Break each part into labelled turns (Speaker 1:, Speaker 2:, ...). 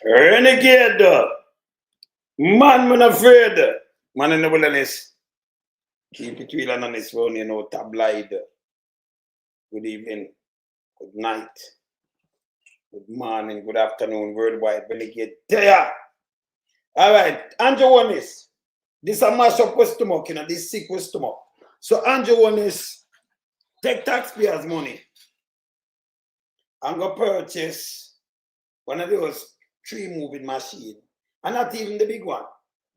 Speaker 1: Renegade. Man, man afraid. Man in the wilderness. Keep it real and honest phone, you know, tabloid. Good evening, good night, good morning, good afternoon, worldwide. Renegade. There. All right, Andrew Holness. This is a mashup with stomach, you know, this sick with stomach. So Andrew Holness, take taxpayers' money and go purchase one of those tree moving machine. And not even the big one.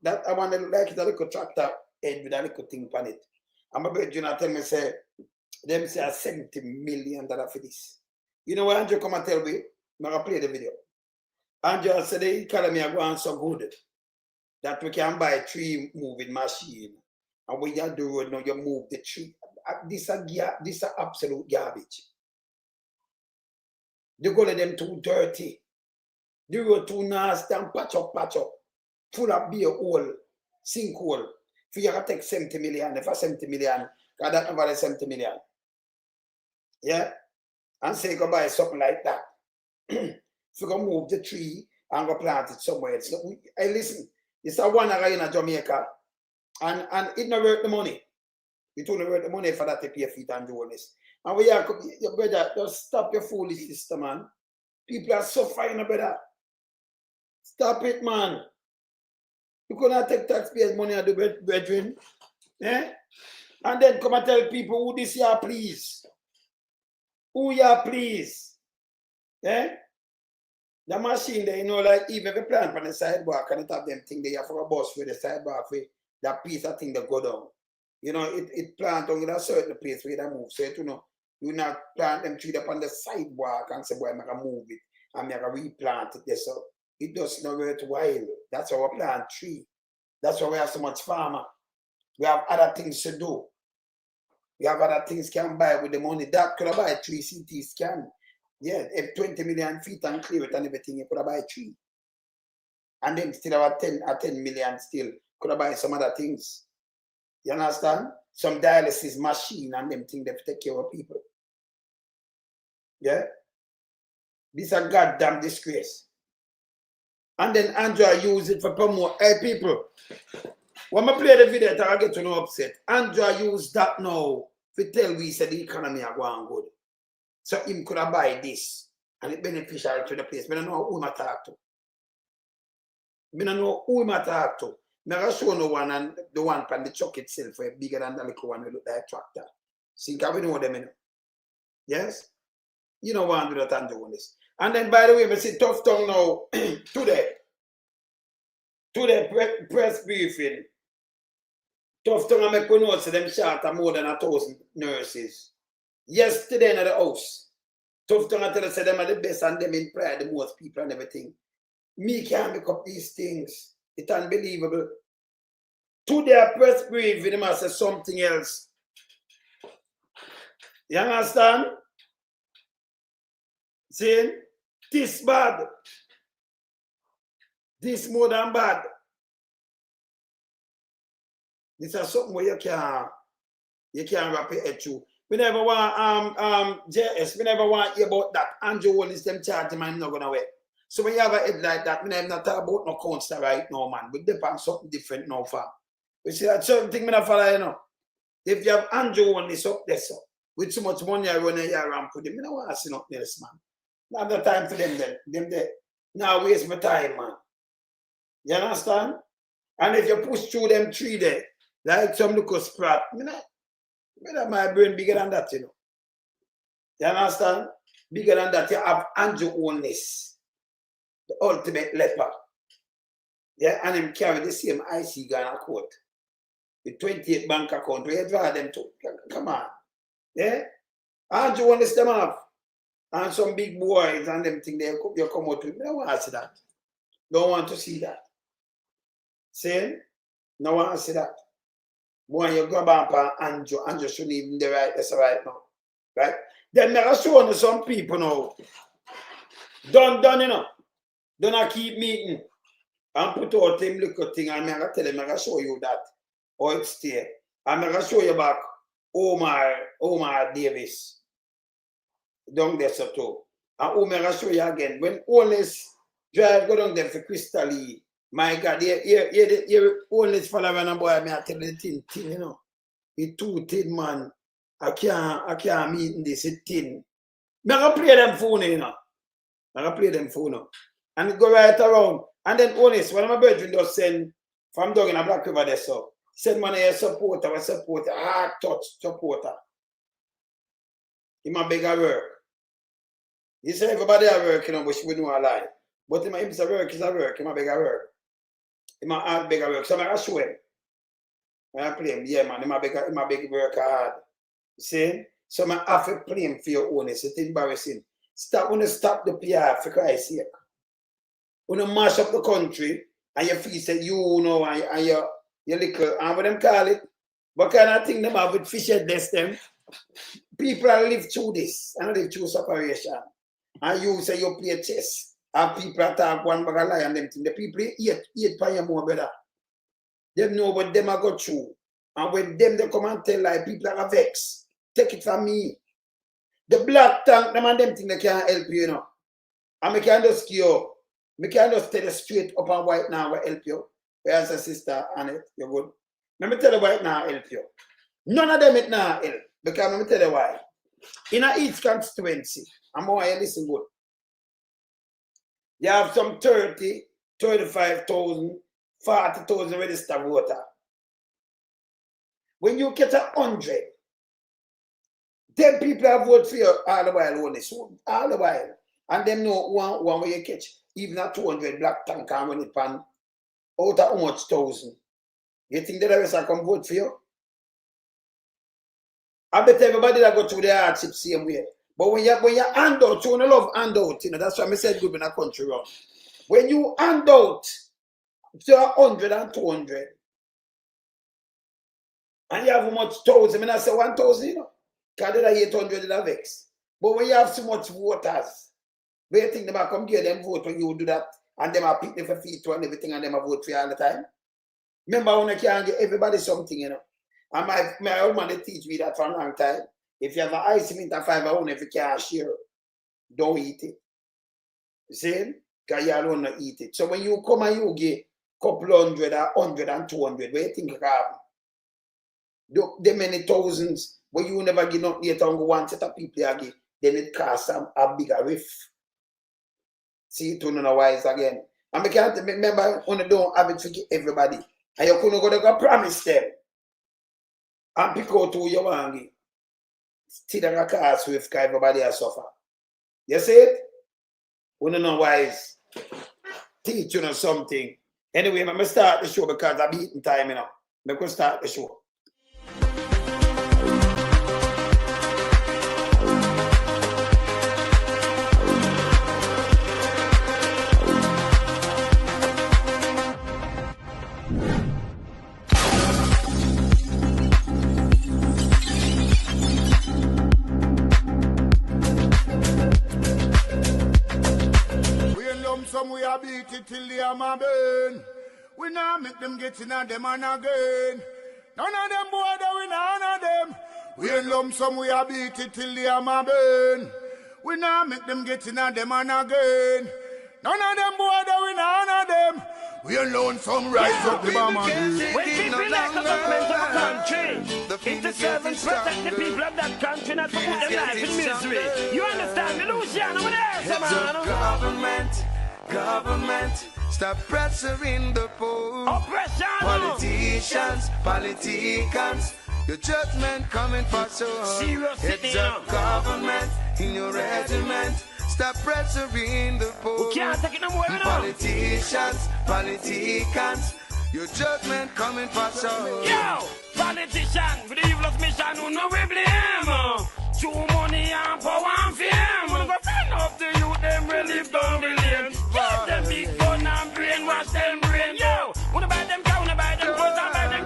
Speaker 1: That I want to like it a little tractor head with a little thing on it. And my brother tell me say, them say $70 million for this. You know what Andrew come and tell me? I'm gonna play the video. Andrew said the economy are going so good that we can buy a tree moving machine. And when you do it now, you move the tree. This is absolute garbage. They go to them too dirty. They road too nasty and patch up. Full of beer hole, sinkhole. If you can take 70 million, if I 70 million, because that never 70 million. Yeah? And say you go buy something like that. If you go move the tree and go plant it somewhere else. Hey, listen, it's a one in Jamaica, and it not worth the money. It only worth the money for that to pay feet and do this. And we are, your brother, just stop your foolish system, man. People are suffering, brother. Stop it, man. You cannot take taxpayers' money and do brethren. Eh? And then come and tell people who this year please. Who you please. Eh? The machine there, you know, like even if you plant on the sidewalk and it have them thing there for a bus for the sidewalk for that piece of thing that go down. You know, it plant on a certain place where they move. So you know, you not plant them tree up on the sidewalk and say, boy, I'm gonna move it and I'm gonna replant it there. So it does not worthwhile. That's our plant tree. That's why we have so much farmer. We have other things to do. We have other things can buy with the money. That could have buy 3 CT scan. Yeah, if 20 million feet and clear it and everything, you could have buy 3. And then still have 10 million still. Could have buy some other things. You understand? Some dialysis machine and them things that take care of people. Yeah? This is a goddamn disgrace. And then Andrew use it for promote. Hey people, when I play the video, I get to know upset. Andrew use that now to tell we said the economy are going good. So him could have buy this and it beneficial to the place. I don't know who I talk to. I don't know who I talk to. I can show no one and the one from the truck itself is bigger than the little one who look like a tractor. See, can we know them? You know? Yes? You know what I do that Andrew Holness. And then, by the way, I see Tuftong now today press briefing. Tuftong I make one note, so them short of more than 1,000 nurses. Yesterday in the house, Tuftong I tell us them are the best and them employ the most people and everything. Me can't make up these things. It's unbelievable. Today press briefing, them I say something else. You understand? See? This bad. This more than bad. This is something where you can't wrap your head through. We never want JS, we never want hear about that. Andrew Holness them charge him and not gonna wait. So when you have a head like that, we never not talk about no counselor right now, man. We depend on something different now, fam. We see that certain thing we not follow, you know. If you have Andrew Holness up there, so with so much money I run a year around put them, you don't want to see nothing else, man. Not the time for them then. Them there. Now waste my time, man. You understand? And if you push through them 3 there, like some little sprat, my brain bigger than that, you know. You understand? Bigger than that, you have Andrew Holness, the ultimate leper. Yeah, and him carry the same IC Ghana coat with 28 bank account. Where you draw them to? Come on. Yeah? Andrew Holness them off. And some big boys and them think they come out with. I don't want to see that. Don't want to see that. See? No want to see that. When you go back on Andrew shouldn't even be right. That's right now. Right? Then I show you some people now. Done, you know. Don't keep meeting. And put out them little thing and I'm going to tell them, I'm going to show you that. Or it's there. I'm going to show you back Omar Davis. Down there so too. And I'm going to show you again. When Holness Drive go down there for Crystal Lee. My God, you Holness following a boy, me I tell you the thing, you know. He too thin, man. I can't meet in this thin. Me I play them phone, you know. I play them phone now. And it go right around. And then Holness, when my brethren just send from down in a Black River there, so send money a supporter, hard touch supporter. He might beg a work. He say everybody a work, you know, but she would know a lie. But him say work is a work, he might beg a work. He might hard beg a work. So I show him. When I play him, yeah man, he might beg work hard. You see? So I have to play him for your Holness. It's embarrassing. Stop the PR for Christ's sake. When you mash up the country and you feel say you know and your little and what them call it, what kind of thing them have with fish headless them? People are live through this and live through separation. And you say you play chess and people attack one bag of lie and them thing. The people eat by your more brother. They know what them are go through. And when them they come and tell like people are vexed. Take it from me. The black tank, them and them thing they can't help you, you know. And I can just cure. I can just tell you straight up and white now will help you. Where's a sister Annette? You're good. Let me tell you why it now help you. None of them it now help. Because let me tell you why. In each constituency, I'm going to listen good. You have some 30, 35,000, 40,000 registered voter. When you get 100, then people have voted for you all the while, Holness. All the while. And them know one way you catch. Even at 200 black tank can run it pan out of how much thousand. You think the rest are come vote for you? I bet everybody that go through the hardship same way. But when you hand out, you don't love handout, you know, that's why I said good in a country round. When you hand out to 100 and 200, and you have how much thousand, I mean I say 1,000, you know, because they are 800 in a vex. But when you have so much voters, where you think they might come give them vote when you do that, and them are pick them for feet and everything, and them are vote for you all the time? Remember when I can't give everybody something, you know? And my old man, they teach me that for a long time. If you have an ice mint of 5 hours, if you can't share, don't eat it. You see? Because you alone not eat it. So when you come and you get couple hundred or 100 and 200, where you think you have? The many thousands, but you never give up later on one set of people again, then it costs a bigger riff. See, to know wise again. And I can't remember when you don't have it for everybody. And you couldn't go to promise them. And pick out who you want to give. Still a cast with everybody has suffer. You see it? We don't know wise. Teach you know something. Anyway, I'm going to start the show because I'm eating time, you know. I'm going to start the show.
Speaker 2: We are beat it till the hammer burn. We now make them get in on them and again. None of them boy that we none of them. We in lump sum we are beat it till the hammer burn. We now make them get in on them and again. None of them boy that we none of them. We alone some rise up the bomb and
Speaker 3: we keep it like a government of a country. It's the servants protect the people of that country, not to put them life in misery. You understand me, Luciano? What else, man?
Speaker 4: Government, stop pressuring the poor.
Speaker 3: Oppression.
Speaker 4: Politicians, your judgment coming for sure.
Speaker 3: Serious
Speaker 4: It's a government in your regiment. Stop pressuring the poor.
Speaker 3: We can't take it no more, you know.
Speaker 4: Politicians, your judgment coming for sure.
Speaker 3: Yo, politician, for the evilest mission, who know we blame. Too money and power and fame. Wanna go friend up the youth, them really down the lane. Give them big gun and brainwash them brain. Yo, wanna buy them cow, wanna buy them clothes, and buy them.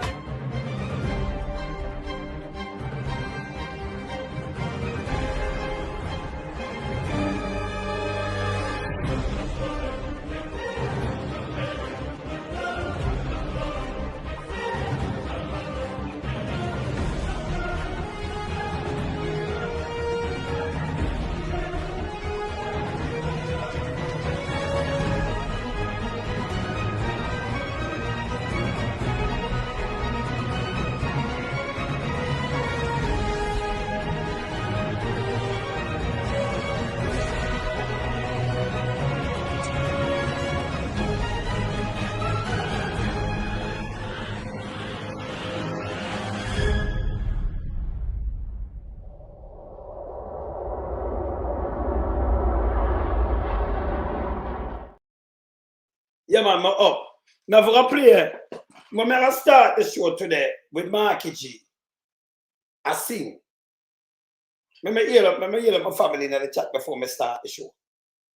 Speaker 1: Yeah, man, I'm up. Now, for a player, I'm going to start the show today with Marky G. I sing. I'm going to heal up my family in the chat before I start the show.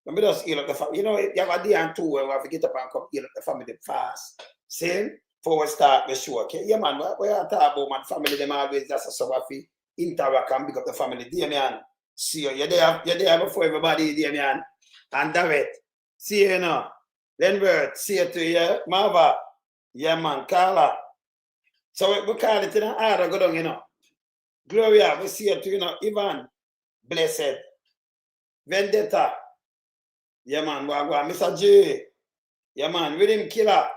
Speaker 1: I'm going to just heal up the family. You know, you have a day and two where we have to get up and come heal up the family fast. See? Before we start the show, okay? Yeah, man, we are talking about, man, family, them always just a summer fee. Interact and pick up the family. Dear man, see you. You're there before everybody, dear man. And David, see you now. Then word, see you to you. Marva, yeah, man, Carla. So we call it in an order, go down, you know. Gloria, we see you to, you know. Ivan, blessed. Vendetta, yeah, man, Mr. J, yeah, man, Rhythm Killer,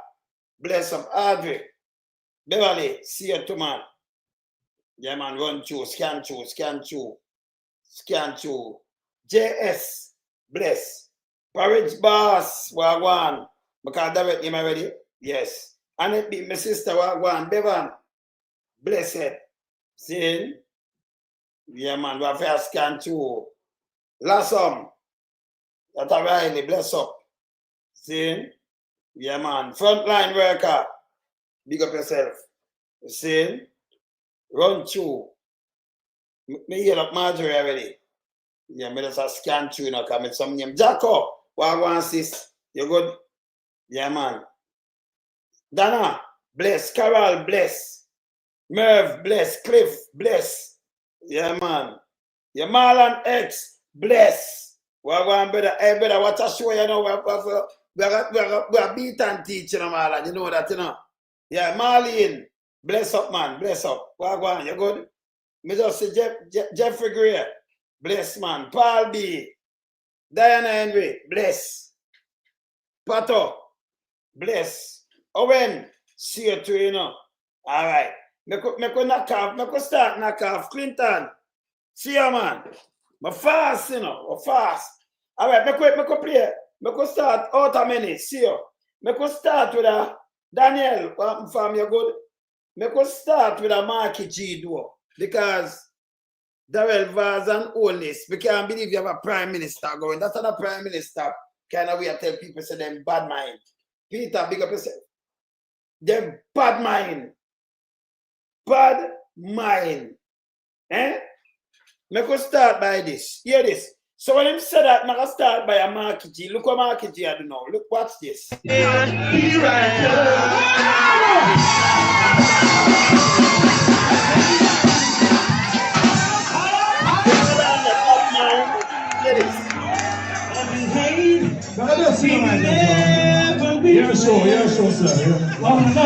Speaker 1: bless up, Audrey, Beverly, see you to, man. Yeah, man, run through, scan through. JS, bless. Porridge Boss, Wagwan. Because direct him already? Yes. And it be my sister, Wagwan. Bevan, blessed. See? Yeah, man, we have to scan through. Lassom, that Riley, bless up. See? Yeah, man. Frontline worker, big up yourself. See? Run through. Me hear up Marjorie already. Yeah, me just scan through now, come with some name. Jacko, Wagwan sis, you good? Yeah, man. Dana, bless. Carol, bless. Merv, bless. Cliff, bless. Yeah, man. Yeah, Marlon X, bless. Wagwan, brother. Hey, brother, what a show, you know. We are beat and teach, you know, Marlon. You know that, you know. Yeah, Marlene, bless up, man. Bless up. Wagwan, you good? Me just say Jeffrey Gray, bless, man. Paul B, Diana Henry, bless. Pato, bless. Owen, see you too, you know. All right. Me start knock off. Clinton, see you, man. Me fast, you know. Fast. All right, me play. Me start out a minute. See you. Me start with a Daniel. Fam, you good? Me start with a Marky G duo. Because Darrell Vaz and Holness, we can't believe you have a prime minister going. That's not a prime minister kind of way I tell people say them bad mind. Peter, big up yourself. Them bad mind. Bad mind. Eh? Me go start by this. Hear this. So when him say that, I start by a Marky G. Look what Marky G I do now. Look, watch this.
Speaker 5: Yeah, sure, sir. Oh no.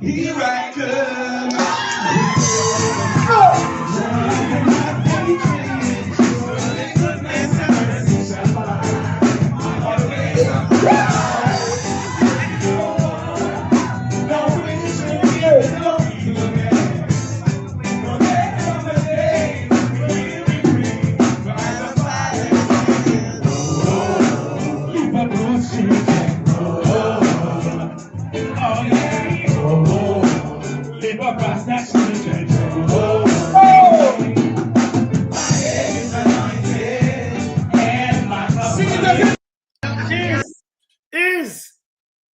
Speaker 5: Here I come.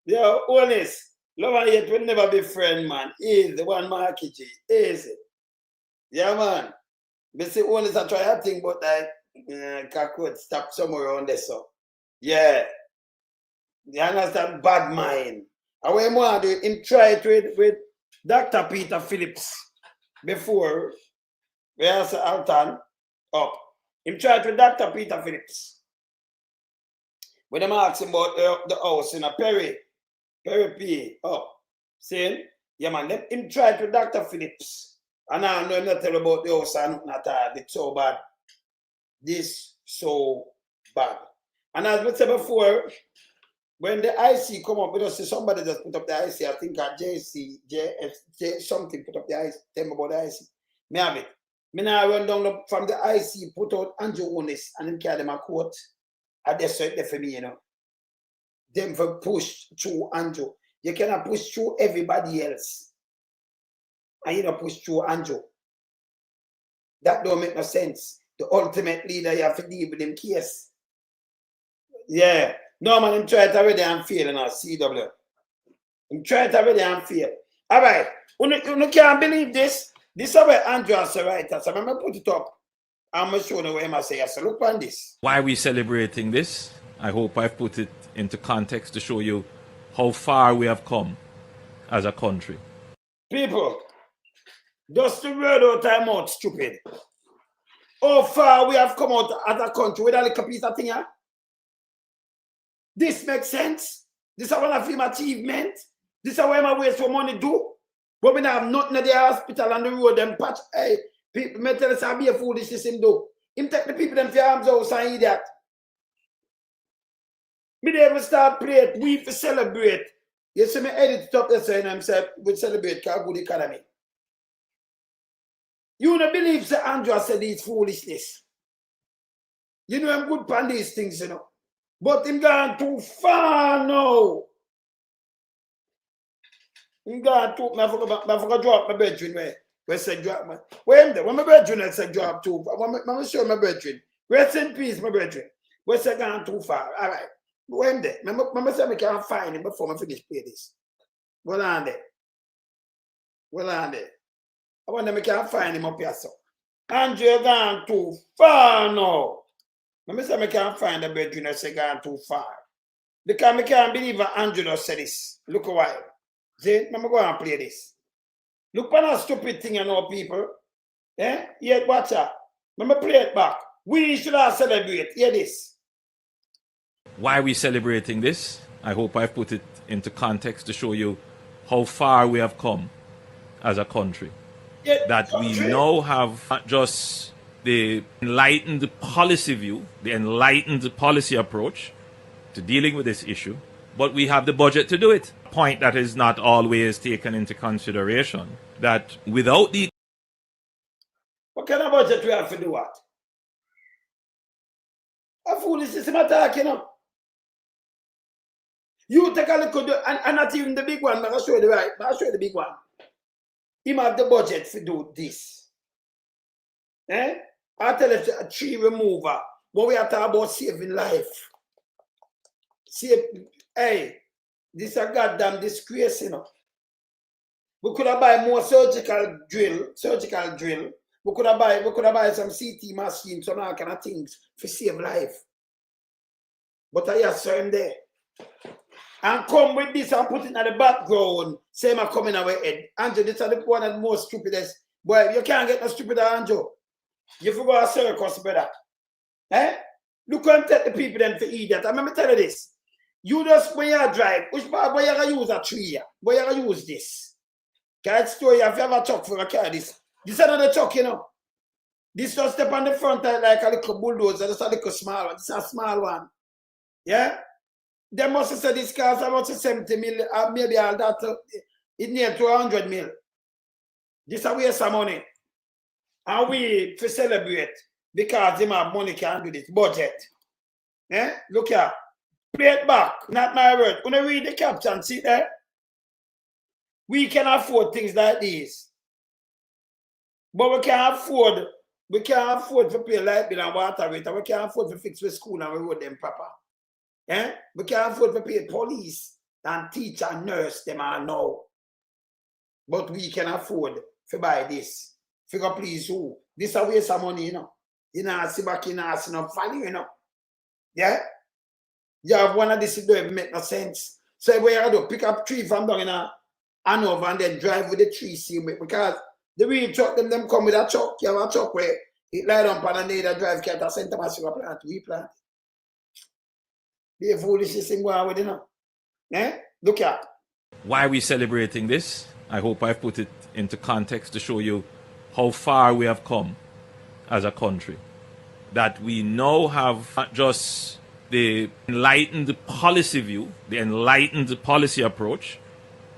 Speaker 1: Yo, Holness, love and hate will never be friend, man. Is the one Marky G. Is it? Yeah, man. Me say Holness I try a thing, but I could stop somewhere around there, so. Yeah. You understand? Bad mind. And when I do him try it with Dr. Peter Phillips before we asked Alton up. Him try it with Dr. Peter Phillips. When them ask him about the house in a Perry P. Oh, see? Yeah, man, him tried with Dr. Phillips. And I know him not tell about the house and not it's so bad. This so bad. And as we said before, when the IC come up, we just see somebody just put up the IC. I think JFJ something put up the IC. Tell me about the IC. Me have it. Me now run down from the IC, put out Andrew Holness and him carry them a quote. And that's it for me, you know. Them for push through Andrew. You cannot push through everybody else. And you don't push through Andrew. That don't make no sense. The ultimate leader, you have to deal with them case. Yeah. No, man, I'm trying to already and fail in our CW. I'm trying to already and fail. All right. You can't believe this. This is where Andrew has to write. So I'm going to put it up. I'm going to show you what I say. So look on this.
Speaker 6: Why are we celebrating this? I hope I've put it into context to show you how far we have come as a country.
Speaker 1: People, just the word out of mouth, stupid. How far we have come out as a country with a little piece of thing here? This makes sense. This is one of him achievement. This is why I waste for money do. But we don't have nothing at the hospital and the road them patch. Hey, people may tell us how be a foolishness him do. Him take the people them for arms house and idiot. Me never start play we for celebrate. You see me edit it up there saying himself we celebrate because good economy. You don't believe Sir Andrew said these foolishness. You know I'm good on these things, you know. But him gone too far now. Him gone too. I forgot drop my bedroom where said drop my. Where him there? When my bedroom said drop too. I'm show my bedroom. Rest in peace, my bedroom. Where said gone too far. All right. Where him there? Remember say I can't find him before I finish play this. Well on there. Well on there. I wonder if I can't find him up here, so. Andrew gone too far now. Let me say I can't find the bedroom that say gone too far. Because I can't believe that Andrew just said this. Look a while. See, let me go and play this. Look at that stupid thing you know, people. Eh? Yeah, watch out. Let me play it back. We should have celebrate. Hear this.
Speaker 6: Why are we celebrating this? I hope I've put it into context to show you how far we have come as a country.
Speaker 1: Yeah,
Speaker 6: that we now have not just the enlightened policy view, the enlightened policy approach to dealing with this issue, but we have the budget to do it. A point that is not always taken into consideration, that without the...
Speaker 1: What kind of budget we have to do what? A foolish system attack, you know. You take a look at and not even the big one, but I'll show you the right, but I'll show you the big one. Him have the budget to do this. Eh? I tell you a tree remover. But we are talking about saving life. Hey, this is a goddamn disgrace, you know. We could have buy more surgical drill. We could have buy some CT machines, some all kind of things to save life. But I have certain there. And come with this and put it in the background. Same are coming our head. Andrew, this is the one of the most stupidest. Boy, you can't get no stupider, Andrew. You forgot a circus, brother. Eh? Look and take the people then to eat that. I remember tell you this. You just when you drive, which part where you gonna use a tree here? Where you gonna use this? Can't story if you have a truck for a car, this. This is another truck, you know. This just step on the front like a little bulldozer, just a little small one. This is a small one. Yeah? They must have said this cost about 70 million, maybe all that, it near 200 million. This is a waste of money. And we to celebrate because they have money can do this budget. Eh? Look here. Play it back, not my word. When I read the caption, see there? We can afford things like these. But we can't afford to pay light bill and water rate, and we can't afford to fix the school and we road them proper. Eh? We can't afford to pay police and teacher and nurse them all now. But we can afford to buy this. Figure please who? This is a waste of money, you know. You know, see back in us, you know, value, you know. Yeah? You have one of this, it don't make no sense. So what you have to do, pick up tree from down in Hanover and then drive with the tree seal because the real truck, them come with a truck. You have a truck where it lie down on the other drive get a center massive plant, we plant. Be foolish thing going with, you know. Eh? Look at.
Speaker 6: Why are we celebrating this? I hope I've put it into context to show you how far we have come as a country. That we now have not just the enlightened policy view, the enlightened policy approach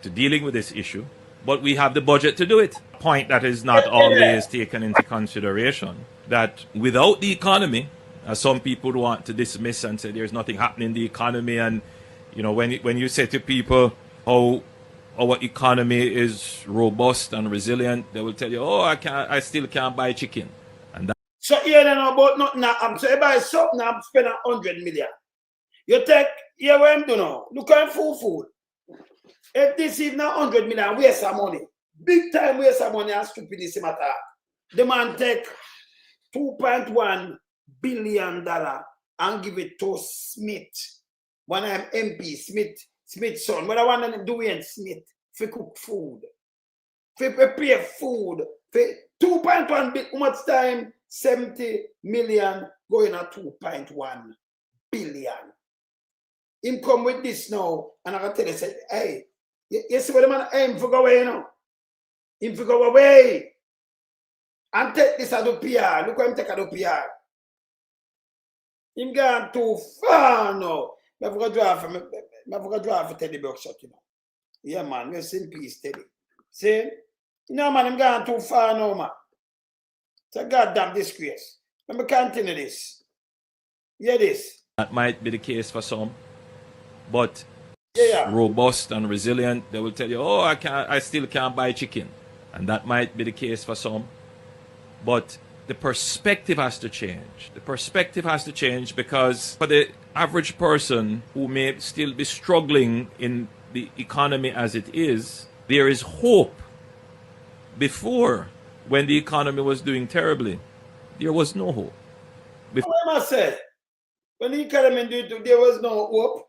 Speaker 6: to dealing with this issue, but we have the budget to do it. A point that is not always taken into consideration, that without the economy, as some people want to dismiss and say there's nothing happening in the economy, and you know, when you say to people how our economy is robust and resilient, they will tell you, oh, I still can't buy chicken.
Speaker 1: So you don't know about nothing now. So you buy something now, spend 100 million. You take, here what I'm doing now. Look at food. If this is not 100 million, waste some money. Big time waste some money and stupidity matter. The man take $2.1 billion and give it to Smith. When I'm MP, Smith's son. What I want to do in Smith, for cook food, for prepare food, for 2.1 billion, how much time? 70 million going at 2.1 billion. Him come with this now, and I can tell you, say, hey, you see what the man aim for go away now? Him for go away. And take this as a PR. Look what him take as a PR. Him gone too far now. I forgot to drive for Teddy Buckshot, you know. Yeah, man, rest in peace, Teddy. See? You know, man, him gone too far now, man. It's a goddamn disgrace. Let me continue this. Hear this.
Speaker 6: That might be the case for some, but
Speaker 1: Yeah.
Speaker 6: robust and resilient, they will tell you, oh, I still can't buy chicken. And that might be the case for some. But the perspective has to change. The perspective has to change because for the average person who may still be struggling in the economy as it is, there is hope. Before, when the economy was doing terribly, there was no hope.
Speaker 1: What am I say? When the economy do, there was no hope.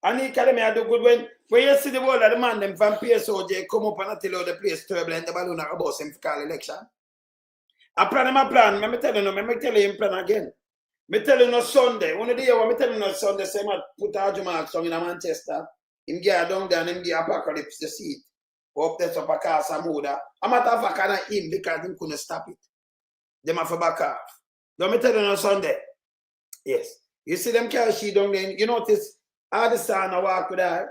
Speaker 1: And the economy had do good when you see the world of the man them from PSOJ come up and tell you the place turbulent, the balloon are about him for call election. I plan him a plan. Let me tell you him plan again. Me tell you no Sunday. One of the year, me tell you no Sunday, say man put a Jumark song in Manchester. Him get down there and him get Apocalypse the seat. Up there up a car some order. I'm not a fuck on him because him couldn't stop it. Them have to back off. Don't me tell you no Sunday. Yes. You see them car she down there. You notice all the son I walk with her.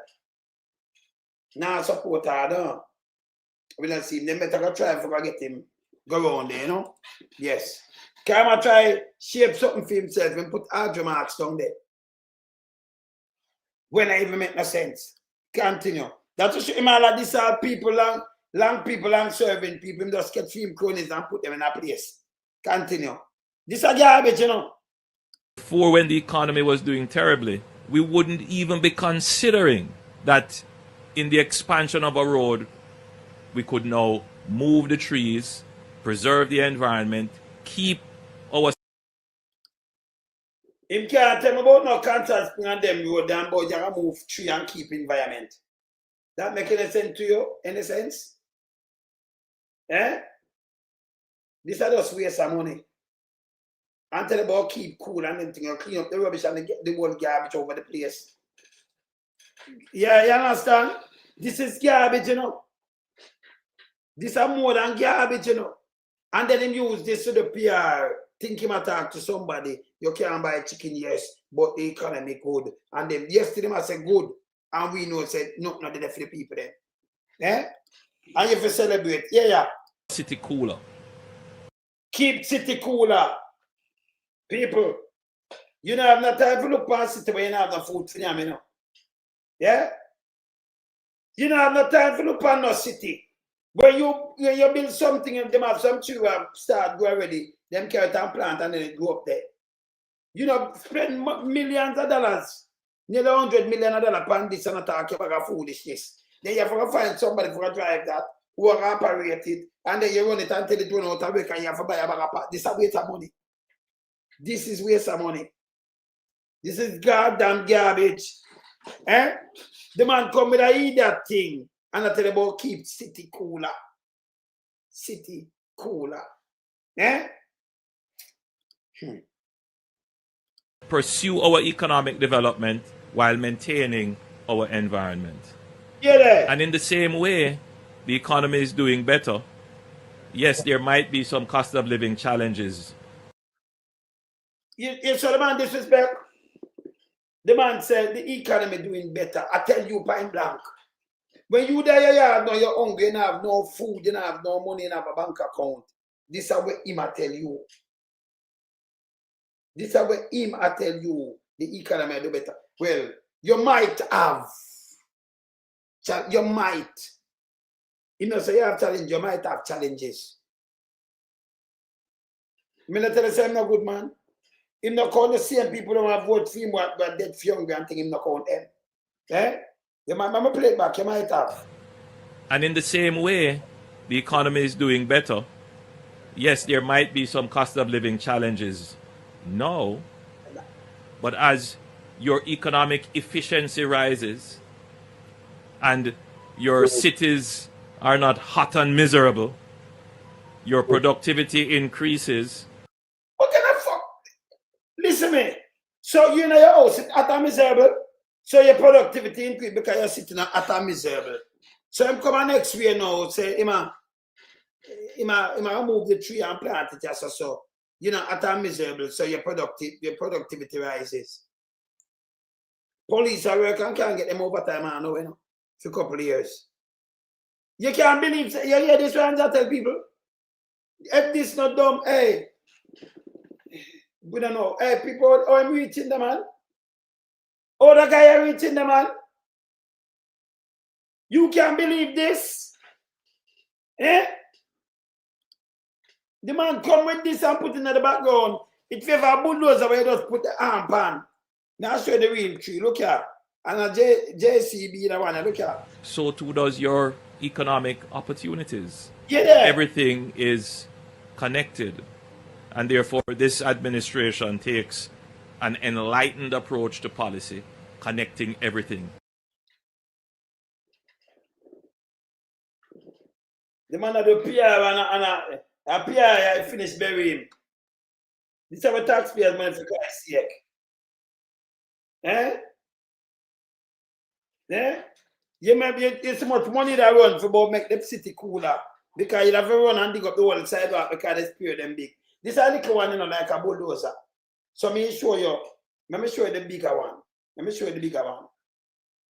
Speaker 1: Now support her down. We don't see him. They better go try to get him. Go around there, you know? Yes. Can I try shape something for himself and put Adjo marks down there? When I even make no sense. Continue. That's what him all of these are people long people long serving people. Him just get film cronies and put them in a place. Continue. This is garbage, you know.
Speaker 6: Before, when the economy was doing terribly, we wouldn't even be considering that in the expansion of a road, we could now move the trees, preserve the environment, keep our...
Speaker 1: Him can't tell me about no contract on them road and about you move tree and keep environment. That make any sense to you? Any sense? Eh? This is just waste of money. And tell about keep cool and anything, you clean up the rubbish and get the whole garbage over the place. Yeah, you understand? This is garbage, you know. This is more than garbage, you know. And then him use this to the PR, think him attack to somebody. You can't buy chicken, yes, but the economy good. And then yesterday I said good. And we know said no, not the for the people then. Eh? And you have to celebrate. Yeah.
Speaker 6: City cooler.
Speaker 1: Keep city cooler. People, you don't have no time to look past city where you don't have no food for them, you know. Yeah? You don't have no time to look past no city. When you build something and them have some tree start go already, them carrot and plant and then it go up there. You know, spend millions of dollars, nearly $100 million on this and attack about foolishness. Then you have to find somebody for to drive that, who are operate it, and then you run it until it run out of work and you have to buy a bag of part. This is a waste of money. This is waste of money. This is goddamn garbage. Eh? The man come with a eat that thing. And I tell you about keep city cooler. City cooler. Eh?
Speaker 6: Pursue our economic development while maintaining our environment.
Speaker 1: Yeah.
Speaker 6: And in the same way, the economy is doing better. Yes, there might be some cost of living challenges.
Speaker 1: You saw the man disrespect. The man said the economy doing better. I tell you point blank. When you there, you have no, you're hungry, you don't have no food, you don't have no money, you don't have a bank account. This is what him I tell you. This is what him I tell you. The economy do better. Well, you might have. You might. You know, so you have challenge, you might have challenges. Me tell you say I'm not good, man. Him not count the same people who have vote for him what dead for younger and think him not count them. Eh? You might play it back, you might have.
Speaker 6: And in the same way, the economy is doing better. Yes, there might be some cost of living challenges now, but as your economic efficiency rises and your cities are not hot and miserable, your productivity increases.
Speaker 1: What kind of fuck? Listen me. So you know your house is at a miserable, so your productivity increase because you're sitting at a miserable. So I'm coming next year now, say, Ima move the tree and plant it just so. You know, at a miserable, so your productivity rises. Police are working and can't get them overtime, I know, you know, for a couple of years. You can't believe, you hear this one I tell people, if this not dumb, hey, we don't know, hey, people, oh, I'm reaching the man. Oh, the guy are reaching the man. You can't believe this. Eh? The man come with this and put it in the background. If you have a bulldozer where you just put the arm pan. Now show the real tree. Look here. And a JCB the one. Look here.
Speaker 6: So too does your economic opportunities.
Speaker 1: Yeah, there.
Speaker 6: Everything is connected. And therefore, this administration takes an enlightened approach to policy, connecting everything.
Speaker 1: The man of the PR and a PR finished burying him. This is our taxpayers' money for Christ's sake. Eh? Eh? You may be so much money that run for about make the city cooler. Because you have to run and dig up the whole sidewalk because they spear them big. This is a little one, you know, like a bulldozer. So let me show you the bigger one. Let me show you the bigger one.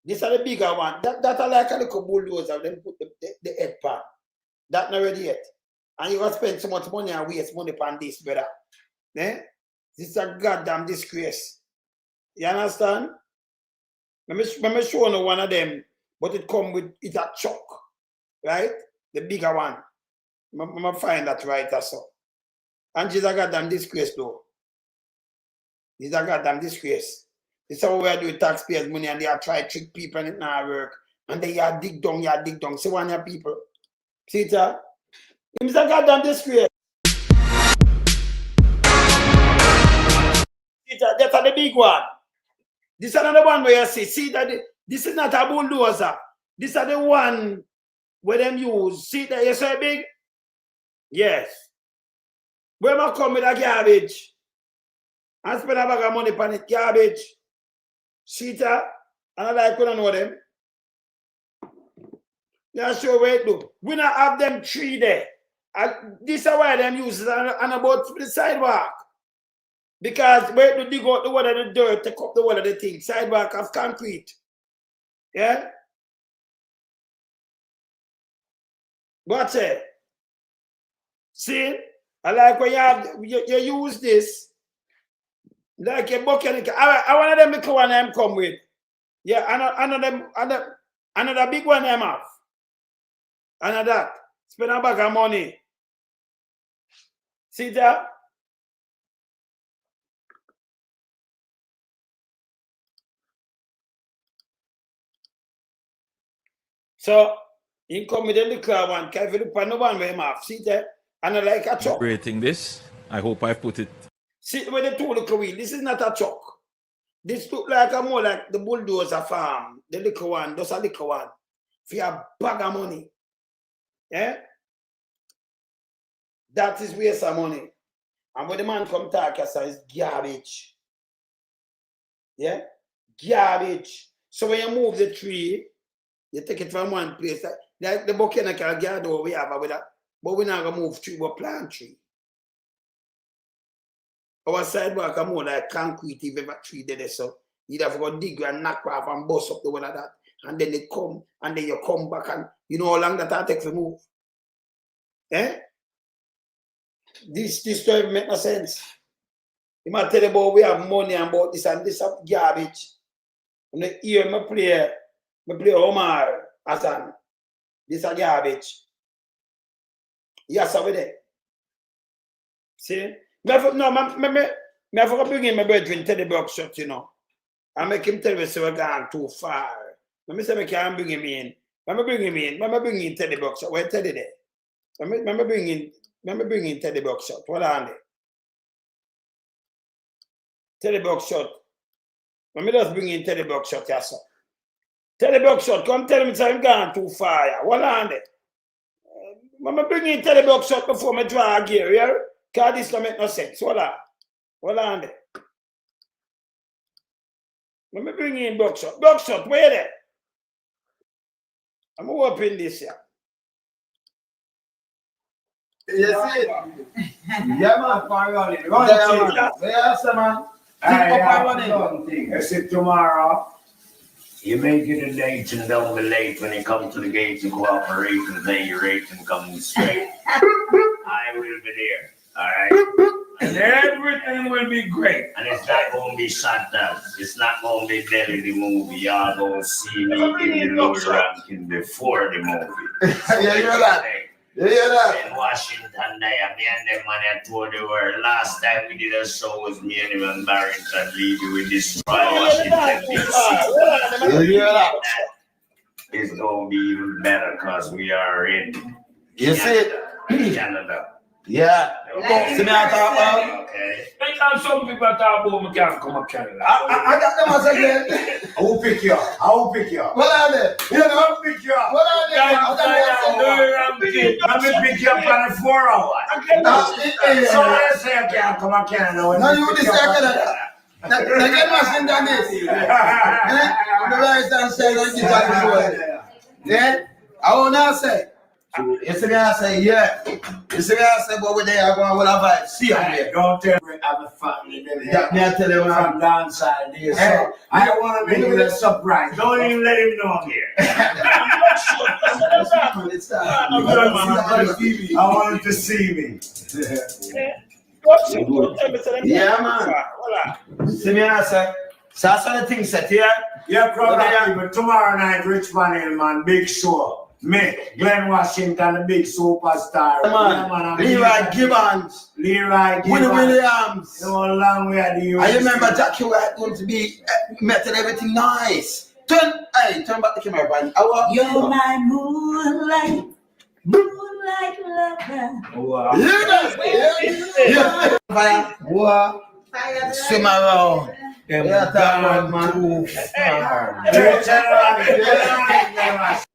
Speaker 1: This is the bigger one. That are like a little bulldozer. Then put the head pan. That not ready yet. And you gonna spend so much money and waste money on this, brother. Eh? This is a goddamn disgrace. You understand? Let me show you one of them, but it come with it's a chuck, right? The bigger one. I'm gonna find that right also. And this is a goddamn disgrace though. This is a goddamn disgrace. This is how we are doing taxpayers' money and they are trying to trick people and it not work. And they are dig down. See one of your people. See it, sir? It's a goddamn disgrace. See it, that's the big one. This is another one where you see that this is not a bulldozer. This is the one where them use. See that you say big? Yes. Where I come with a garbage and spend a bag of money on it, garbage. See it, and I like when I know them. Yeah, sure, wait, look. We not have them tree there. And this is why them use it and about the sidewalk. Because wait to dig out the water of the dirt, take up the water of the thing. Sidewalk of concrete. Yeah? What's it? See? I like when you use this. Like a bucket. I want them little one I'm come with. Yeah, another big one I'm have. Another. Spend a bag of money. See that? So, you come with the little one, can you look on the one where you have? See that? And I like a chuck.
Speaker 6: Rating this, I hope I put it.
Speaker 1: See where the two little wheel. This is not a chuck. This look like a more like the bulldozer farm. The little one, just a little one. For a bag of money. Yeah? That is waste of money. And when the man come talk, I say it's garbage. Yeah? Garbage. So when you move the tree, you take it from one place. Like the botanical garden we have with that. But we're not going to move tree, but plant tree. Our sidewalk are more like concrete if ever tree there. So you'd have to go dig and knock off and bust up the one of that. And then they come, and then you come back and you know how long that takes to move. Eh? This don't make no sense. You might tell about we have money and about this and this garbage. And the ear me play Omar Hassan. This is garbage. Yes, over there. See? Me have to bring in my brethren Teddy Buckshot, you know. I make him tell me so we're going too far. Let me say I can't bring him in. Let me bring him in. Let me bring in Teddy Buckshot. Where Teddy there? Let me bring in Teddy Buckshot. What are they? Teddy Buckshot. Let me just bring in Teddy Buckshot, yes, sir. Teddy Buckshot, come tell me I'm going too far. What are they? Let me bring in Teddy Buckshot before I draw a gear, yeah? Because this don't make no sense. What are they? Let me bring in Buckshot. Buckshot, where there? I'm going to open this here.
Speaker 7: Yes, it. Yeah, man. Yes, man.
Speaker 8: I said tomorrow, you make it a date and don't be late when it comes to the gates of cooperation, then your rating comes straight. I will be there, all right? And everything will be great. And it's not going to be shot down. It's not going to be Belly the movie. Y'all going to see me in the lower ranking before the movie. So
Speaker 7: you hear that? You hear that?
Speaker 8: In Washington, me and them man I told the world. Last time we did a show was me and him and Barrington Lee. We destroyed Washington, D.C.
Speaker 7: You hear that?
Speaker 8: It's going to be even better because we are in Canada.
Speaker 7: Yeah. See me I talk about?
Speaker 8: Okay.
Speaker 3: And some people talk about me can't come to Canada.
Speaker 7: I got them as again.
Speaker 2: I will pick you up. I will pick you up.
Speaker 7: What are they?
Speaker 2: You know, I'll pick you up.
Speaker 7: What are they?
Speaker 2: Let me pick you up on the 4 hours. So let's say I can't come to Canada.
Speaker 7: No, you this Canada. They get machine than this. On the right hand side of the guitar. Then, I will not say. You see me I say, yeah. You see me I say, but we're there, I'm going with a vibe. See you there.
Speaker 2: Don't tell me I'm a family.
Speaker 7: Yeah, me I tell you when
Speaker 2: From downside there. So I want to make you a surprise. Don't even let him know I'm here. I want him to see me.
Speaker 7: Yeah, man. See me I say. So that's what the thing set here.
Speaker 2: Yeah, probably. But tomorrow night, Rich Panel, man, big show. Me, Glenn Washington, the big superstar.
Speaker 7: Man, Leroy Gibbons.
Speaker 2: Leroy Gibbons.
Speaker 7: Willie Williams.
Speaker 2: You know, long way at the US.
Speaker 7: I remember Jackie White going to be met and everything nice. Turn back the camera, man.
Speaker 9: You're my moonlight lover.
Speaker 2: Wow.
Speaker 7: Yeah. What? Swim around. Yeah, that man. Too far.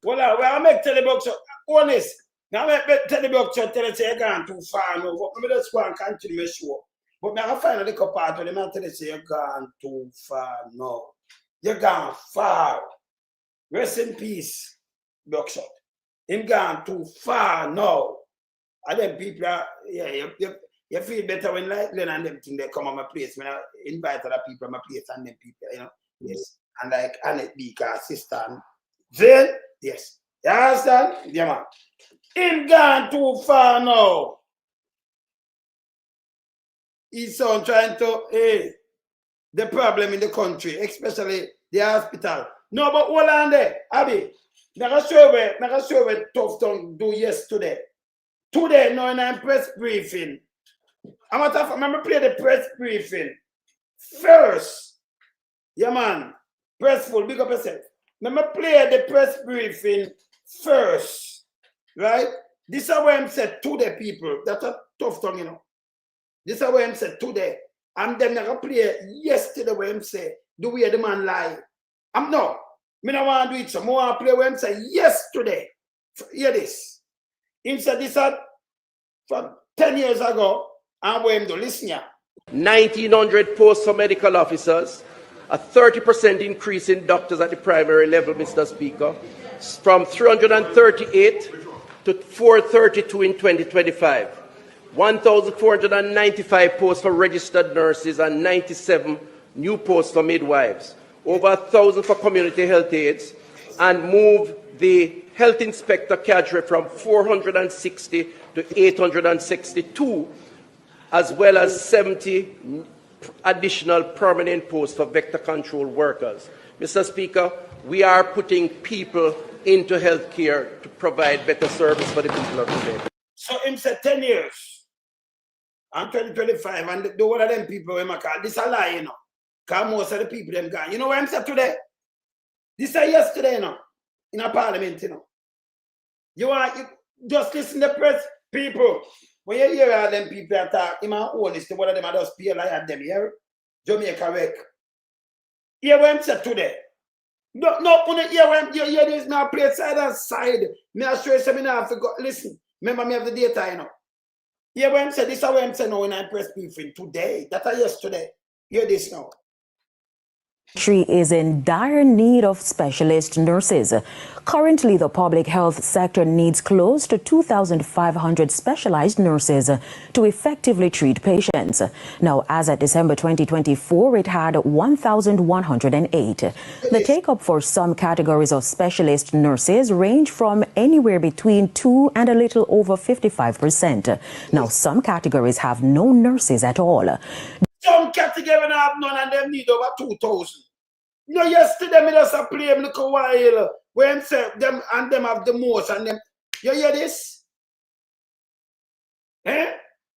Speaker 1: Well, I make Teddy Buckshot. Holness. Now I make Teddy Buckshot tell us you're going too far now. But maybe that's one continue to show. But I find a little part of them and tell us you're gone too far now. You're gone far. Rest in peace, Buckshot. Him gone too far now. And then people are, you feel better when like Glenn and them thing they come on my place. When I invite other people on my place and them people, you know. Yes. And like Annette Beaker, sister. Then, yes. You understand? Yeah, man. Him gone too far now. He's on trying to, the problem in the country, especially the hospital. No, but hold on there, Abby. Naga show where Tuftong do yesterday. Today, no, in a press briefing. I'm going to play the press briefing first. Yeah, man. Pressful, big up yourself. Let me play the press briefing first. Right? This is what I'm saying to the people. That's a tough tongue, you know. This is what I'm saying today. And then I'm going to play yesterday what I'm saying. Do we hear the man lie? I don't want to do it. So I want to play what I'm saying yesterday. Hear this. Instead, this is from 10 years ago. I'm going to listen here.
Speaker 10: 1,900 posts for medical officers, a 30% increase in doctors at the primary level, Mr. Speaker, from 338 to 432 in 2025. 1,495 posts for registered nurses and 97 new posts for midwives. Over 1,000 for community health aides, and move the health inspector cadre from 460 to 862, as well as 70 additional permanent posts for vector control workers. Mr. Speaker, we are putting people into healthcare to provide better service for the people of today.
Speaker 1: So him said 10 years. and 2025, and the one of them people when I call this a lie, you know. Because most of the people them gone. You know what I'm saying today? This is yesterday, you know, in a parliament, you know. You just listen to the press, people. When you hear all them people attack, you might own this, one of them are just pay like at them here. Jamaica wreck. Hear what I'm saying today? No, hear what you hear this, now play side and side. Me I show you something I have to go. Listen, remember me have the data, you know. Hear what I'm saying? This is what I'm saying now when I press briefing today. That's yesterday. Hear this now.
Speaker 11: Country is in dire need of specialist nurses. Currently, the public health sector needs close to 2,500 specialized nurses to effectively treat patients. Now, as at December 2024, it had 1,108. The take-up for some categories of specialist nurses range from anywhere between 2 and a little over 55%. Now, some categories have no nurses at all.
Speaker 1: Some categories have none and them need over 2,000. No, yesterday me just play a little while when say them and them have the most and them. You hear this? Eh?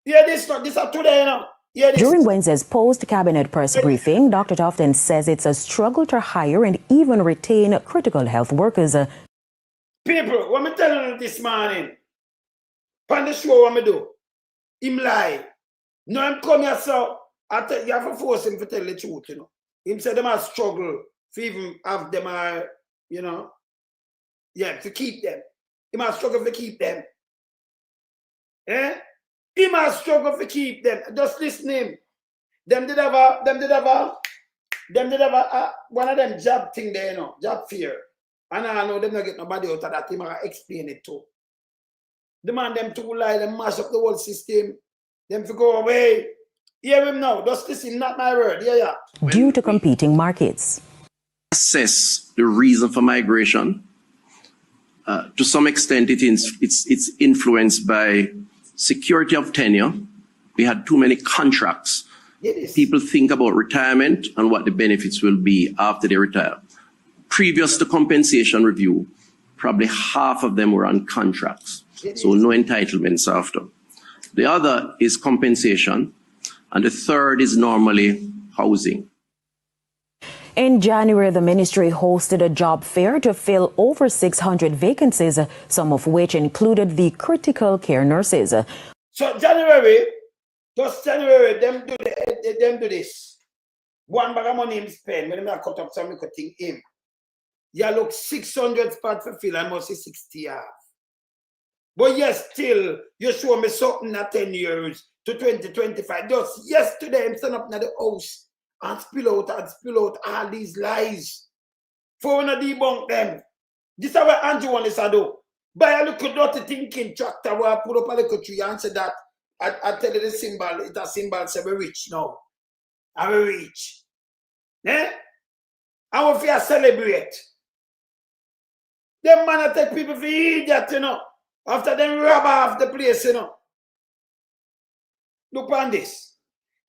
Speaker 1: Hear this? Not this up today, you know. Hear this?
Speaker 11: During Wednesday's post-cabinet press briefing, Dr. Tuftong says it's a struggle to hire and even retain critical health workers.
Speaker 1: People, what me telling you this morning? On the show what me do? Him lie. No, I'm come here, so you have to force him to tell the truth, you know. Him said them are struggle to even have them, you know, yeah, to keep them. He must struggle to keep them. Eh? He must struggle to keep them. Just listen to him. Them did have one of them job thing there, you know, job fear. And I know them not get nobody out of that. He must explain it too. The man them too lie, them mash up the whole system. Them to go away. Hear him now. Just listen, not my word. Yeah.
Speaker 11: Due to competing markets.
Speaker 12: Assess the reason for migration. To some extent, it's influenced by security of tenure. We had too many contracts. People think about retirement and what the benefits will be after they retire. Previous to compensation review, probably half of them were on contracts. So no entitlements after. The other is compensation. And the third is normally housing.
Speaker 11: In January, the ministry hosted a job fair to fill over 600 vacancies, some of which included the critical care nurses.
Speaker 1: So January, them do this. One bag of money him spend, when I cut up some little thing him. You look 600 spots for fill and must say 60 half. But yes, still, you show me something at 10 years. To 2025. Just yesterday, I'm standing up in the house and spill out all these lies. For when I debunk them. This is what Andrew wants to do. Buy a little dirty thinking tractor where I put up a little tree and say that I tell you the symbol, it's a symbol say we're rich now. And we're rich. Eh? I want to celebrate. Them man take people for idiot, you know. After them rob off the place, you know. Look on this.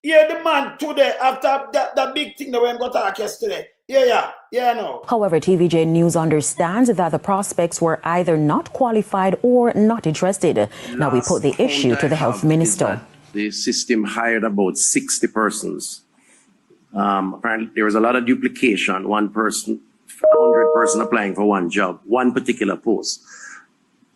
Speaker 1: Here the man today, after that big thing that we got to talk yesterday. Yeah, no.
Speaker 11: However, TVJ News understands that the prospects were either not qualified or not interested. Now we put the issue to the health minister.
Speaker 12: The system hired about 60 persons. Apparently, there was a lot of duplication. One person, 100 person applying for one job, one particular post.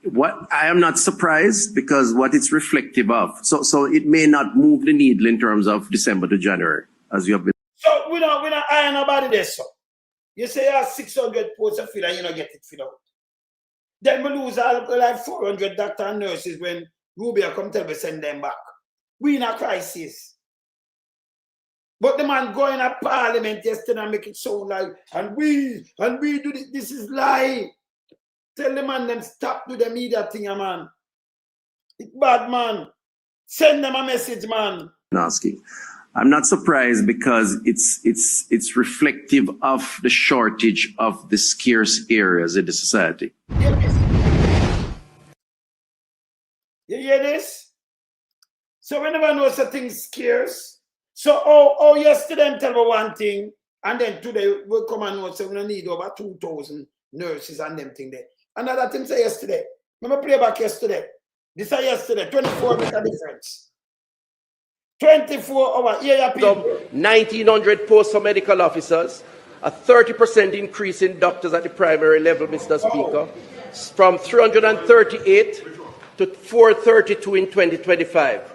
Speaker 12: What I am not surprised because what it's reflective of. So it may not move the needle in terms of December to January, as you have been.
Speaker 1: So we don't iron nobody there, so. You say you have 600 posts of fill and you don't get it filled out. Then we lose like 400 doctors and nurses when Rubio come tell me send them back. We in a crisis. But the man going to parliament yesterday and make it sound like, and we do this is lie. Tell the man them stop do the media thing, man. It's bad, man. Send them a message, man.
Speaker 12: Asking. I'm not surprised because it's reflective of the shortage of the scarce areas in the society.
Speaker 1: You hear this? So whenever knows a thing scarce. So yesterday I'm telling me one thing, and then today we come and know so we need over 2,000 nurses and them thing there. Another thing say yesterday. Remember play back yesterday. This is yesterday. 24 make a difference. 24 hours. Yeah, people.
Speaker 10: 1,900 posts for medical officers, a 30% increase in doctors at the primary level, Mr. Speaker, from 338 to 432 in 2025.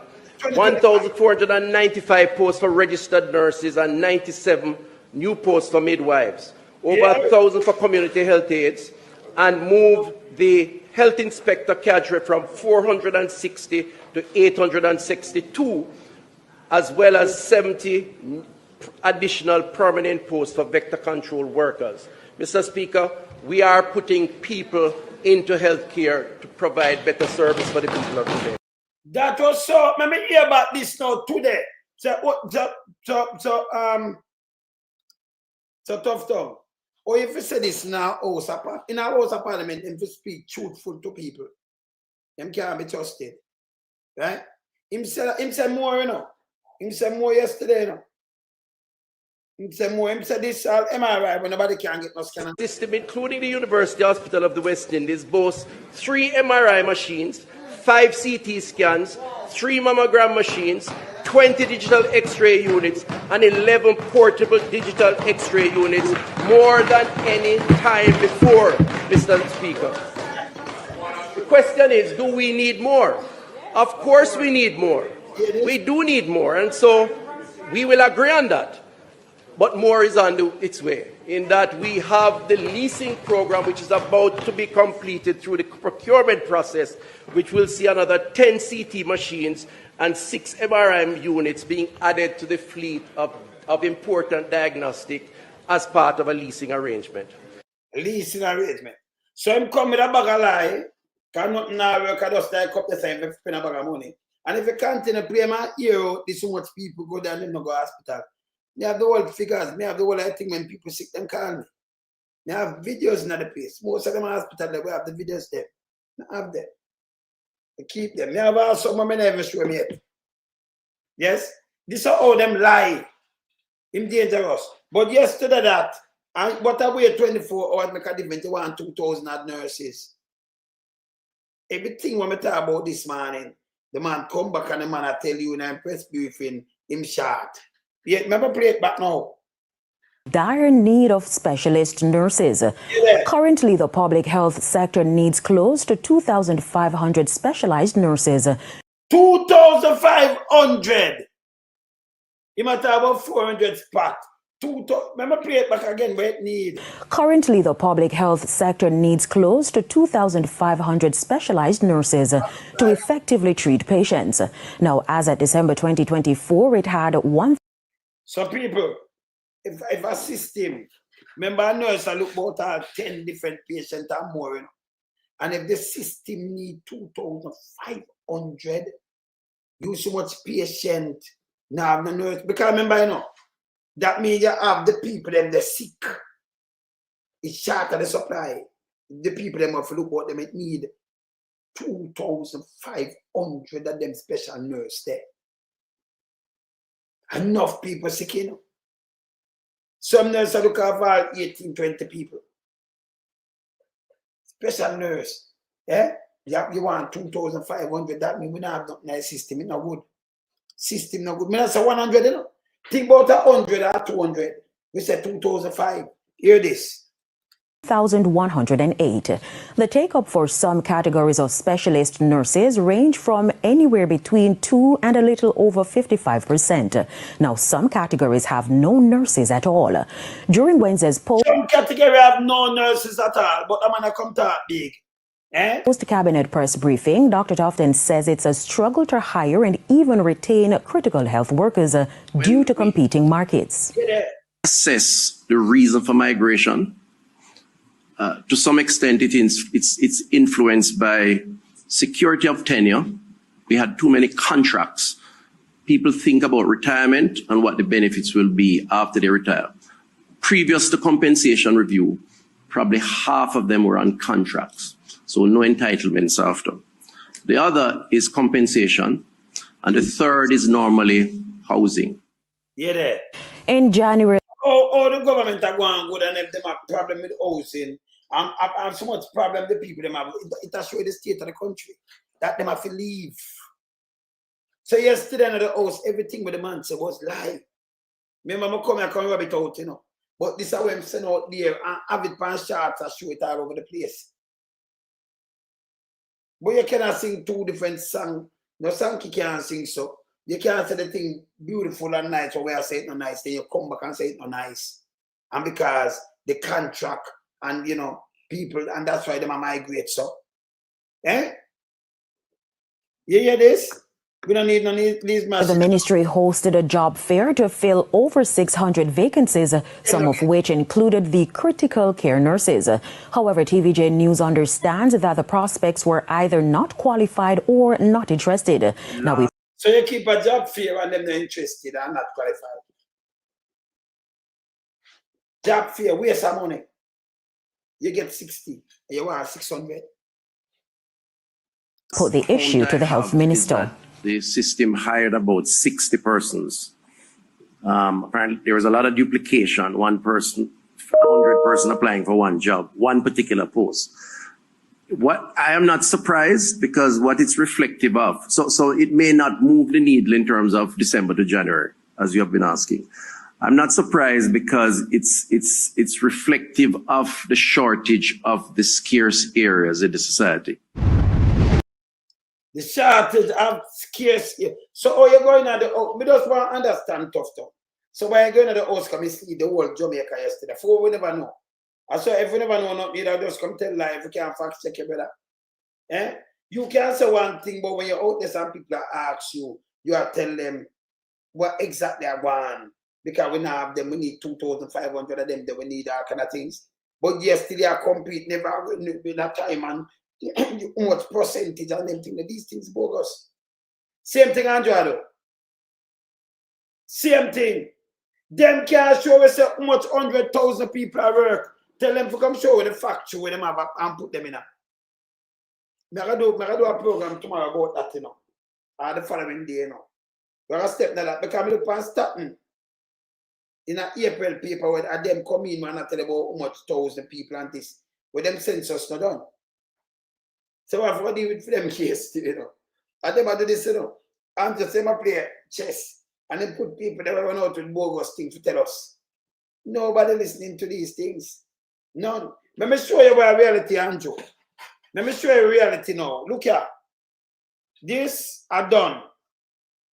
Speaker 10: 1,495 posts for registered nurses and 97 new posts for midwives. Over 1,000 for community health aides, and move the health inspector cadre from 460 to 862, as well as 70 additional permanent posts for vector control workers. Mr. Speaker, we are putting people into healthcare to provide better service for the people of today.
Speaker 1: That was so. Let me hear about this now today. So Tuftong. Or if you say this now, in our House of Parliament, if you speak truthful to people, them can't be trusted. Right? Him say more, you know. Him say more yesterday, you know. Him say more. Him say this MRI when nobody can get no scanner.
Speaker 10: System, including the University Hospital of the West Indies, boasts 3 MRI machines, 5 CT scans, 3 mammogram machines, 20 digital X-ray units, and 11 portable digital X-ray units, more than any time before, Mr. Speaker. The question is, do we need more? Of course we need more. We do need more, and so we will agree on that. But more is on its way, in that we have the leasing program, which is about to be completed through the procurement process, which will see another 10 CT machines and 6 MRI units being added to the fleet of important diagnostic as part of a leasing arrangement.
Speaker 1: Leasing arrangement. So I'm coming with a bag of lie, cannot now work, I just take up the same if spend a bag of money. And if you continue to play my ear, this so much people go down and go to hospital. Me have the whole figures, me have the whole thing when people sick, them call me. Me have videos in the place. Most of them are hospital, we have the videos there. I have them. I keep them. Me have also some never show me yet. Yes? This is how them lie. Him dangerous. But yesterday that, and what I wait 24 hours make a difference, 2,000 nurses. Everything when we talk about this morning, the man come back and the man I tell you in a press briefing, him short. Yeah, remember play it back now.
Speaker 11: Dire need of specialist nurses. Currently, the public health sector needs close to 2,500 specialized nurses.
Speaker 1: 2,500! You might have about 400 spots. Remember play it back again, but it need.
Speaker 11: Currently, the public health sector needs close to 2,500 specialized nurses to effectively treat patients. Now, as at December 2024, it had 1.
Speaker 1: So people, if a system, remember a nurse I look about 10 different patients or more, you know? And if the system need 2,500, you so much patient, now have the nurse, because remember, you know, that means you have the people them they're sick. It's short of the supply. The people them have to look what they need 2,500 of them special nurse there. Enough people sick, you know. Some nurses look after 18, 20 people. Special nurse. Yeah? You want 2,500, that means we don't have nothing in the system. It's not good. System not good. Me not say 100, you know. Think about 100 or 200. We say 2,005. Hear this.
Speaker 11: 1,108. The take-up for some categories of specialist nurses range from anywhere between 2 and a little over 55%. Now, some categories have no nurses at all. During Wednesday's
Speaker 1: some categories have no nurses at all, but I'm gonna come to big.
Speaker 11: Post-cabinet press briefing, Dr. Tuftong says it's a struggle to hire and even retain critical health workers due to competing markets.
Speaker 12: Assess the reason for migration. To some extent, it's influenced by security of tenure. We had too many contracts. People think about retirement and what the benefits will be after they retire. Previous to compensation review, probably half of them were on contracts, so no entitlements after. The other is compensation, and the third is normally housing.
Speaker 1: Yeah.
Speaker 11: In January.
Speaker 1: The government are going good and if they have problem with housing. And so much problem the people them have. It has showed the state of the country that they have to leave. So yesterday in the house, everything with the man said was lie. Remember, I come rub it out, you know. But this is how I'm send out there and have it pan charts and show it all over the place. But you cannot sing two different songs. No song you can't sing so. You can't say the thing beautiful and nice, or where I say it no nice, then you come back and say it no nice. And because the contract and, you know, people, and that's why they migrate so. Eh? You hear this? We don't need these messages.
Speaker 11: The ministry hosted a job fair to fill over 600 vacancies, some of which included the critical care nurses. However, TVJ News understands that the prospects were either not qualified or not interested.
Speaker 1: So you keep a job fair and them not interested and not qualified. Job fair, waste some money. You get 60, you want 600.
Speaker 11: Put the issue to the health minister.
Speaker 12: The system hired about 60 persons. Apparently, there was a lot of duplication. One person, 100 person applying for one job, one particular post. What I am not surprised because what it's reflective of. So it may not move the needle in terms of December to January, as you have been asking. I'm not surprised because it's reflective of the shortage of the scarce areas in the society.
Speaker 1: The shortage of scarce. So, oh, you're going at the house. We just want to understand Tuftong. So, when you're going at the house, come and see the whole Jamaica yesterday. For we never know. And so, if we never know nothing, you just come tell life. You can't fact check your brother. Eh? You can say one thing, but when you're out there, some people ask you, you are tell them what exactly I want. Because we now have them, we need 2,500 of them, that we need all kind of things. But yesterday, I compete, never in that time, and how much percentage and them things, these things bogus. Same thing, Andrew. Same thing. Them can't show us how much 100,000 people at work. Tell them to come show with the factory where them have and put them in. I'm gonna do a program tomorrow about that, you know. Or the following day, you know. We're gonna step to that because we look for starting in an April paper where them come in and I tell about how much 1,000 people and this. With them census not done. So I have to deal with them case, you know. And them do this, you know. And just them play chess. And then put people that run out with bogus things to tell us. Nobody listening to these things. None. Let me show you where reality, Andrew. Let me show you reality now. Look here. This are done.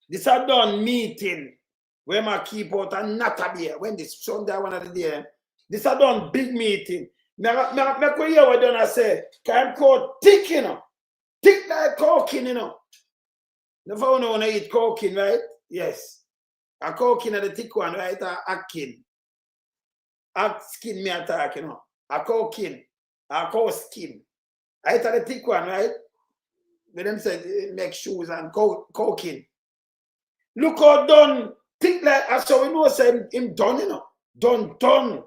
Speaker 1: This are done meeting where my keep out and not a beer. When this Sunday one of the day. This are done big meeting. Me hear what done I say. Can call thick, you know. Thick like cocaine, you know. Never know when I eat cocaine, right? Yes. A cocaine are the thick one, right? A skin. A skin me attack, you know. A cocaine. A cow skin. I tell the thick one, right? When them say make shoes and cocaine. Look how done thick like as so we know say him done, you know. Done.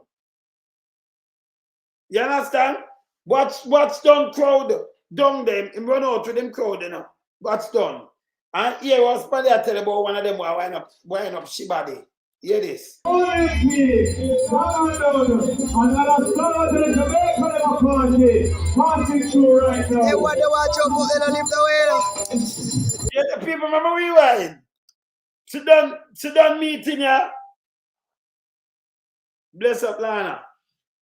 Speaker 1: You understand? What's done crowd done them, him run out with them crowd, you know. What's done? And here was Paddy I tell about one of them who wind up Shibadi. Hear this.
Speaker 7: Hey, what do watch out for them lift the way?
Speaker 1: Yeah, the people remember rewind. Sit down meeting, yeah. Bless up, Lana.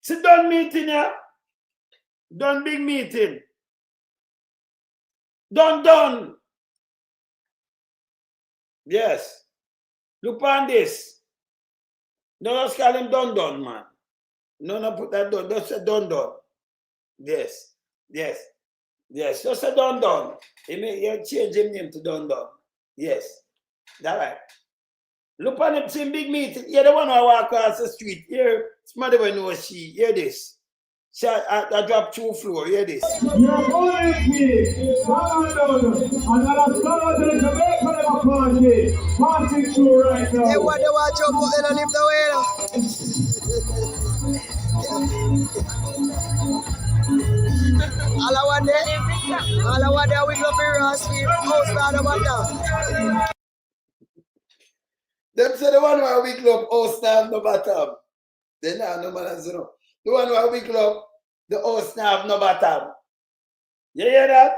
Speaker 1: Sit down meeting, yeah. Done big meeting. Done. Yes. Look on this. No, just call him done, man. No, put that done. Just say done. Yes. Just say done. You change him name to done. Yes. That right. Look on him, same big meeting. You're the one who walk across the street. Here, somebody will know she. Hear this. I drop 2 floor. Hear this.
Speaker 5: You're calling me. Passing through right now.
Speaker 7: Hey, what do watch out for them lift the way? All I want there, we go for us. House down the bottom.
Speaker 1: Them say the one where we club house now no bottom. They now no man you know. The one where we club the house now no bottom. You hear that?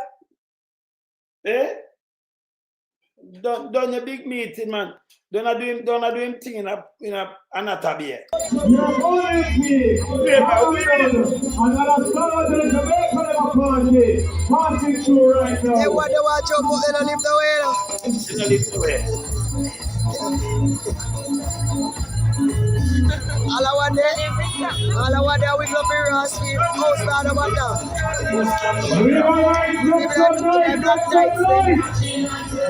Speaker 1: Eh? done a big meeting, man. Don't do him thing in a anatomy.
Speaker 5: You're calling me. Another summer to the Jamaica party. Passing through right now.
Speaker 7: They want to watch out, but they don't live the way.
Speaker 1: They don't live the way.
Speaker 7: All I want there, we go for us, we host out of what now.
Speaker 5: We are right, look so nice, look so nice.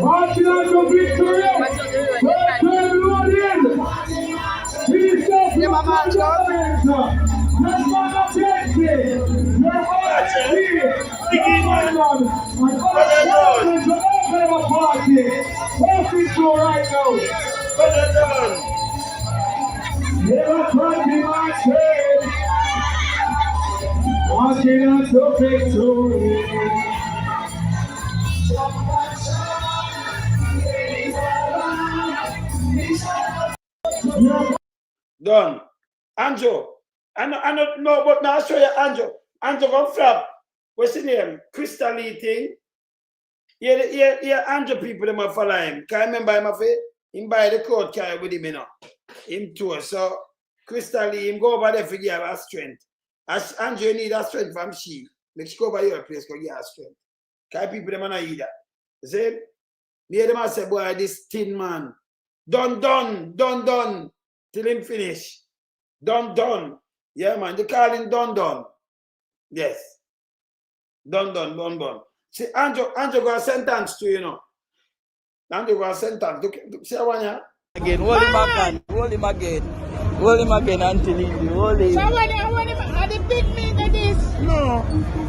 Speaker 5: Marching on to victory. First time loading. He's just the man government. Let's not against it. We're all here. And all the Jamaica party. Passing through right now. Never party marching. Marching on to victory.
Speaker 1: Done. Anjo. I don't know, but now I'll show you Anjo. Anjo come flap. What's his name? Crystal eating. Yeah, Anjo people them a follow him. Can I remember him of it? Him buy the coat carry with him, you know. Him too. So Crystal him go over there for give her strength. As Anjo you need that strength from she. Make she go over your place go give her strength. Can people them not eat that? See? Me them a say, boy, this thin man. Done. Till him finish. Done. Yeah, man. They call him done. Yes. Done. See, Anjo got a sentence to you know. Anjo got a sentence. See that one, yeah?
Speaker 13: Again, hold him again until he hold him.
Speaker 14: So when are they pick me into this?
Speaker 2: No.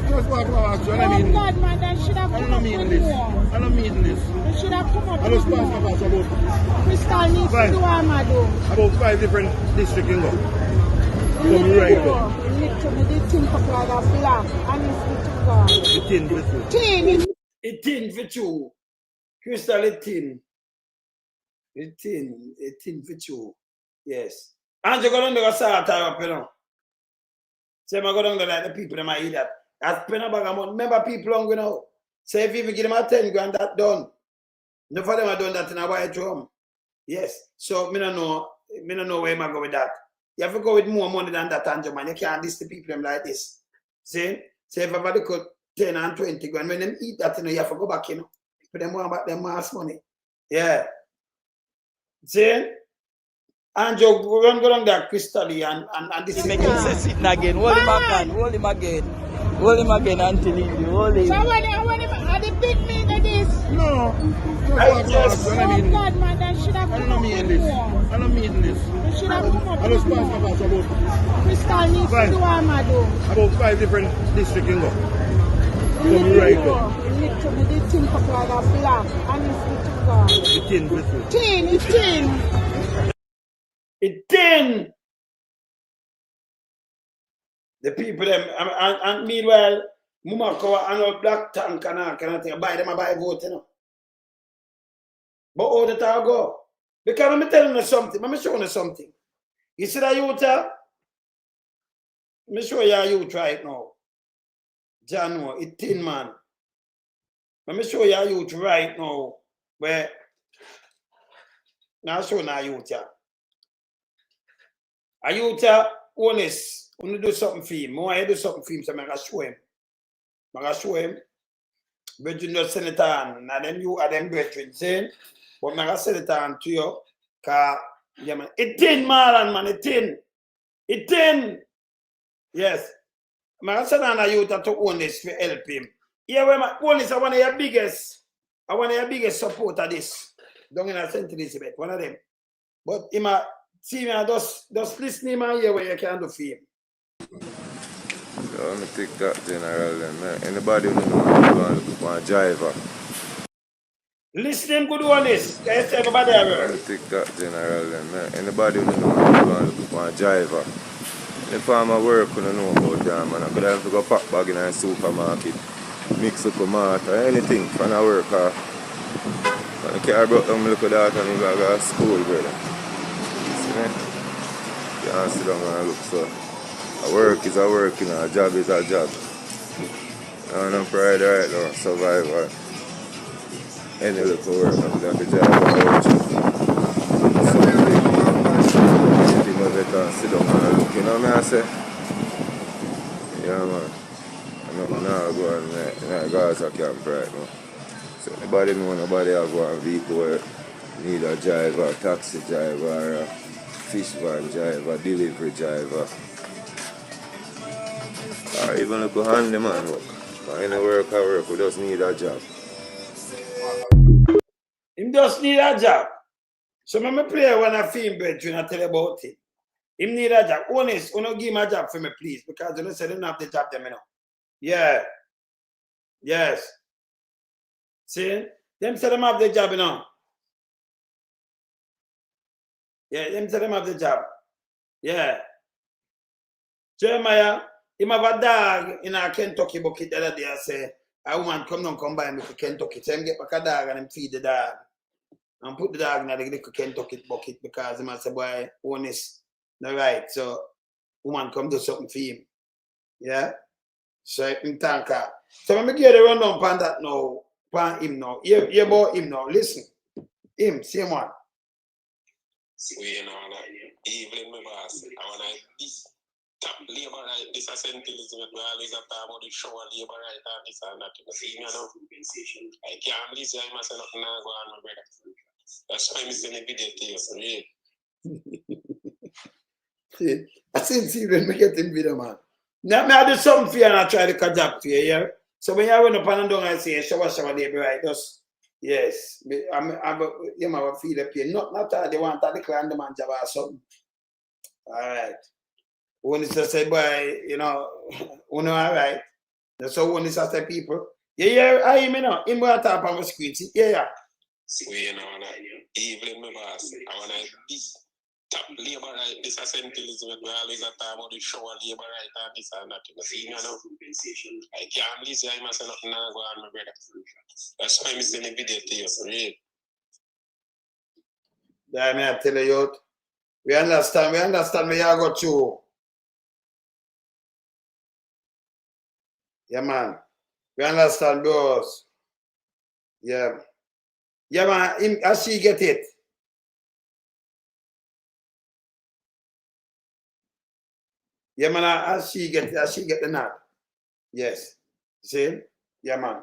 Speaker 2: Just what I asked you.
Speaker 14: Oh God, man, that should have come up with more.
Speaker 2: I don't mean this.
Speaker 14: They should have come up
Speaker 2: I
Speaker 14: with
Speaker 2: just pass my
Speaker 14: more.
Speaker 2: pass about
Speaker 14: Crystal needs to do what I'm doing.
Speaker 2: about 5 different districts in go. Come right up.
Speaker 14: Literally, the tin cup like a black. And it's
Speaker 2: The tin for two.
Speaker 1: It tin for two. Crystal it tin. It tin for two. Yes. Anjo go down there go start up, you know. Say I go down there like the people that might eat that. That's pen a bag of money. Remember people hungry now. Say if you even give them a 10 grand, that done. None of them have done that in a white room. Yes. So me don't know where I go with that. You have to go with more money than that, Anjo, man. You can't diss the people them like this. See? Say if everybody cut 10 and 20 grand, when them eat that, you know, you have to go back, you know. People them want back them mass money. Yeah. See? Anjo, go down there, Crystal, and this is
Speaker 13: Make him say sitting again. Hold him again until he hold him.
Speaker 14: So when are they pick me into this?
Speaker 2: No.
Speaker 14: Oh God, man, that should have come up with more.
Speaker 2: I don't mean this.
Speaker 14: They should have come up
Speaker 2: I
Speaker 14: with
Speaker 2: just pass my
Speaker 14: more.
Speaker 2: pass about
Speaker 14: Crystal needs to do what I'm doing.
Speaker 2: about 5 different districts in go. Come right up.
Speaker 14: Literally, the tin cup like a black. And it's
Speaker 2: The tin for two.
Speaker 14: It's tin.
Speaker 1: It tin. The people them and meanwhile, Muma go and a black tank and all kind of thing. Buy them a buy vote, you know. But all the time go. Because I'm telling you something. I'm showing you something. You see that youth? Let me show you a youth right now. Jano, it tin man. Let me show you a youth right now. Where now show you a youth. A youth Holness. When you do something for him, I do something for him, so I'm going to show him. I'm going to show him. But you know, send it on. And then you are them brethren saying, but I'm going to send it on to you. Because, yeah, man, it tin, man, it tin. It tin. Yes. I'm going to send on a youth to Holness to help him. Yeah, well, Holness, I want your biggest support of this. Down in St. Elizabeth, one of them. But him, see me, just listen to him and hear what you can do for him.
Speaker 15: So I'm going to take that general then, man. Anybody who knows I'm going to look for a driver.
Speaker 1: Listen good on this. Guys, everybody
Speaker 15: I'm going to take that general then, man. Anybody who knows I'm going to look for a driver. If I'm at work, I don't know about that, man. I could have to go pack bag in a supermarket, mix up a mart or anything for a work. When the car broke down, I look at that and I'm going to go to school, brother. See me? You can't sit down and look so. A work is a work, you know, a job is a job. I'm pride right now, survivor. any little work, I'm going to drive out. Something of it and sit down and look, you know what I say? Yeah, man. I'm not going to Gaza camp right now. So nobody know nobody have one vehicle where need a driver, taxi driver, a fish van driver, delivery driver. Or even look a handyman work. Or any work I work, we just need a job.
Speaker 1: Him just need a job. So when I play when I film bedroom, I tell you about it. Him need a job. Honest, you know, give him a job for me, please. Because you know, say they don't have the job them, you know. Yeah. Yes. See? Them say them have the job, you know. Yeah, them say them have the job. Yeah. Jeremiah, him have a dog in a Kentucky bucket the other day. I say, a woman come buy me to Kentucky. So him get back a dog and him feed the dog. And put the dog in the little Kentucky bucket because him say, boy, honest, not right. So woman come do something for him. Yeah? So him thank her. So let me give the rundown upon that now. Upon him now. Hear about him now. Listen. Him, same one.
Speaker 16: You know, like, Evelyn, my boss, I want to top labor right, this is St. Elizabeth, we always have to about the show labor right and this and that. You see, you know, I can't listen, I must say nothing now go on, my brother. That's why I'm sending a video to you, so yeah.
Speaker 1: I see when we get in video, man. Now, I do something for you and I try to catch up to you, yeah? So when you run up and down and say, shower, labor right, just, yes, I'm you know, feel the pain. Not all they want to declare the man job or something. All right. When it's just say, boy, you know, all right. That's how when it's say people. Yeah, I hear me now. Him will tap on the screen. See, yeah.
Speaker 16: See, you know, like, Evelyn, my boss, I want to top labor right, this is St. Elizabeth, we always have to about the show labor right and this and that. You see, you know, I can't listen, I must say nothing now go on, my brother. That's why I'm sending a video to you, so yeah.
Speaker 1: Yeah, I tell you, we understand where you go to. Yeah, man. We understand, boss. Yeah. Yeah, man, as she get it. Yeah, man, as she get the nod. Yes. See? Yeah, man.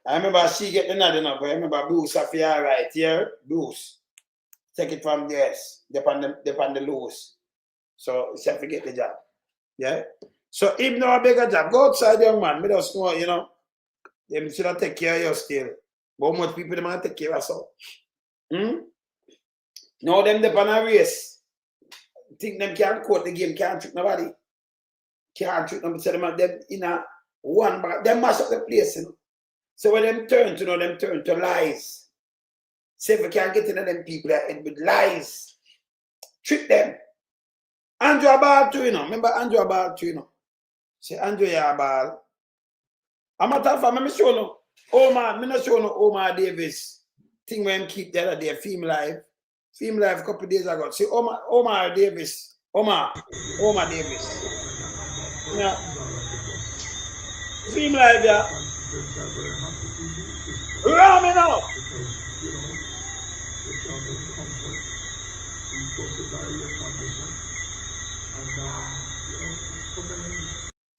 Speaker 1: I remember she get the nod, you know, but I remember Bruce Safia right here. Bruce. Take it from yes. Depend the loose. So she have to get the job. Yeah? So if no a bigger job, go outside, young man. Me just know, you know. Them should have take care of you still. But much people them take care of so. No, them depend on race. Think them can't quote the game, can't trick nobody. Can't trick them, so them in a one back. Them mash up the place, you know. So when them turn to lies. Say if we can't get into them people that end with lies. Trick them. Andrew Abal too, you know. Remember Andrew Abal too, you know. Say Andrew Abal. I'm not talking about me show no. Omar, me not show no Omar Davis. Thing when keep the other day, Film Live a couple of days ago. See Omar Davis. Omar Davis. Yeah. Film Live, yeah. Ram me now.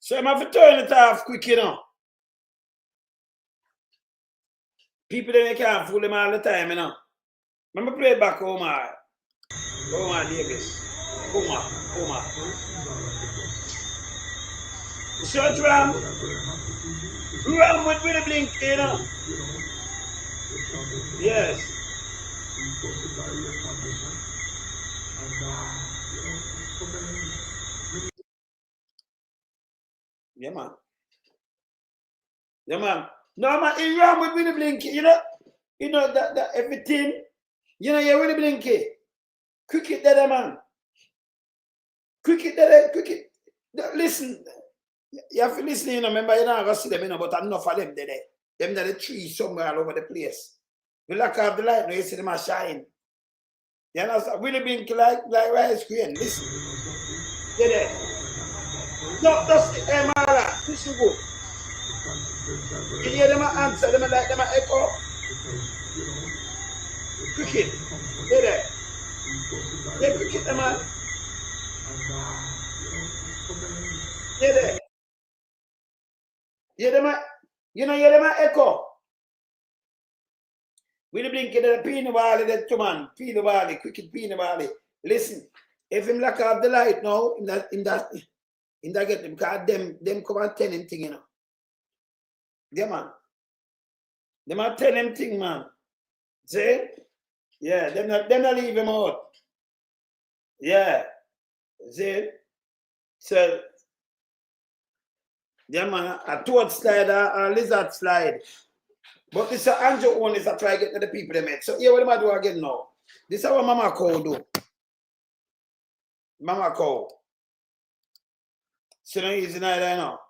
Speaker 1: So I'm have to turn it off quick, you know. People they can't fool them all the time, you know. Remember play back Omar Davis. Omar. Short Ram with Willie Blink, you know. Yes. Yeah, man. No, man, he ran with Willie Blinky, you know that everything, you know, you're Willie Blinky. Cricket there, man. Cricket. Listen, you have to listen, you know, remember, you're not going to see them, you know, but enough of them there. Them there, the trees somewhere all over the place. You lock off the light, now you see them are shine. You understand? Willie Blinky like rice green. Listen. You're there. No, that's the Mara. Listen good. You hear them answer, them like them echo. Cricket. Hear that? Yeah, cricket, man. Hear that? Hear them, you know, hear them echo. We the blinking the peanut valley, that two man, peanut valley, cricket peanut valley. Listen, if him lock off the light now, in that get them, because them come and tell him thing, you know. Yeah, man. Them are tell him thing, man. See? Yeah, them not leave him out. Yeah. See? So, yeah, man, a toad slide, a lizard slide. But this Andrew one is a try to get to the people they met. So here what am I do again now? This is what Mama Cow do. Mama Cow. So no easy neither now.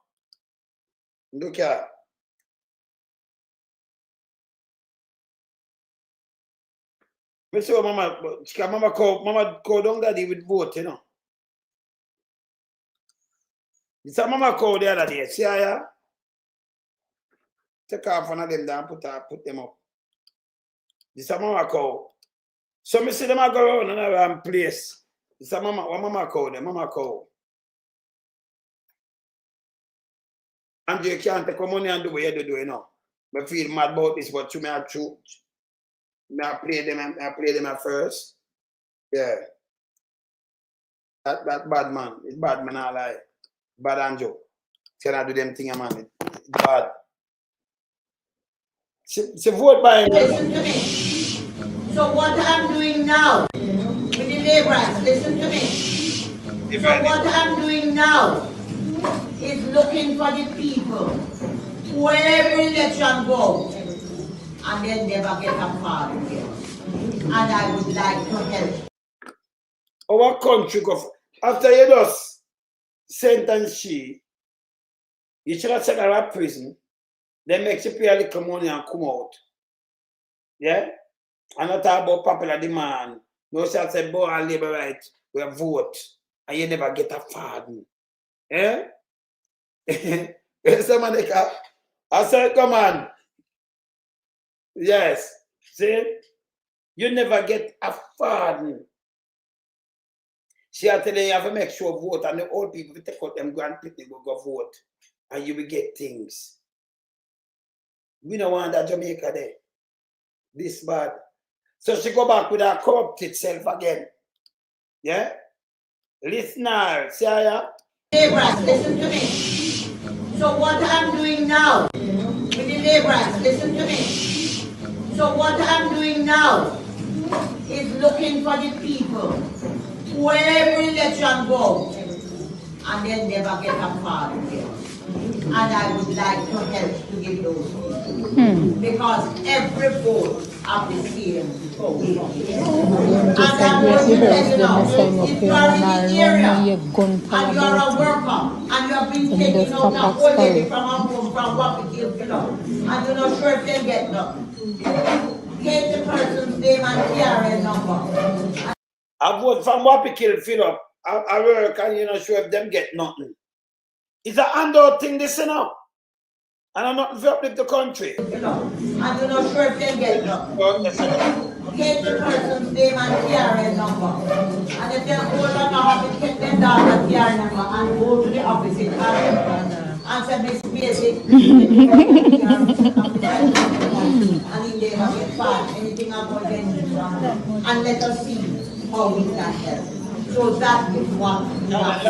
Speaker 1: Look here. Me say Mama Cow don't got it with vote, you know. This is Mama Cow the other day. See how take off one of them down, put them up. This is Mama Cow. So me see them a go around another place. This is Mama Cow, the Mama Cow. And you can't take money and do what you do, you know. I feel mad about this, but you may have true. I play them at first. Yeah. That bad man. It's bad man, I lie. Bad Andrew. Cannot do them thing, man. It's bad. She vote by
Speaker 17: Listen to me. So what I'm doing now with the laborers, listen to me. So what I'm doing now is looking for the people who every election go and then never get a part again. And I would like to help.
Speaker 1: Our country go after you just sentence she, you should have sent her to prison, then make you pay a little money and come out. Yeah? And not talk about popular demand. No shall say, boy, I labor right, we vote, and you never get a pardon. Yeah? Someone I said, come on. Yes. See? You never get a pardon. She are telling you have to make sure vote, and the old people take out them grandpicknick will go vote, and you will get things. We don't want that Jamaica there. This bad. So she go back with her corrupted self again. Yeah? Listener, see ya?
Speaker 17: Laborers, listen to me. So what I'm doing now with the laborers, listen to me. So what I'm doing now is looking for the people who every election go and then never get a part again. And I would like to help to give those people. Because every vote have the same vote. And I'm going to tell you now, if you are in the area and you are a worker and you have been taking out a whole lady from a home from Wapikil below and you're not sure if they get nothing, get the person's name and TRN number.
Speaker 1: I vote from Wapikil fill up. I work and you're not sure if them get nothing. It's a handout thing, this, you know. And I'm not uplift the country.
Speaker 17: And you're not sure if they get nothing. Get the person's name and TRN number. And if they're old enough, have to take them down the TRN number and go to the office in and say, Miss Basic, and if they have get bad, anything about them, and let us see how we can help. So that is what we have to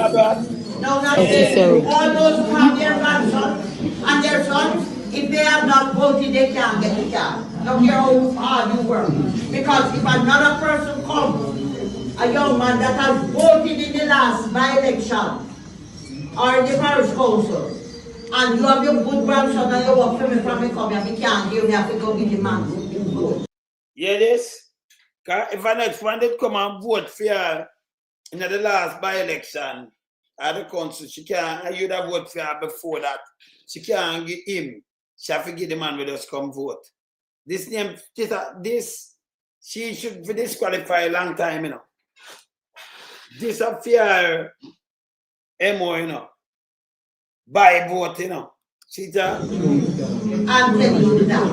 Speaker 17: do. Now, not saying all those who have their grandsons and their sons, if they have not voted, they can't get the job. Now, care how hard you work. Because if another person comes, a young man that has voted in the last by-election or in the parish council, and you have your good grandson and you work for me from me come here, we can't give me, have to go get the man who vote.
Speaker 1: Yeah, this. If a next one did come and vote for her in the last by-election at the council, she can't, you'd have voted for her before that. She can't give him. She have to give the man with us come vote. This name, she should be disqualified a long time, you know. This a fair MO, you know. By vote, you know. She just,
Speaker 17: I'm telling you that.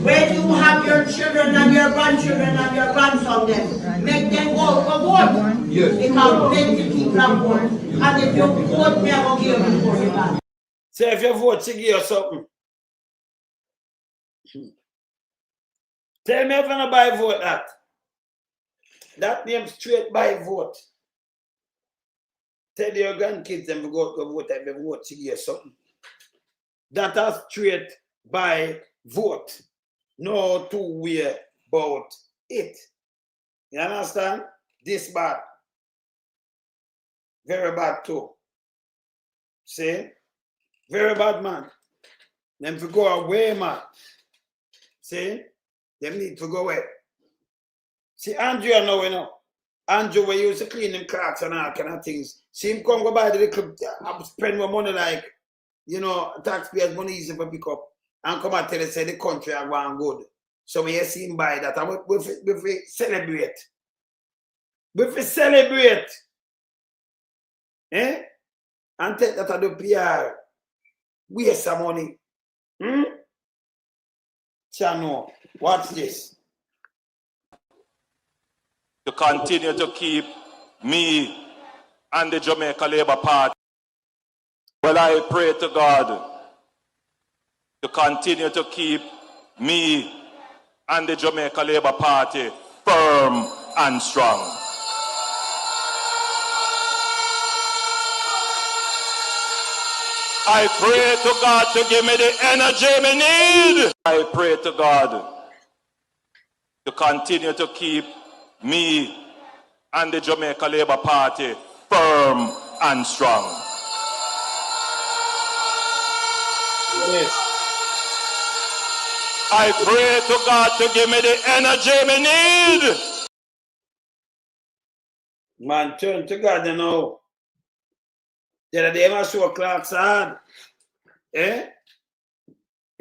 Speaker 17: When you have your children and your grandchildren and your grandson, then make them go for vote. Yes. Because plenty people have vote. And if you vote, me, I'm going to give you before you back.
Speaker 1: So if you vote, she give you something. Tell me if you buy vote that. That name straight by vote. Tell your grandkids them to go vote and they vote, she give you something. That is straight by vote. No two-way about it. You understand? This bad. Very bad too. See? Very bad, man. Them to go away, man. See? Them need to go away. See, Andrew, you know. Andrew, we used to clean them cracks and all kind of things. See him come go by the little, spend more money like, you know, taxpayers' money easy for pick up. And come and tell us, say the country are going good. So we see him buy that. And we celebrate. We celebrate. Eh? And take that at the PR. Waste some money. Chano, watch this.
Speaker 6: To continue to keep me and the Jamaica Labour Party. Well, I pray to God to continue to keep me and the Jamaica Labour Party firm and strong. I pray to God to give me the energy I need. I pray to God to continue to keep me and the Jamaica Labour Party firm and strong.
Speaker 1: Yes.
Speaker 6: I pray to God to give me the energy I need.
Speaker 1: Man, turn to God, you know. The other day, I show Clark's hard. Eh?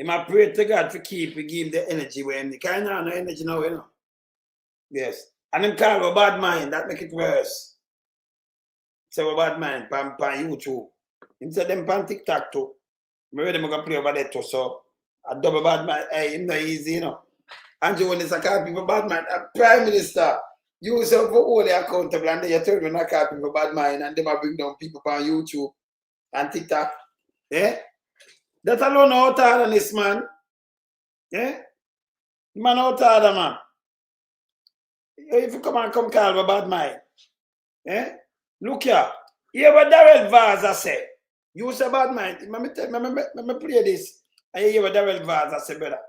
Speaker 1: I pray to God to give him the energy where he can't have no energy now, you know. Yes. And him call a bad mind, that make it worse. Say a bad mind, pan YouTube. Him say them pan TikTok too. Maybe them gonna play over there too, so a double bad mind, hey, him not easy, you know. Andrew when it's a call people bad mind, a Prime Minister, you yourself for all the accountable and then you tell me not call people bad mind and them a bring down people on YouTube and TikTok. Eh? That alone out harder than this man. Eh? Man out harder, man. If you come call a bad mind. Eh? Look here. Hear what Darrell Vaza say. You say bad mind. Let me play this. And you hear what Darrell Vaza say, brother.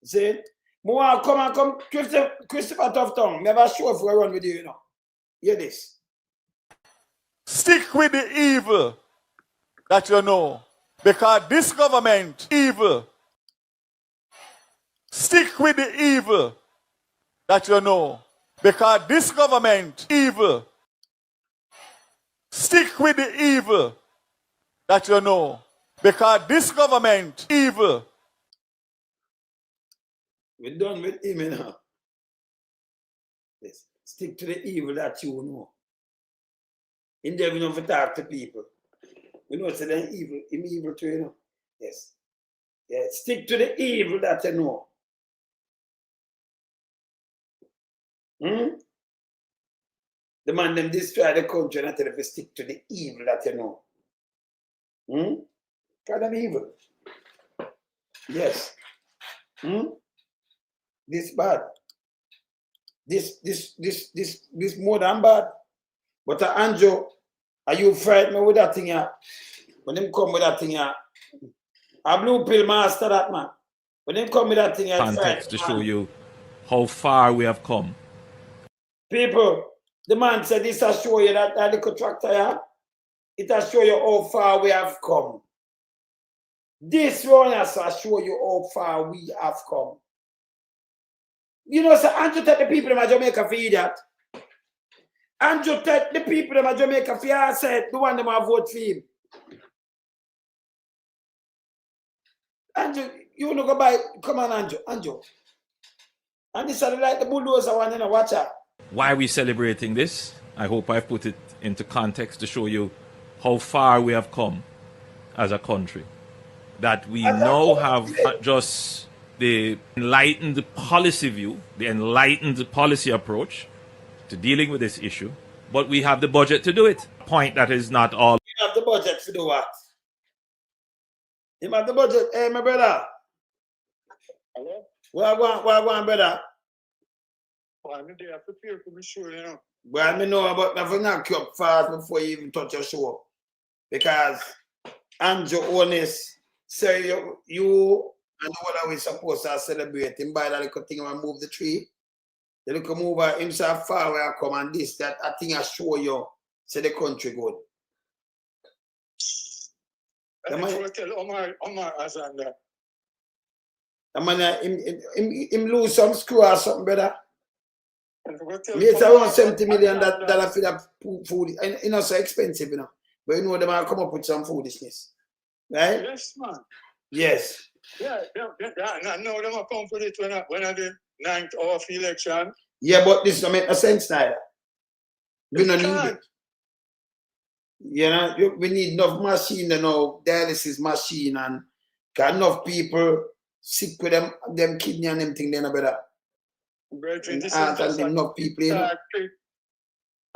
Speaker 1: See? More come Christopher Tuftong. Never sure if we run with you, you know. Hear this.
Speaker 18: Stick with the evil that you know. Because this government evil. Stick with the evil that you know. Because this government evil. Stick with the evil that you know. Because this government evil.
Speaker 1: We're done with him, you know. Yes. Stick to the evil that you know. In there, we don't talk to people. We know it's an evil. Him evil too, you know. Yes. Yeah. Stick to the evil that you know. The man them destroy the country and I tell you to stick to the evil that you know. Kind of evil. Yes. This bad. This more than bad. But Andrew, are you frightened with that thing here? When them come with that thing here, a blue pill master that man. When them come with that thing here,
Speaker 6: Context to show you how far we have come.
Speaker 1: People, the man said this will show you that little tractor here. It will show you how far we have come. This one has to show you how far we have come. You know, so Andrew take the people in Jamaica for idiot. Andrew take the people in Jamaica for your said the one them have vote for him. Andrew, you wanna go by, come on Andrew. And this is like the bulldozer one, you know, watch out.
Speaker 6: Why are we celebrating this? I hope I've put it into context to show you how far we have come as a country. that we now have not just the enlightened policy view, the enlightened policy approach to dealing with this issue, but we have the budget to do it. Point that is not all.
Speaker 1: You have the budget to do what? You have the budget, hey, my brother.
Speaker 19: Hello?
Speaker 1: What I want, brother?
Speaker 19: Well, I'm there prepare for me sure, you know.
Speaker 1: Well, I know about nothing knock you up fast before you even touch your show. Because Andrew Holness say you and what are we supposed to celebrate him by that little thing and move the tree. The little mover himself far where I come and this, that I think I show you say the country good.
Speaker 19: I tell Omar as on that.
Speaker 1: I mean, him lose some screw or something, brother. It's around $70 million that for that food. And you know, so expensive, you know. But you know, they might come up with some foolishness. Right?
Speaker 19: Yes, man.
Speaker 1: Yes.
Speaker 19: Yeah, I know them will come for it when I do 9th hour of election.
Speaker 1: Yeah, but this don't make no sense neither. We don't need it. You know, we need enough machine, you know, dialysis machine, and got enough people sick with them kidney and them thing, they know better.
Speaker 19: Brethren, this
Speaker 1: and
Speaker 19: is
Speaker 1: enough people, you know.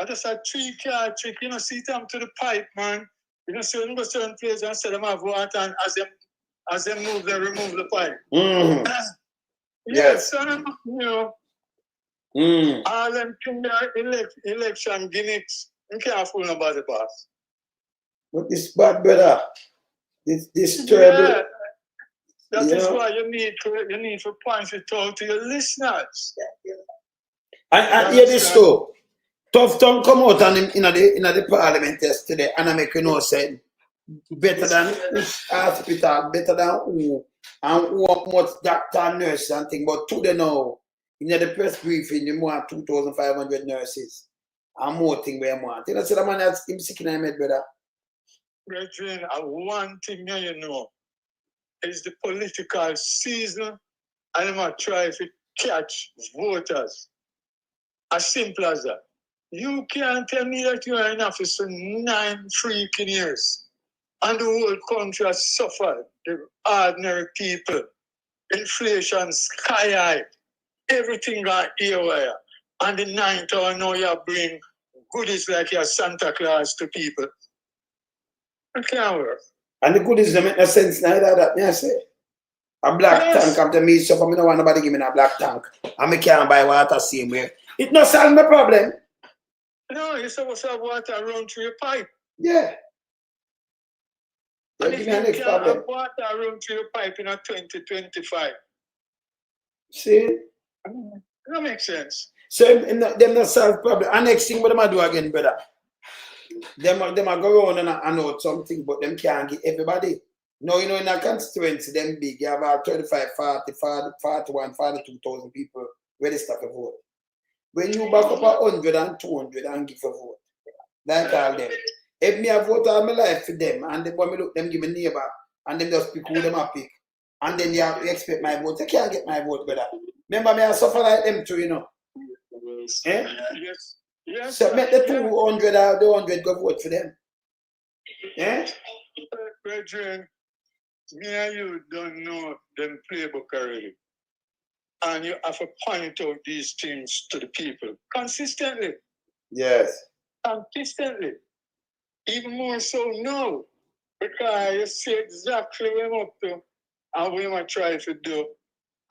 Speaker 19: I just had 3-card trick, you know, see them to the pipe, man. You know, so you go certain place and say them have water, and as they move, they remove the pipe.
Speaker 1: Mm-hmm.
Speaker 19: Yes, you know. All them election gimmicks, you can't fool nobody, boss.
Speaker 1: But this bad, brother. This terrible.
Speaker 19: Yeah. That is why you need to point it out to your listeners.
Speaker 1: And hear this too. Tuftong come out and in the parliament yesterday, and I make you know say better than hospital, better than who, and who much doctor and nurse and thing. But today now, in the press briefing, you want 2,500 nurses and more thing where you want. You know, so the man has him sick in the head, brother.
Speaker 19: Brethren, one thing you know is the political season, and I'm going to try to catch voters. As simple as that. You can't tell me that you are in office for 9 freaking years, and the whole country has suffered. The ordinary people, inflation sky high, everything got haywire. And the 9th hour now you bring goodies like your Santa Claus to people. It can't work.
Speaker 1: And the goodies don't make no sense neither, that me I say. A black tank come to me, so for me no want nobody give me a black tank. And me can't buy water same way. It not solve my problem.
Speaker 19: No, you're supposed to have water run through your pipe.
Speaker 1: Yeah.
Speaker 19: And if you can't have water run through your pipe in a 2025.
Speaker 1: See?
Speaker 19: That makes sense.
Speaker 1: So them not solve problem. And next thing what them do again, brother. Them go around and know something, but them can't get everybody. No, you know, in a constituency, them big, you have about 35, 40, 41, 42,000 people register for vote. When you back up 100 and 200 and give a vote, like all them. If me a vote all my life for them, and then when me look them give me neighbor, and them just pick who them a pick, and then you expect my vote, you can't get my vote, brother. Remember me, I suffer like them too, you know. Eh?
Speaker 19: Yes. Yes.
Speaker 1: So make the 200 or the 100 go vote for them. Eh?
Speaker 19: Brethren, me and you don't know them playbook already. And you have to point out these things to the people consistently.
Speaker 1: Yes.
Speaker 19: Consistently. Even more so now. Because you see exactly what I'm up to and what I'm trying to do.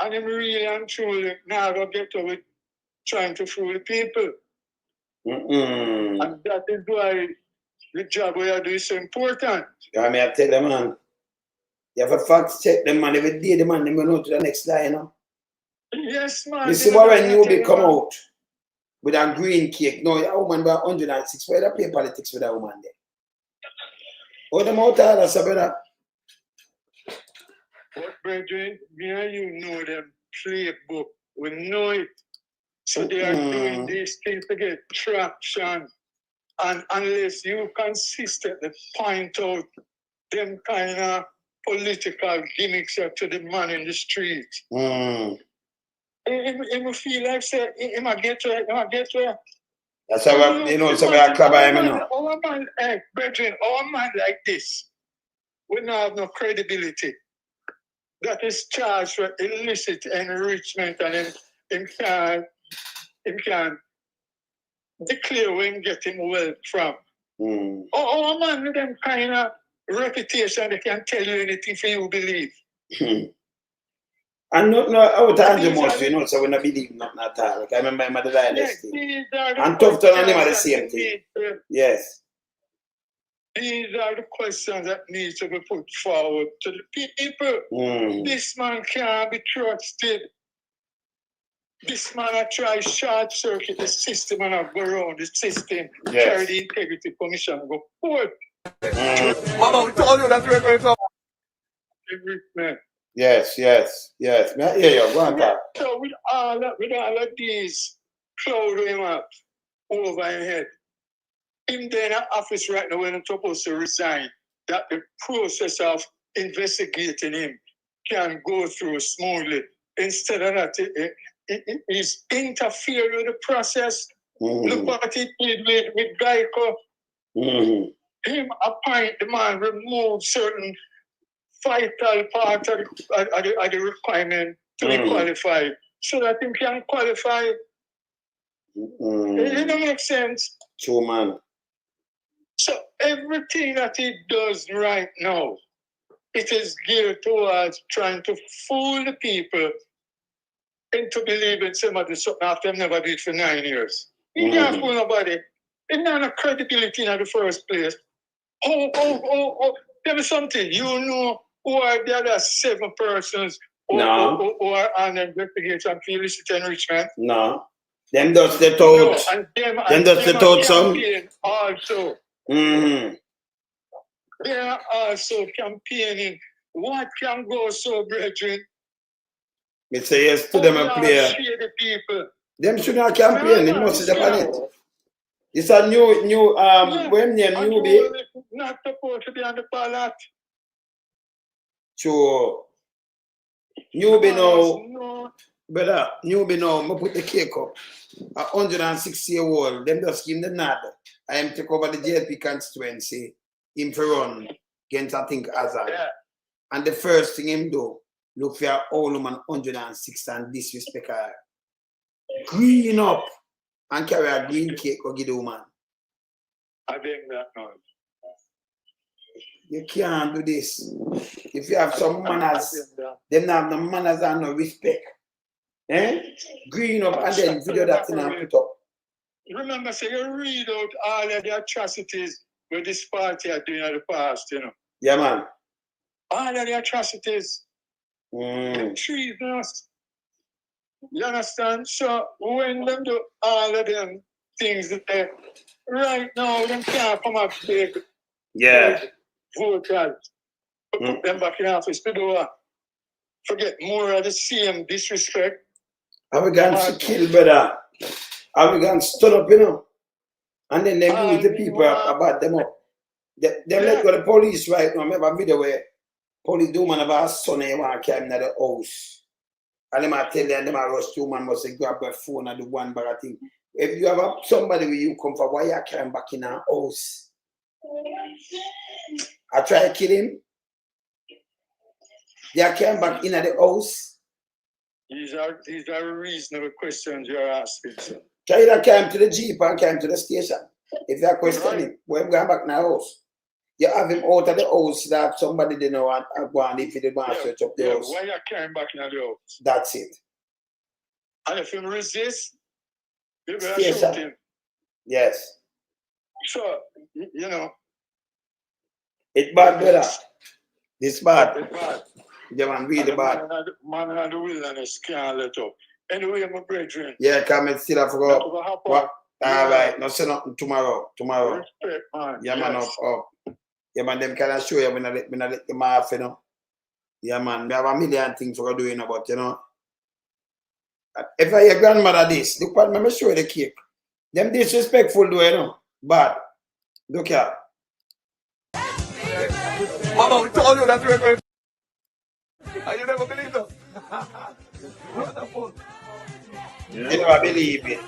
Speaker 19: And I'm really and truly now going to get to it trying to fool the people. And that is why the job we are doing is so important.
Speaker 1: I mean, I tell them, man, you have a fact check them, man. Every day, the man, they go to the next line, you know.
Speaker 19: Yes, man.
Speaker 1: You see what when you be come out with a green cake, no, a woman by 106, where they play politics with that woman there? Oh, them out there, that's a better.
Speaker 19: But, brethren, me and you know them playbook. We know it. So they are doing these things to get traction. And unless you consistently point out them kind of political gimmicks to the man in the street, it will feel like, say, it might get to it,
Speaker 1: That's how, you know, somebody I club I am now.
Speaker 19: Our man, brethren, our man like this. we don't have no credibility. That is charged with illicit enrichment, and him can declare where him get him wealth from. Oh man, with them kind of reputation, they can tell you anything for you believe.
Speaker 1: And no, I would tell you most, you know, so when I believe nothing at all. Like I remember my dynasty. And Tuftong and him are the same thing. Yes.
Speaker 19: These are the questions that need to be put forward to the people. This man can't be trusted. This man I try short circuit the system and I go around the system, carry the integrity commission and go forward.
Speaker 18: Mama, we told you that we're going to.
Speaker 1: Yes. May I hear you? Go on, talk.
Speaker 19: So with all of these cloud him up over his head, him there in the office right now when I'm supposed to resign, that the process of investigating him can go through smoothly. Instead of that, he's interfering with the process. Look what he did with Geico. Him appoint the man, remove certain vital part of the requirement to be qualified, so that him can qualify. It don't make sense.
Speaker 1: True, man.
Speaker 19: So everything that he does right now, it is geared towards trying to fool the people into believing somebody something after they've never did for 9 years. He can't fool nobody. It's not a credibility in the first place. Oh, tell me something. You know who are the other 7 persons who are on the investigation for illicit enrichment?
Speaker 1: No. Them does the toad. Them does the toad some.
Speaker 19: Also. They are also campaigning. What can go so, brethren?
Speaker 1: Me say yes to them a player. Them should not campaign. It must be the planet. It's a new when name newbie.
Speaker 19: Not supposed to be on the ballot.
Speaker 1: Sure. Newbie now. Brother, newbie now, I put the cake up. 106-year-old, them just give him the nod. I am take over the JLP constituency. Him for run against I think Hazard. And the first thing him do, look for an old woman 106 and disrespect her. Green up and carry a green cake or give the woman.
Speaker 19: I think that no.
Speaker 1: You can't do this. If you have some manners, them have no manners and no respect. Green up and then video that thing and put up.
Speaker 19: Remember, say you read out all of the atrocities where this party are doing in the past, you know.
Speaker 1: Yeah, man.
Speaker 19: All of the atrocities. The treasonous. You understand? So when them do all of them things that they right now, them can't come up big. Voters. Put them back in office to do what? Forget more of the same disrespect.
Speaker 1: Arrogance to kill, brother. Arrogance stood up, you know. And then they use the people about them up. They let go the police right now. I remember a video where police do man about a son and want to carry him to the house. And they might tell them, they might rush to man, must say, grab their phone and do one bad thing. If you have somebody where you come from, why you carrying back in our house? I try to kill him. They are carrying back in the house.
Speaker 19: These are reasonable questions you're asking. Sir.
Speaker 1: Can you come to the Jeep and come to the station? If you are questioning, we're going back in the house. You have him out of the house that somebody didn't know and go and if he didn't want to search up the house.
Speaker 19: Why you carrying back in the house?
Speaker 1: That's it.
Speaker 19: And if he resists, you're going to shoot him.
Speaker 1: Yes.
Speaker 19: So, you know.
Speaker 1: It's bad, brother. It's bad.
Speaker 19: It's bad.
Speaker 1: Yeah, man, really bad.
Speaker 19: Man in the wilderness can't let up. Anyway, my brethren.
Speaker 1: Yeah, come and still have to go up. What? All right, no say nothing tomorrow.
Speaker 19: Respect, man.
Speaker 1: Yeah, man, up. Yeah, man, them can show you when I let them off, you know. Yeah, man, we have a million things we're doing about, you know. If I hear grandmother this, look what me show you the cake. Them disrespectful, though, you know. Bad. Look here.
Speaker 18: Mama, we told you that we're going to. And you never believed us. Wonderful.
Speaker 1: You never believe it.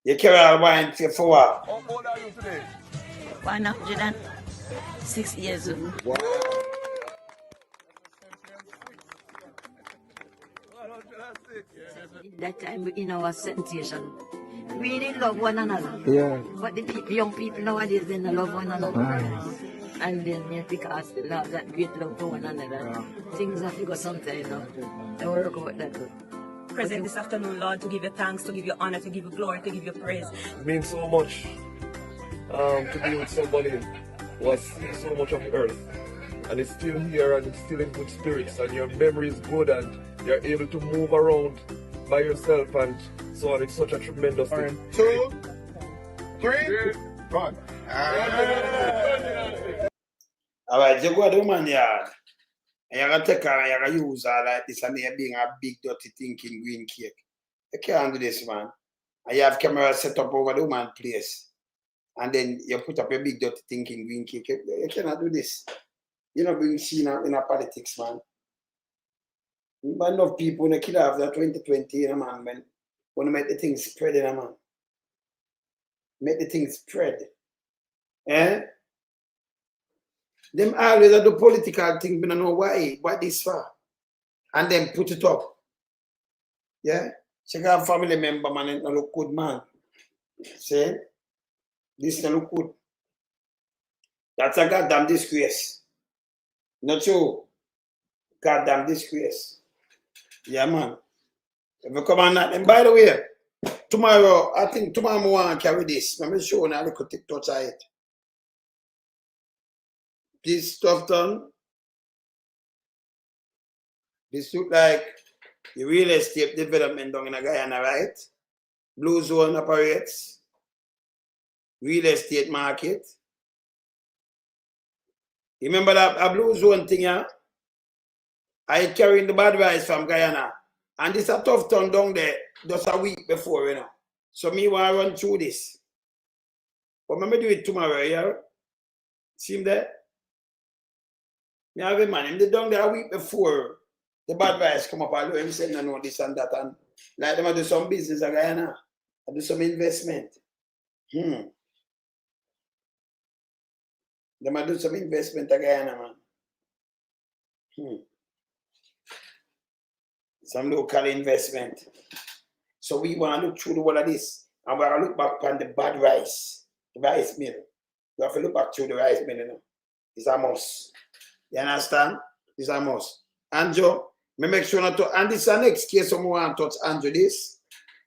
Speaker 1: You carry a wine for what?
Speaker 18: How old are you today?
Speaker 9: 106 years old.
Speaker 18: Wow.
Speaker 20: In that time, in our sensation, we didn't love one another.
Speaker 5: Yeah.
Speaker 20: But the young people nowadays, they don't love one another. And then, because they love that great love for one another, things have to go sometime now. They work out that good.
Speaker 21: Present this afternoon, Lord, to give you thanks, to give you honor, to give you glory, to give you praise.
Speaker 22: It means so much to be with somebody who has seen so much of the earth and is still here and is still in good spirits, and your memory is good and you're able to move around by yourself and so on. It's such a tremendous thing.
Speaker 2: 2, 3, 1.
Speaker 1: Alright, you go to the woman yard. And you're going to take her and you're going to use her like this, and you're being a big dirty thinking green cake. You can't do this, man. And you have camera set up over the woman's place. And then you put up a big dirty thinking green cake. You cannot do this. You know, being seen in a politics, man. But enough people in the kid after 2020, you know, man, want to make the things spread, you know, man. Make the things spread. Eh? Them always do political thing, but I don't know why this far. And then put it up. Yeah? She got a family member, man, it don't look good, man. See? This don't look good. That's a goddamn disgrace. Not true. Goddamn disgrace. Yeah, man. If you come on that, and by the way, tomorrow, I think tomorrow I want to carry this. Let me show you a little touch of it. This Tuftong. This look like the real estate development down in Guyana, right? Blue Zone operates. Real estate market. Remember that a Blue Zone thing, yeah? I carrying the bad rice from Guyana. And this a Tuftong down there just a week before, you know. So me want to run through this. But let me do it tomorrow, yeah? See him there? Me have a man, him down there a week before the bad rice come up, I do him say no, no, this and that. And like them I do some business in Guyana. I do some investment. Them I do some investment in Guyana, man. Some local investment. So we want to look through the whole of this. And we're going to look back on the bad rice. The rice mill. We have to look back through the rice mill, you know. It's a must. You understand? It's a must. Andrew, me make sure not to, and this is the next case someone want to touch Andrew this.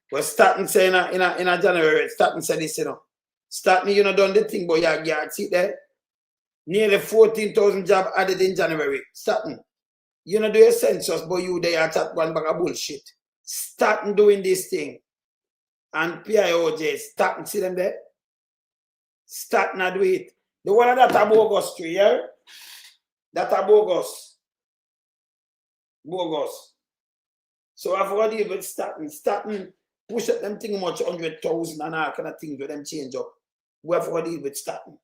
Speaker 1: We're starting saying in a January, starting say this, you know. Starting, you know, done the thing, but you see there. Nearly 14,000 jobs added in January. Starting. You know, do a census, but you there at one bag of bullshit. Starting doing this thing. And PIOJ, starting, see them there? Starting to do it. The one that are bogus tree, yeah? That are bogus. Bogus. So I've already even starting, push up them thing much 100,000 and all kind of things with them change up. We have already even starting.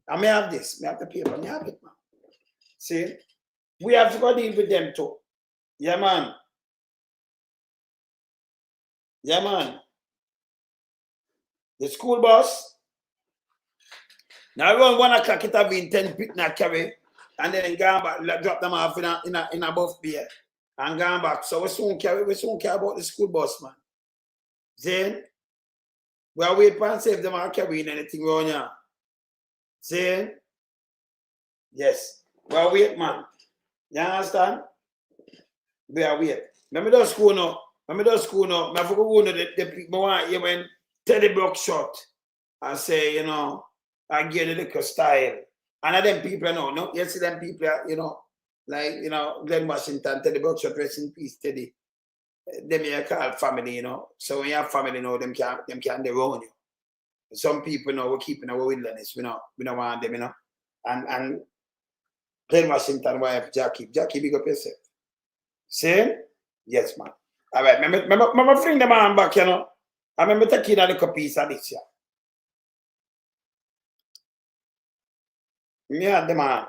Speaker 1: I may have this, may have the paper, may have it, man. See? We have to go deal with them too. Yeah, man. Yeah, man. The school bus. Now around 1 o'clock it have been 10 people na carry, and then go back, drop them off in a buff beer and go back. So we soon care about the school bus, man. Then we are waiting and see if them are carrying anything around here. See? Yes. We are waiting, man. You understand? We are waiting. Let me just go now. I forgot one of the people want you when Teddy Brook shot and say, you know, I get a little style. And them people, no, you see them people, you know, like, you know, Glenn Washington, Teddy Brook shot, rest in peace, Teddy. Them you call family, you know. So when you have family, you know, them can't own you. Some people, you know, we're keeping our wilderness, we don't want them, you know. And Glenn Washington wife, Jackie, big up yourself. See? Yes, man. All right, remember bring the man back, you know. I remember taking a little piece of this, yeah. Yeah, the man.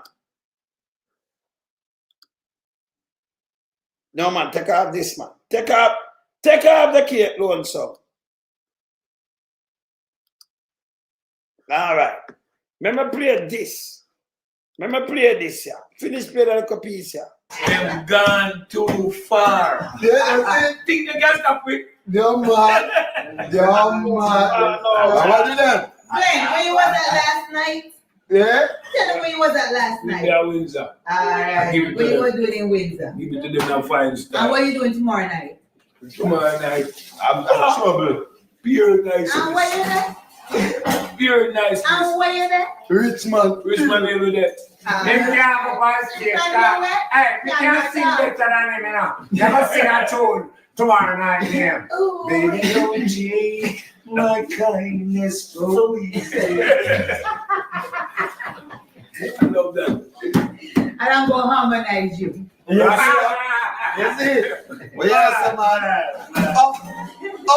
Speaker 1: No, man, take off this, man. Take off the cake, loan, so. All right. Remember play this. Yeah. Finish playing a little piece, yeah.
Speaker 3: They've gone too far.
Speaker 7: Yeah,
Speaker 3: Think they can stop it?
Speaker 7: Yeah, man. Yeah, man. What did that?
Speaker 17: Glenn, where you was at last night?
Speaker 7: Yeah?
Speaker 17: Tell them where you was at last night.
Speaker 3: Yeah, Windsor.
Speaker 17: Alright. What you were doing in Windsor?
Speaker 3: Give it to them now, fine stuff.
Speaker 17: And what are you doing tomorrow night?
Speaker 3: Tomorrow night, I'm trouble. Pure nice.
Speaker 17: And where you there?
Speaker 3: Pure nice.
Speaker 17: And where you there?
Speaker 7: Richmond.
Speaker 3: Richmond over there.
Speaker 4: They can't go past stage. Hey, we can't sing better than him, you know. Never sing a tune tomorrow night here.
Speaker 3: Baby, don't take my kindness for easy. I love that.
Speaker 17: And I'm going to harmonize you.
Speaker 7: Yes, it. Well, yes, man.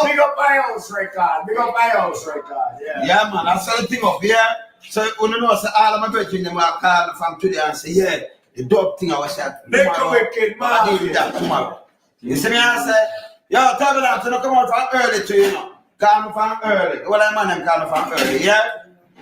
Speaker 4: Big up my house record. Big up my house record.
Speaker 7: Yeah, man. That's the thing up here. So, you know, so all of my brethren, them will call from today and say, yeah, the dog thing I was at.
Speaker 3: Make a wicked man.
Speaker 7: I'll do that tomorrow. You see me, I say, yo, tell me that, so don't come out from early to you know. Call me from early. Well, I'm man, call me from early, yeah?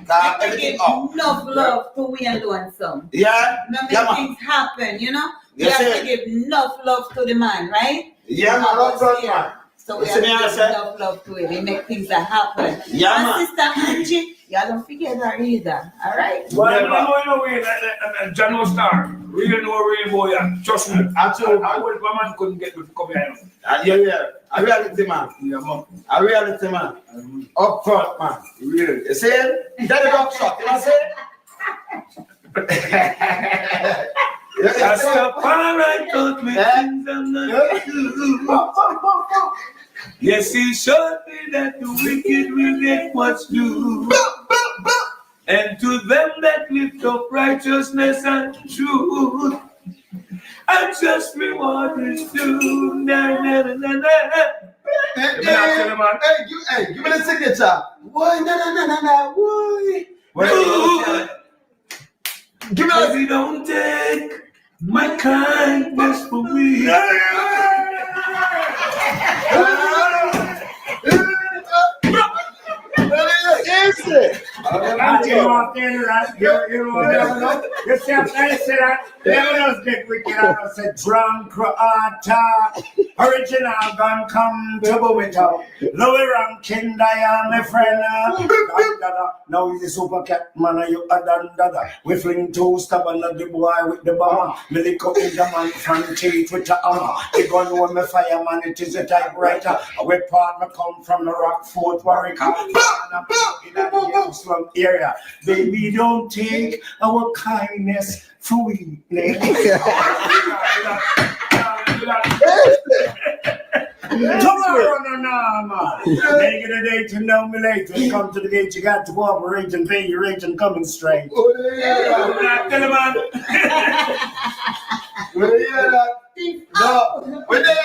Speaker 7: Call everything up.
Speaker 17: Enough love to we and doing some.
Speaker 7: Yeah?
Speaker 17: Remember things happen, you know? We
Speaker 7: Yes,
Speaker 17: have to give enough love to the man, right?
Speaker 7: Yeah, man, love to man.
Speaker 17: So we have to give enough love to him. We make things that happen.
Speaker 7: Yeah,
Speaker 17: and
Speaker 7: man.
Speaker 17: Sister Angie, y'all don't forget her either. All right?
Speaker 3: Well, I know John Star. Really know Rainbow, yeah. Trust me.
Speaker 7: Absolutely.
Speaker 3: I would, my man couldn't get me to come here.
Speaker 7: Yeah. A reality man.
Speaker 3: Yeah, man.
Speaker 7: A reality man. Up front, man.
Speaker 3: Really.
Speaker 7: You see it? That is up shot. You know what I'm saying?
Speaker 3: That's the power I thought me things I'm not do. Yes, he showed me that the wicked will get what's due. And to them that lift up righteousness and truth, and just reward is due. Na, na, na, na, na.
Speaker 7: Hey, give me the signature. Why, na, why?
Speaker 3: Give me the don't take my kindness for me.
Speaker 4: You see, I say that. Never knows get wicked. I say drunk, original gun come to go with her. Louis ranking, Diane, my friend. Now he's a super cat man, you a dada. We fling two stubborn at the boy with the bomber. Me lick up in the man from teeth with the hammer. The gun when me fireman, it is a typewriter. We partner come from the Rockfort Warwick. From area. Baby, don't take our kindness for weakness. Tomorrow, no, man. Make it a day to know me later. Come to the gate, you got to cooperate and pay your rate and coming straight.
Speaker 7: Tell him, man. No, we're there.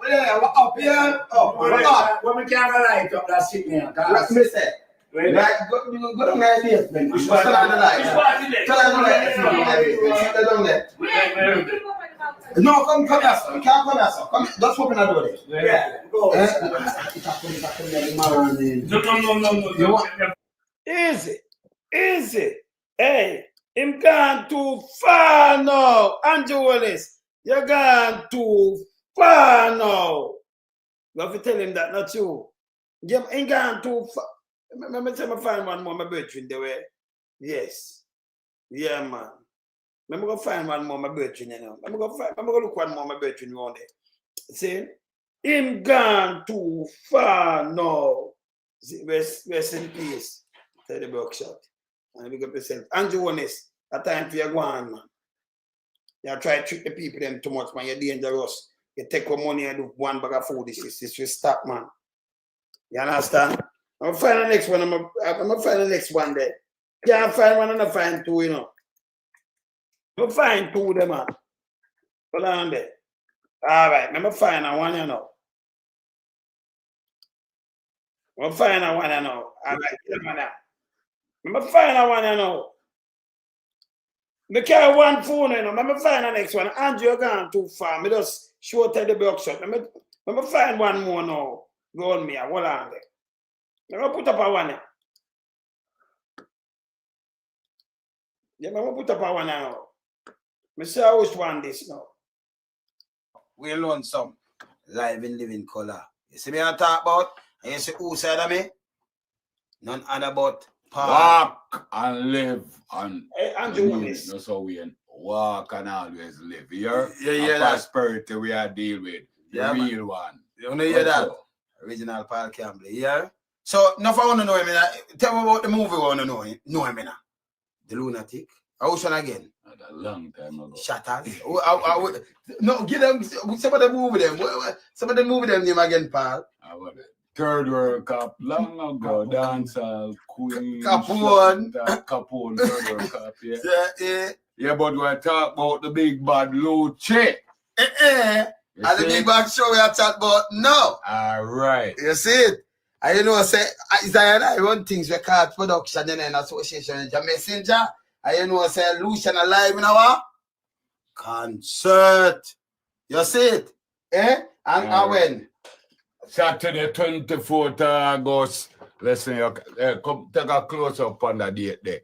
Speaker 7: We're up here. We're up.
Speaker 4: When we can't light up, that's it now.
Speaker 7: Let's miss it. Like, go down there, yes, man. Tell her the light. Tell her the light. No, come here, sir. You can't come here, sir. Come here. Just open the door there. Yeah. Go.
Speaker 3: No. Easy. Hey, him gone too far now. Andrew Willis, you're gone too far now. You have to tell him that, not you. Him gone too far. Let me find one more my brethren the way. Yes. Yeah, man. Let me go find one more my brethren, you know. Let me go look one more my brethren around there. See? Him gone too far now. See, rest in peace. Tell the buckshot. And we got yourself. Andrew Holness, a time for your go on, man. You try to trick the people them too much, man. You're dangerous. You take your money and do one bag of food. This will stop, man. You understand? I'm gonna find the next one. I'm gonna find the next one there. Can't find one and I find two, you know. I'm gonna find two of them, man. Hold on there. All right, I'm gonna find one, you know. I'm gonna find one, you know. All right, I'm gonna find one, you know. I carry one phone, you know. I'm gonna find the next one. Andrew, you're gone too far. I just show tell the buckshot. I'm gonna find one more now. Go on me. Hold on there. I'm going to put up a one. Yeah, I'm going to put up a one now. I say I always want this now.
Speaker 1: We learn some live in living color. You see me I talk about? And you see who side of me? None other but
Speaker 8: Walk and live and
Speaker 1: Andrew Holness.
Speaker 8: No so we walk and always live. Here,
Speaker 1: Yeah,
Speaker 8: prosperity we are deal with. The real one.
Speaker 1: You wanna hear that? Original Paul Campbell, yeah? So, enough I want to know him. Tell me about the movie I want to know him now. The Lunatic. Ocean again.
Speaker 8: A long time ago.
Speaker 1: Shatters. No, give them some of the movie them. Some of the movie them name again, Paul.
Speaker 8: Third World Cup, long ago, dancehall, Queen,
Speaker 1: Capone,
Speaker 8: Third World Cup, yeah. Yeah, but we talk about the big bad Luce.
Speaker 1: And the big bad show we are talking about now.
Speaker 8: All right.
Speaker 1: You see it? And you know, say, I run things we call production and association with your messenger. And you know, say, Lucian alive in our concert. You see it? And when?
Speaker 8: Saturday, 24th August. Listen, come take a close up on the date there.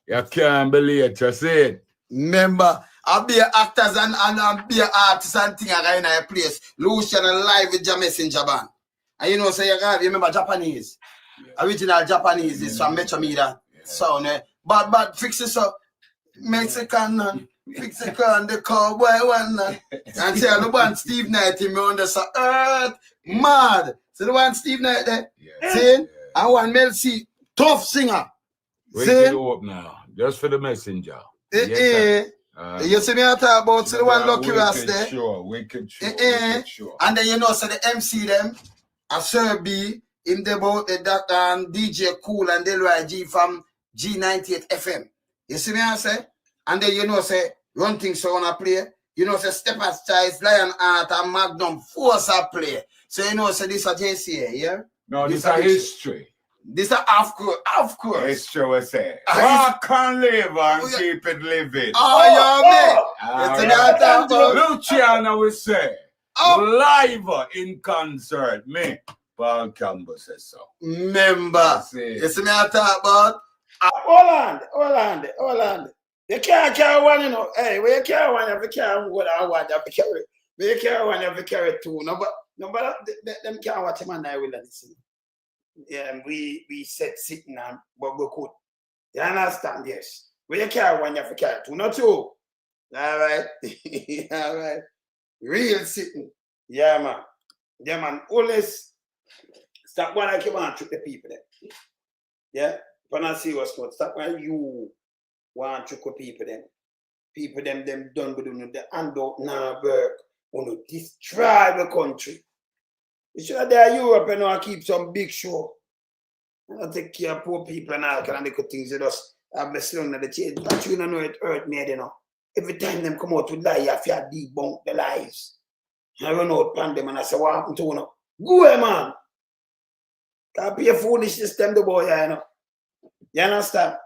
Speaker 8: You can't believe it, you see it?
Speaker 1: Remember, I'll be actors and I'll be artists and things right in a place. Lucian alive with your messenger band. And you know, say you remember Japanese. Original Japanese is from Metro Media sound. But fix it up. Mexican and Mexican, the cowboy one. And say the one Steve Knight him on the earth mad. So the one Steve Knight there. See? And one Mel C, tough singer.
Speaker 8: Wake it up now. Just for the messenger.
Speaker 1: You see me I talk about so the one Lucky Ras there.
Speaker 8: Wicked sure.
Speaker 1: And then you know, so the MC them. A Sir B, him the about the DJ Cool and Delroy G from G98 FM. You see me I say? And then you know say run things so wanna play. You know say Steppers Choice, Lion Art and Magnum Force a play. So you know say this a JCA, yeah?
Speaker 8: No, this a history.
Speaker 1: This a of course.
Speaker 8: History we say. Walk and live and keep it living. Luciano we say. Live in concert, me, Paul Campbell says so.
Speaker 1: Remember, you see me I talk about Holland. You can't carry one, you know. Hey, when you carry one, you have to carry what I want, you have to carry. When you carry one, you have to carry two. No, but them can't watch him and I will listen. Yeah, we said sitting and but we could. You understand? Yes. When you carry one, you have to carry two, not two. All right. All right. Real sitting. Yeah, man. Yeah, man. Always stop when I keep on trick the people then. Yeah? When I see what's going, stop when you want to trick the people then. People them done with them, the handout now work. Want to destroy the country. You should have there Europe and now keep some big show. I take care of poor people and all kind of little things. They just have the slung of the change. But you don't know it hurt me, you know. Every time them come out with lie, you have to debunk the lies. I run out upon them and I say, what happened to you now? Go away, man. Can't be a foolishness them the boy, you know. You understand?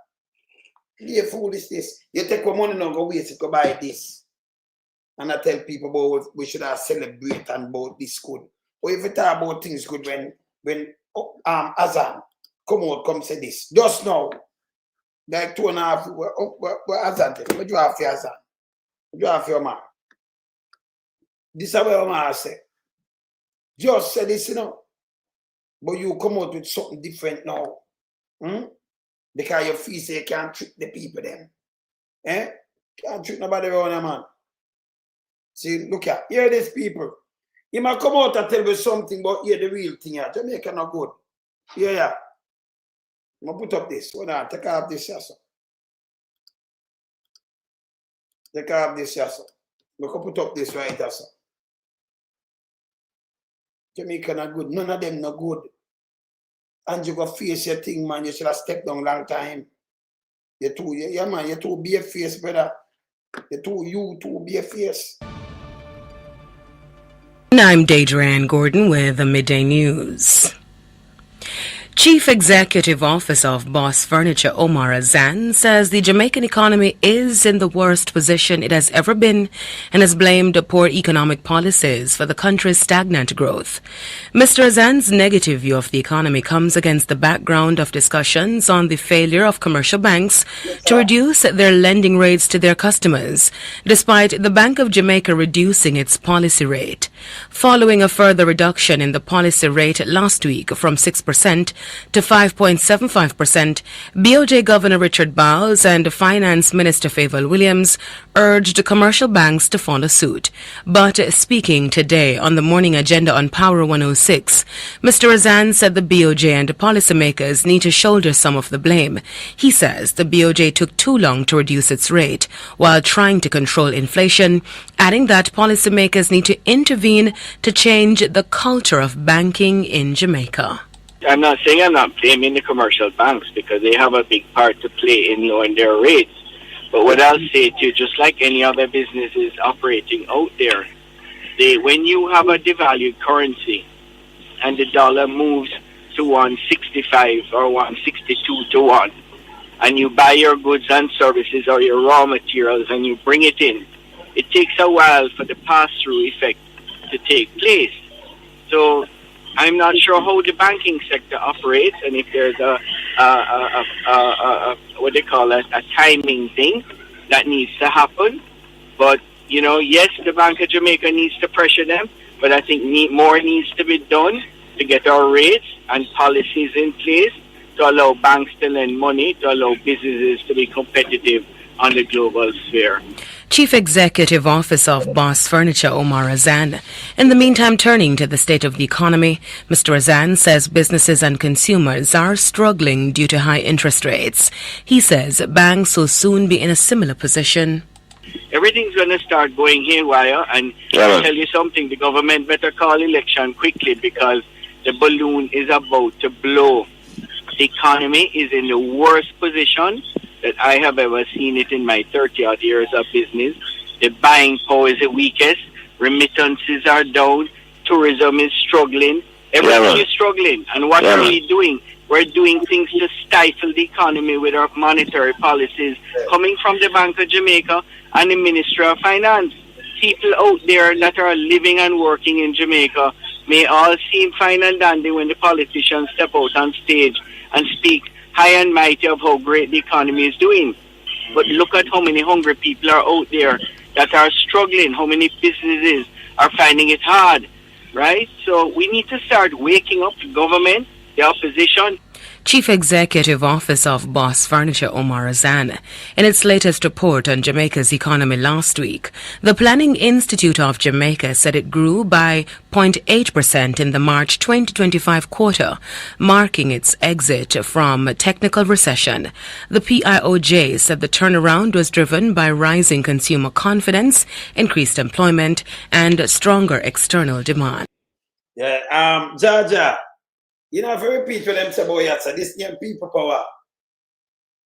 Speaker 1: Be a foolishness. You take your money now, go waste it, go buy this. And I tell people about we should have celebrate and about this good. Or if you talk about things good when Azan come say this. Just now. Like 2.5 what Azan tell you? What you have for Azan? What you have for your man? This is what your man say. Just say this, you know. But you come out with something different now. Because you feel say you can't trick the people then. Can't trick nobody around your man. See, look at, hear these people. You might come out and tell me something, but hear the real thing here. Jamaica not good. Yeah. I'm going to put up this. Hold on, take off this here, sir. Take off this here, sir. I'm going to put up this right here, sir. Jamaica not good. None of them not good. And you go face your thing, man. You should have stepped down long time. You too be a face, brother. You too be a face.
Speaker 10: I'm Deidre Ann Gordon with the Midday News. Chief Executive Officer of Boss Furniture Omar Azan says the Jamaican economy is in the worst position it has ever been and has blamed poor economic policies for the country's stagnant growth. Mr. Azan's negative view of the economy comes against the background of discussions on the failure of commercial banks to reduce their lending rates to their customers, despite the Bank of Jamaica reducing its policy rate. Following a further reduction in the policy rate last week from 6% to 5.75%, BOJ Governor Richard Bowles and Finance Minister Favour Williams urged commercial banks to follow suit. But speaking today on the morning agenda on Power 106, Mr. Azan said the BOJ and policymakers need to shoulder some of the blame. He says the BOJ took too long to reduce its rate while trying to control inflation, adding that policymakers need to intervene to change the culture of banking in Jamaica.
Speaker 11: I'm not saying I'm not blaming the commercial banks because they have a big part to play in lowering their rates. But what I'll say to you, just like any other businesses operating out there, when you have a devalued currency and the dollar moves to 165 or 162 to 1, and you buy your goods and services or your raw materials and you bring it in, it takes a while for the pass-through effect to take place. So I'm not sure how the banking sector operates and if there's a timing thing that needs to happen. But, you know, yes, the Bank of Jamaica needs to pressure them, but I think more needs to be done to get our rates and policies in place to allow banks to lend money, to allow businesses to be competitive on the global sphere.
Speaker 10: Chief Executive Officer of Boss Furniture Omar Azan. In the meantime, turning to the state of the economy, Mr. Azan says businesses and consumers are struggling due to high interest rates. He says banks will soon be in a similar position.
Speaker 11: Everything's going to start going haywire, and I'll tell you something, the government better call election quickly because the balloon is about to blow. The economy is in the worst position that I have ever seen it in my 30-odd years of business. The buying power is the weakest. Remittances are down. Tourism is struggling. Everything is struggling. And what are we doing? We're doing things to stifle the economy with our monetary policies coming from the Bank of Jamaica and the Ministry of Finance. People out there that are living and working in Jamaica may all seem fine and dandy when the politicians step out on stage and speak high and mighty of how great the economy is doing. But look at how many hungry people are out there that are struggling, how many businesses are finding it hard, right? So we need to start waking up the government, the opposition.
Speaker 10: Chief Executive Officer of Boss Furniture Omar Azan. In its latest report on Jamaica's economy last week, the Planning Institute of Jamaica said it grew by 0.8% in the March 2025 quarter, marking its exit from technical recession. The PIOJ said the turnaround was driven by rising consumer confidence, increased employment, and stronger external demand.
Speaker 1: Yeah, Jaja. You know, if you repeat what them say about you, so this name people power.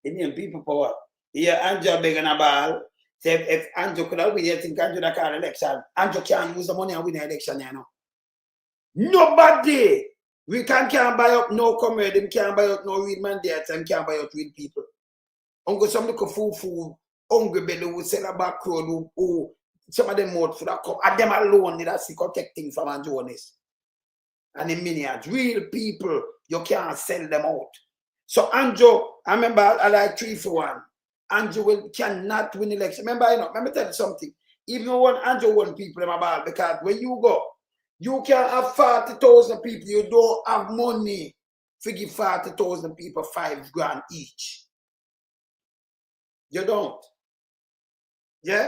Speaker 1: This name people power. Here, Andrew begging a ball. Say if Andrew could have win, you think Andrew that call election. Andrew can't use the money and win the election, you know. Nobody. We can't buy up no comrade, them can't buy up no real mandates, and can't buy up real people. Uncle some little fool, hungry belly who sell a back road, who some of them out for that come. And them alone, that's the protect things from Andrew Holness. And in minions, real people, you can't sell them out. So Andrew, I remember I like 3-1. Andrew cannot win election. Remember, let me tell you something. Even when Andrew won people in my ball, because when you go, you can have 40,000 people, you don't have money to give 40,000 people $5,000 each. You don't. Yeah?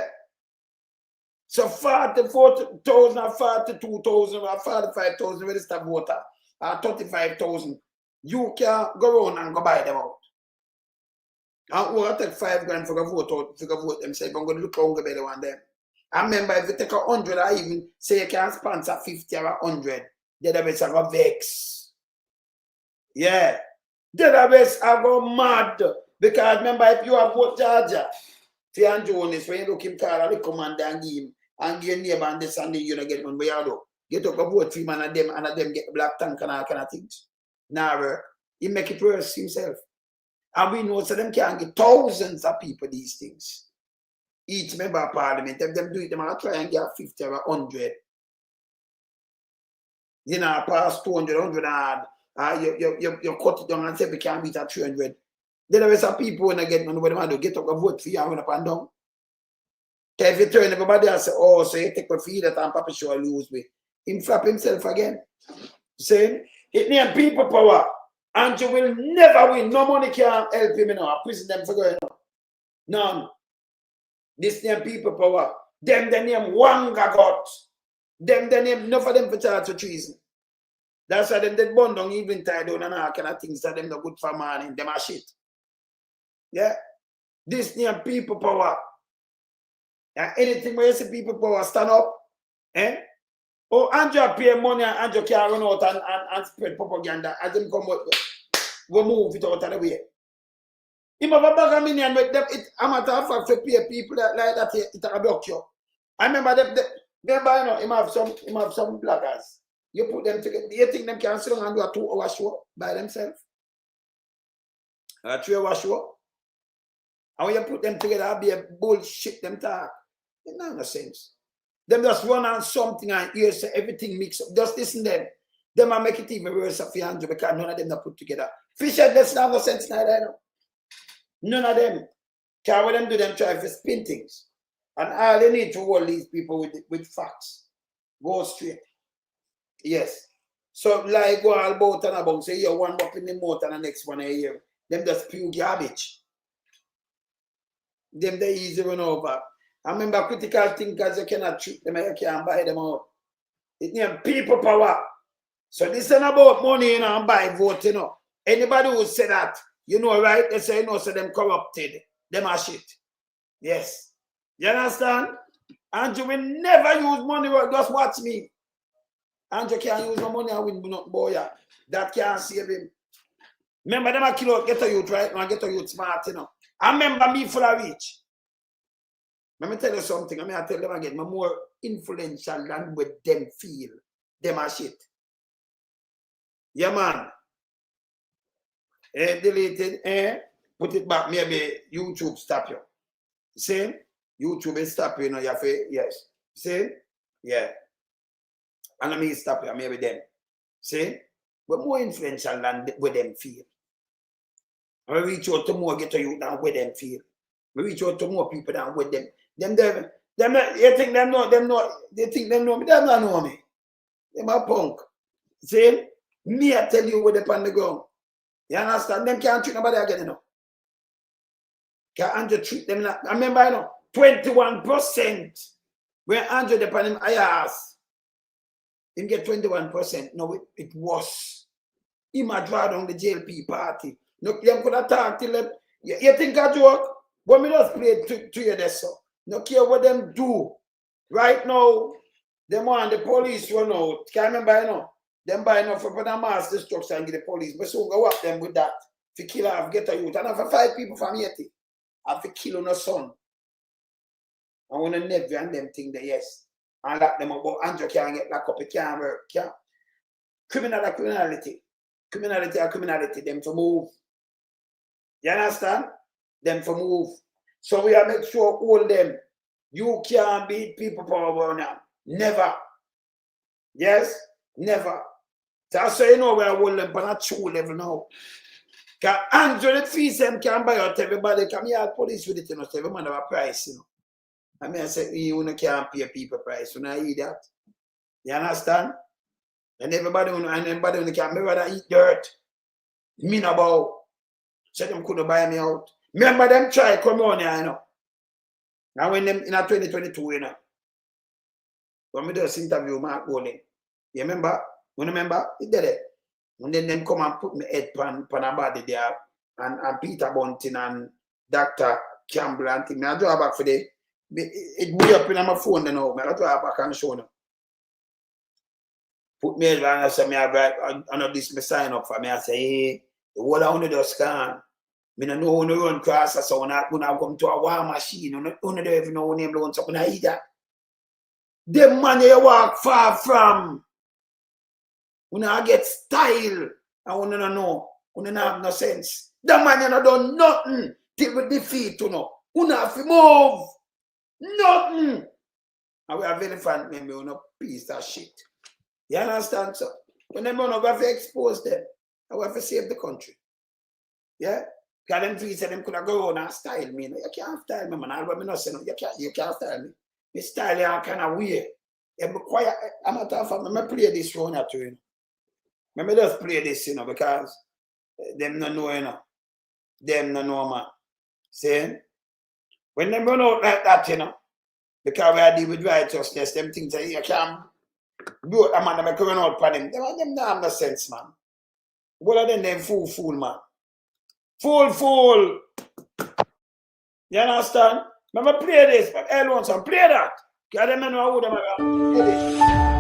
Speaker 1: So 44,000 or 42,000 or 45,000 registered voter or 35,000, you can go around and go buy them out. And we'll take $5,000 for a vote out, for a vote themselves. I'm going to look hungry belly one them. I remember if you take 100 or even say you can sponsor 50 or 100, the database are go vex. Yeah. The database are go mad. Because remember if you have vote Georgia, for Andrew Holness, when you look him call a little commander and give him, and your neighbor and this and then you don't get one, but you do. Get up a vote for him and them get the black tank and all kind of things. Now, He make it worse himself. And we know so them can get thousands of people these things. Each member of parliament, if them do it, they might try and get 50 or 100. You know, pass 200, 100 hard. You cut it down and say we can't beat at 300. Then there are some people when I get on what they get up and vote for you and run up and down. So if you turn everybody and say, oh, so you take a fee that and Papa sure lose me. Him flap himself again. Saying, it needs people power. And you will never win. No money can help him now. Prison them for going on. None. This name people power. Them the name Wanga got. Them the name enough of them for charge of treason. That's why them dead bond on even tie down and all kind of things that them no good for morning. Them are shit. Yeah. This name people power. And anything where you see people power stand up. Eh? Oh, Andrew pay money and Andrew can run out and spread propaganda. As them come out, we move it out of the way. Him have a bag of money and make them, a matter of fact, to pay people that, like that, it will block you. I remember them, you know, him have some bloggers. You put them together. Do you think them can sit down and do a 2-hour show by themselves? A 3-hour show? And when you put them together, it'll be a bullshit them talk. It makes no sense. Them just run on something and hear say everything mixed up. Just listen to them. Them will make it even worse for Andrew because none of them are put together. Fisher doesn't have no sense neither. None of them. Because what them do, them try to spin things. And all they need to hold these people with facts. Go straight. Yes. So like go all about and about. Say you one up in the mouth and the next one a year. Them just spew garbage. Them they easy run over. I remember critical thinkers, you cannot treat them, you can't buy them out. It needs people power. So this isn't about money, you know, and buy vote, you know. Anybody who say that, you know, right? They say, you know, so them corrupted. Them are shit. Yes. You understand? Andrew will never use money. Just watch me. Andrew can't use no money and win no boy. That can't save him. Remember them a kill out, get a youth right now, and get a youth smart, you know. I remember me full of reach. Let me tell you something. I tell them again, I'm more influential than what them feel. Them are shit. Yeah, man. Deleted, put it back. Maybe YouTube stop you. See? YouTube is stop you, you know, you have to, yes. See? Yeah. And let me stop you, maybe them. See? We're more influential than what them feel. I reach out to more get to you than what them feel. We reach out to more people than what them. Them, you think them know, they think them know me, them don't know me. Them a punk. See? Me, I tell you what they on the ground. You understand? Them can't treat nobody again, you know. Can't Andrew treat them like, I remember, you know, 21%. When Andrew depend him, I asked. Him get 21%. No, it was. He might draw down the JLP party. No, them could have talked till them. You think I joke? But me just play to you this so. No care what them do. Right now, them want the police run out. Can't remember, you know. Them buy enough for the mass destruction and get the police. But so go up them with that. If kill her, get a youth. And for 5 people from Haiti, I have to kill on a son. I want to never and them think that yes. And lock them up. But Andrew can't get locked up. It can't work. Can't. Criminality. Criminality. Them to move. You understand? Them to move. So we have to make sure all them. You can't beat people power now. Never. Yes? Never. That's why you know we are holding them on a true level now. Because Andrew the fees them can buy out everybody. Come here, police with it, you know, so every man have a price, you know. I mean, I say, you can't pay people price. You know, eat that. You understand? And everybody can rather eat dirt. Me no bow. So them couldn't buy me out. Remember them try come on here, you know. And when them in a 2022, you know. When we do this interview, Mark Bowling. You remember? You remember? He did it. And then them come and put me head pan a body there. And Peter Bunting and Dr. Campbell and things. I draw back for the it be up in my phone now. I draw back and show them. Put me head and I say, I know this me sign up for me. I say, hey, the whole of you just gone. I don't know when you run cross so when I come to a war machine, you don't even know when you run something either. Them man you walk far from. When I get style, I want to know. You don't have no sense. That man you not done nothing till we defeat you know. You not have to move. Nothing. And we have elephant men, we no piece of shit. You understand, sir? When them we have to expose them. And we have to save the country. Yeah? Because them three say them could have go on and style me. You can't style me, man. All what me not say no. You can't style me. Me style you kind of weird. I'm quiet. I'm not talking about me play this round at you. Me just play this, you know, because them no know, you know. Them no know, man. See? When them run out like that, you know, because we are dealing with righteousness, them things that you can't do it, man, they run out for them. Them don't have no sense, man. What are them fool, man? Fool. You understand? Remember play this, but everyone some play that. Because them know who them are. Play this.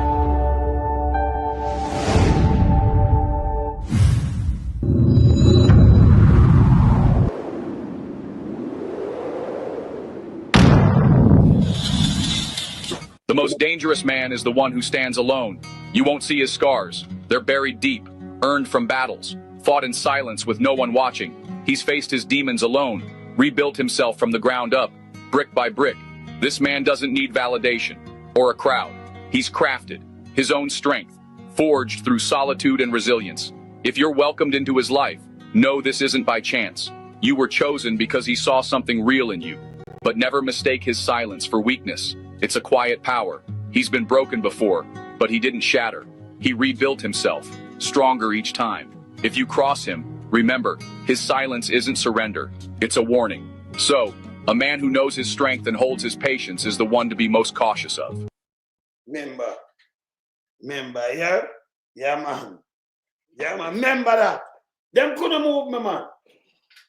Speaker 12: The most dangerous man is the one who stands alone. You won't see his scars. They're buried deep, earned from battles, fought in silence with no one watching. He's faced his demons alone, rebuilt himself from the ground up, brick by brick. This man doesn't need validation or a crowd. He's crafted, his own strength, forged through solitude and resilience. If you're welcomed into his life, know this isn't by chance. You were chosen because he saw something real in you. But never mistake his silence for weakness. It's a quiet power. He's been broken before, but he didn't shatter. He rebuilt himself, stronger each time. If you cross him, remember, his silence isn't surrender. It's a warning. So, a man who knows his strength and holds his patience is the one to be most cautious of.
Speaker 1: Remember, yeah? Yeah, man. Remember that. Them couldn't move me, man.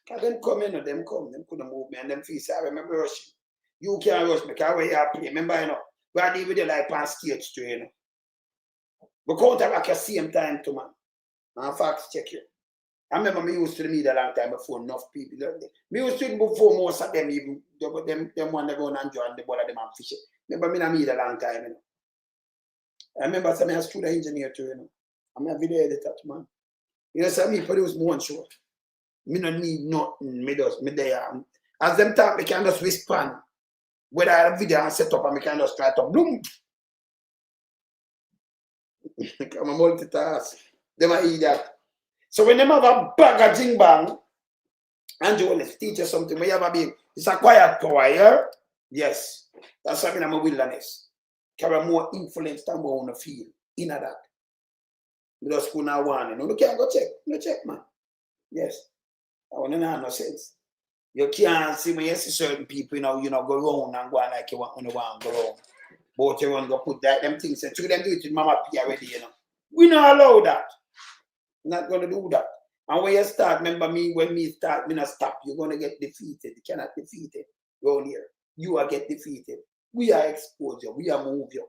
Speaker 1: Because them come in, them couldn't move me, and them feel sorry, remember rushing. You can't rush me, because where you play, remember, you know, we are dealing with you like on stage too, you know. We counteract at the same time too, man. And facts check you. I remember me used to the media a long time before enough people. Me used to it before most of them even, them one they go and enjoy and the bother them and fish it. Remember me in the media a long time, you know. I remember some a studio engineer too, you know. I'm a video editor too, man. You know, so me produce one show. Me don't need nothing, me there. As them talk, me can just respond. Whether I have video and set up and me can just try to bloom. I'm a multitask. Them are eat that. So when them have a bag of jing bang, and you want to teach you something, when you have a big, it's a quiet power, yeah? Yes. That's something I'm a wilderness. Carry more influence than what I want to feel. In that. You just go now one. You know, you can't go check. You check, man. Yes. I want to know no sense. You can't see when you see certain people, you know, go around and go like you want to go around. But you want to go put that, them things, and them do it with Mama P already, you know. We not allow that. Not going to do that. And when you start, remember me, when me start, me not stop. You're going to get defeated. You cannot defeat it. Go here. You are get defeated. We are expose you. We are move you.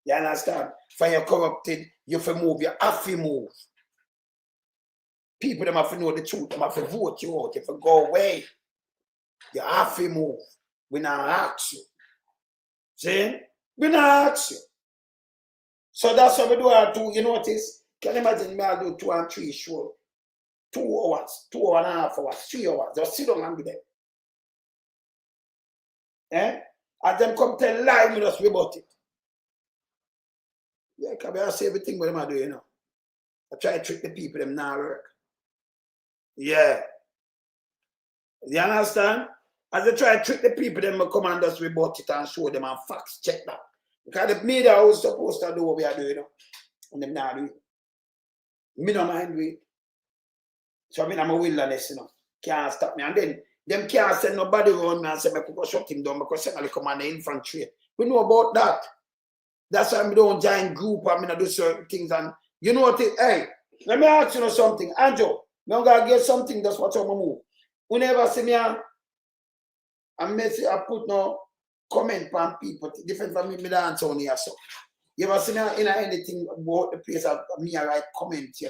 Speaker 1: You understand? For you're corrupted, you have to move. You have to move. People them have to know the truth. They have to vote you out. You have to go away. You have to move. We not ask you. See? We not ask you. So that's what we do our two. You notice? Can you imagine me I do 2 and 3 shows? 2 hours, 2.5 hours, 3 hours. Just sit down and do them. Eh? As them come tell lie, we just rebut it. Yeah, because I say everything what them I do, you know. I try to trick the people, them now work. Yeah. You understand? As they try to trick the people, them come and just rebut it and show them and facts check that. Because the media was supposed to do what we are doing, you know. And them now do it. Me no mind with. So I'm a wilderness, you know. Can't stop me. And then them can't send nobody around me and say, I could go shut him down because I come on the infantry. We know about that. That's why we don't join group and I do certain things. And you know what? Hey, let me ask you something. Andrew, I'm going to get something. That's what I'm going to move. You never see me and I put no comment on people. Different from me dance on here. So you ever see me in anything about the place of me I write comments you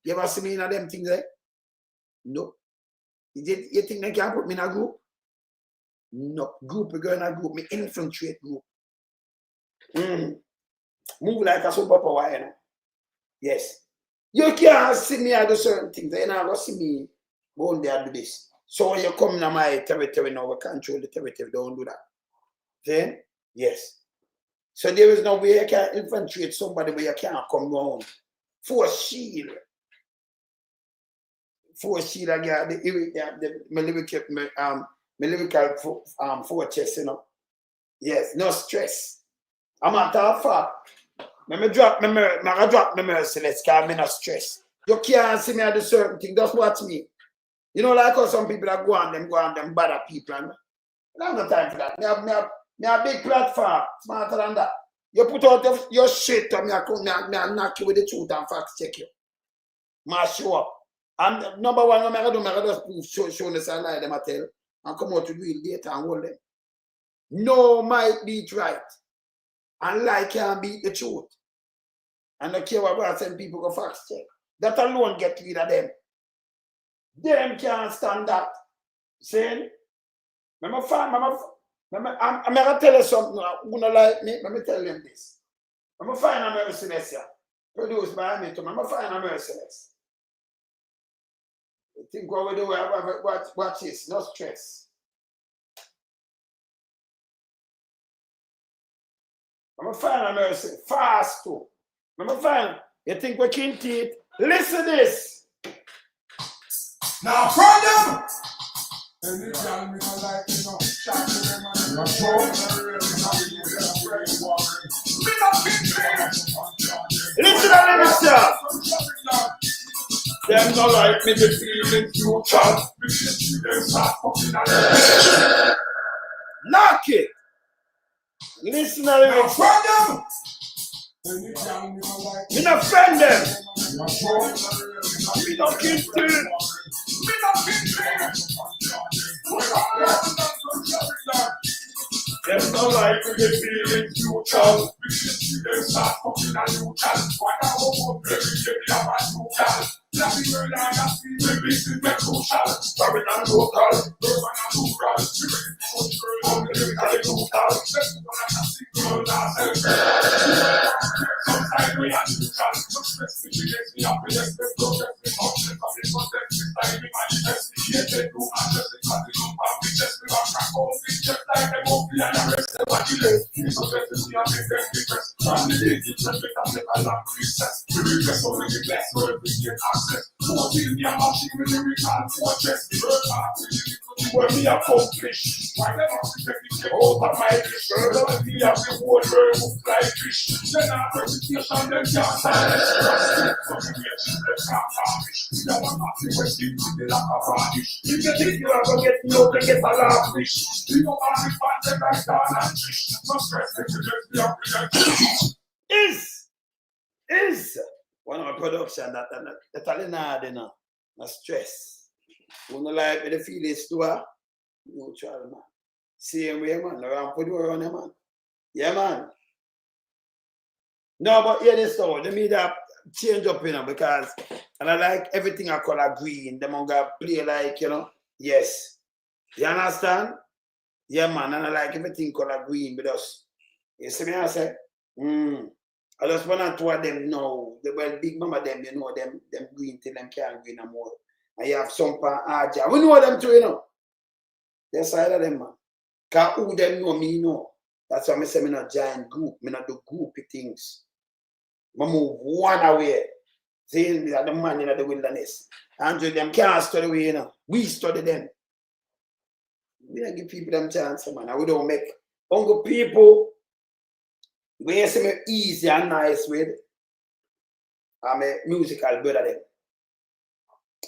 Speaker 1: ever see me in them things there? No. You think they can put me in a group? No. Group, we go in a group, me infiltrate group. Move like a superpower, you know. Yes. You can't see me do certain things. You're not going to see me going there do this. So when you come to my territory now, we control the territory. Don't do that. Then, yes. So there is no way you can infiltrate somebody where you can't come down. Force shield. Force shield again. The lyrical fortress, you know. Yes, no stress. I'm a matter of fact. I drop my merciless because I'm not stress. You can't see me do certain things. Just watch me. You know, like how some people that go on them bother people. And I don't have no time for that. Me have big platform, smarter than that. You put out your shit and I knock you with the truth and facts check you. I show up. And number one, I just prove Holness and lie them I tell and come out with real data and hold them. No might beat right. And lie can't beat the truth. And I don't care what I send people go facts check. That alone get rid of them. Them can't stand that. Saying, I'm going to tell you something. Who don't like me, let me tell them this. I'm going to find a merciless here. Produced by me, I'm going to find a merciless. You think what we do, watch this, no stress. I'm going to find a merciless, fast too. I'm going to find, you think we can't eat? Listen to this.
Speaker 2: Now, from them! And if y'all me not like me, no, shout to them and not show them.
Speaker 1: Listen to them, sir. Them not like me, the feeling future. Knock it. Listen to them,
Speaker 2: from them!
Speaker 1: Me not friend them. Me not kill them. Them not like me, the feeling future. Them start fucking a new child. Why not hope every day we have a new child? Nothing more than that, we this is the crucial. Sorry, not local, urban and rural. We ready to push girls on the lyrically brutal. Sometimes we are neutral. Success mitigates the happiness. The progress, the success, and the context. The time we manifest. The they do and just the continuum. And we just we are crack on. We just like them up and arrest them and delay. The success is we are make them depressed. And the day the trend with us, they call them recess. We regress only the blessed where we get access. More till me a machine with the recall fortress. The bird part with the where me accomplish. Why never protect the over my fish? Girl, let me have the whole world move like fish. Then our reputation, them can't silence. So we get them can't tarnish. We are not happy when we see the lack of varnish. If you think you are going to get me out and get a laugh fish, you know how we find them like down and fish. No stress, if you just be up with them. Is one of my production that I no stress. When you like with the feelings to her, neutral man. Same way, man. Around put you around, man. Yeah, man. No, but hear this though. The media change up, you know, because and I like everything I color green. Them gonna play like, you know. Yes. You understand? Yeah, man. And I like everything color green because you see me, I say, I just want to tell them know. The well big mama them, you know, them green till them can't green no more. And you have some pan Aja. We know them too, you know. The side of them, man. Because who them know me, know. That's why I say I'm not giant group. I'm not do groupy things. I move one away. Saying me that the man in the wilderness. Andrew, them can't study we, you know. We study them. We don't give people them chance, man. And we don't make hungry people. We see me easy and nice with. I'm a musical brother them.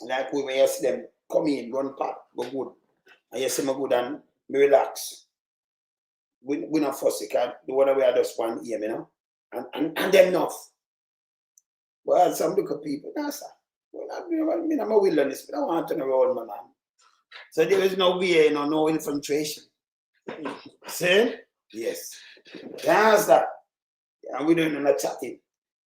Speaker 1: Like when you see them come in, run past, go good. And you see me good and me relax. We not fussy, because the one way I just want here, you know. And them enough. Well, some little people, no, sir. Well, I'm a wilderness, but I want to turn around, my man. So there is no way, you know, no infiltration. See? Yes. That's that. And we don't know chatting.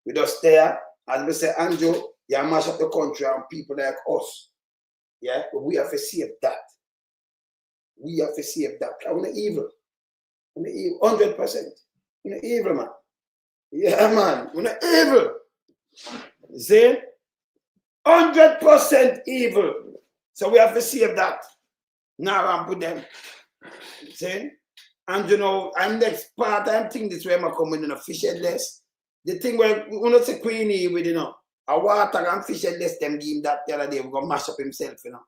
Speaker 1: We just there, as we say, Andrew, you mash up the country and people like us. Yeah, but we have to save that. We have to save that. I'm not evil. I'm not evil. 100%. I'm not evil, man. Yeah, man. We're not evil. See? 100% evil. So we have to save that. Now I'm with them. See? And you know, and next part, I'm thinking this way I'm coming in a fish headless. The thing where we not say Queenie with, you know, a water and fish headless, them give him that the other day, we're going to mash up himself, you know.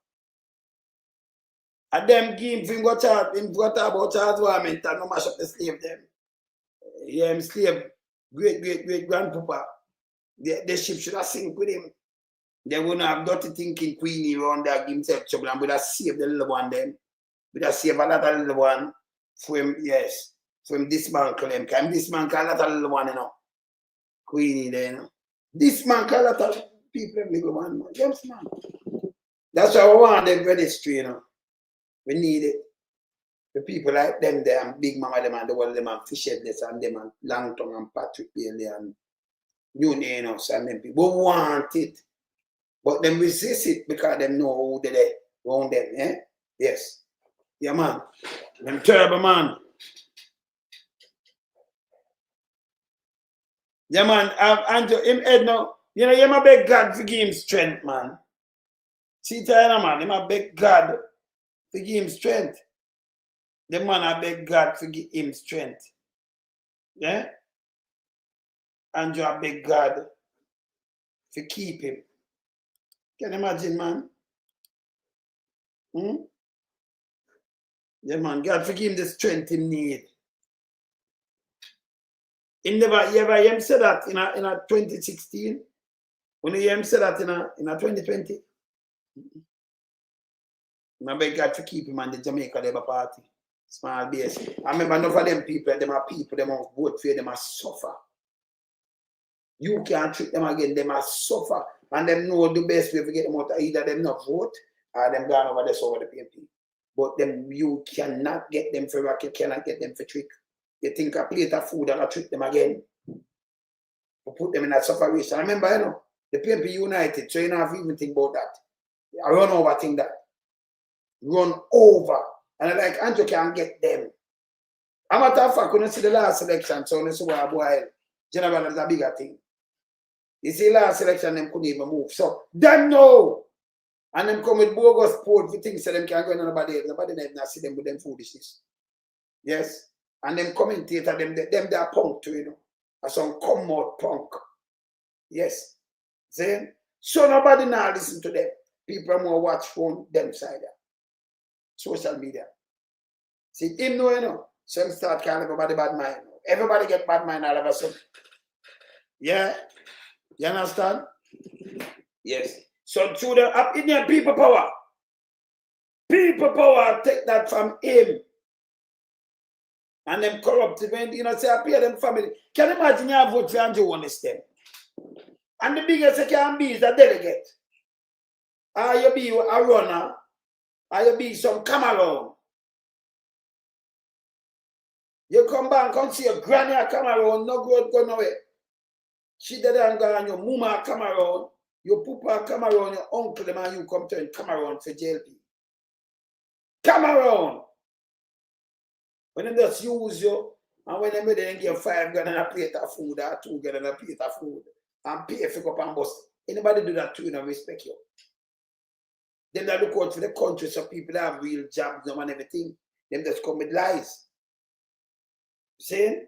Speaker 1: And them give him got out about child warmint and no mash up the slave them. Yeah, him slave, great grandpapa. The ship should have sink with him. They wouldn't have dirty thinking Queenie around there, give himself trouble, and would have saved the little one then. Would have saved a lot of little one for him, yes, for him dismantle him. Can dismantle a lot of little one, you know. Queenie there, you know. Dismantle a lot of people, little one, man. Yes, man. That's why we want them registry, you know. We need it. The people like them there, and Big Mama them and the world them and Fish Headless and them and Langton and Patrick Bailey and New Nanos and them people. We want it. But them resist it because they know who they there around them, eh? Yes. Yeah, man. Them terrible, man. Yeah, man. Andrew, him head now. You know, you my beg God to give him strength, man. See, tell man, you my beg God to give him strength. The man, I beg God to give him strength. Yeah? Andrew, I beg God to keep him. Can you imagine, man? Hmm? Yeah, man. God forgive him the strength he need. He never, you ever hear him say that in a 2016? When you hear him say that in a 2020? I beg God to keep him on the Jamaica Labour Party. Small base. I remember enough of them people, them are vote for you, them are suffer. You can't treat them again, them are suffer. And them know the best way to get them out of either them not vote or them gone over this over the PMP. But them you cannot get them for rock, you cannot get them for trick. You think a plate of food and I treat them again. You put them in that separation. I remember, you know, the PMP united, so you don't have to even think about that. I run over think that. Run over. And I like Andrew can't get them. I'm a matter of fact, when you see the last election, so you see what boy General is a bigger thing. You see last election, them couldn't even move. So them know. And them come with bogus port for things so them can't go in nobody else. Nobody not see them with them foolishness. Yes. And them commentator, them they are punk too, you know. And some come out punk. Yes. See? So nobody now listen to them. People more watch phone them side. Social media. See, him know, you know. Some start calling everybody bad mind. Everybody get bad mind all of a sudden. Yeah? You understand? Yes. So through the Indian people power take that from him. And them corrupted when, you know, say appear them family. Can you imagine you have vote for Andrew Holness then? And the biggest you can be is a delegate. Or you be a runner, or you be some Cameroon. You come back and see your granny a Cameroon, no good go nowhere. She did and go on your mama a Cameroon, your papa a Cameroon, your uncle them and you come to Cameroon for JLP. Cameroon! When they just use you, and when they then give $5 grand and a plate of food or $2 grand and a plate of food, and pay for up and bust. Anybody do that too, you know, respect you. Then they look out for the country so people have real jobs and everything. Them just come with lies. See?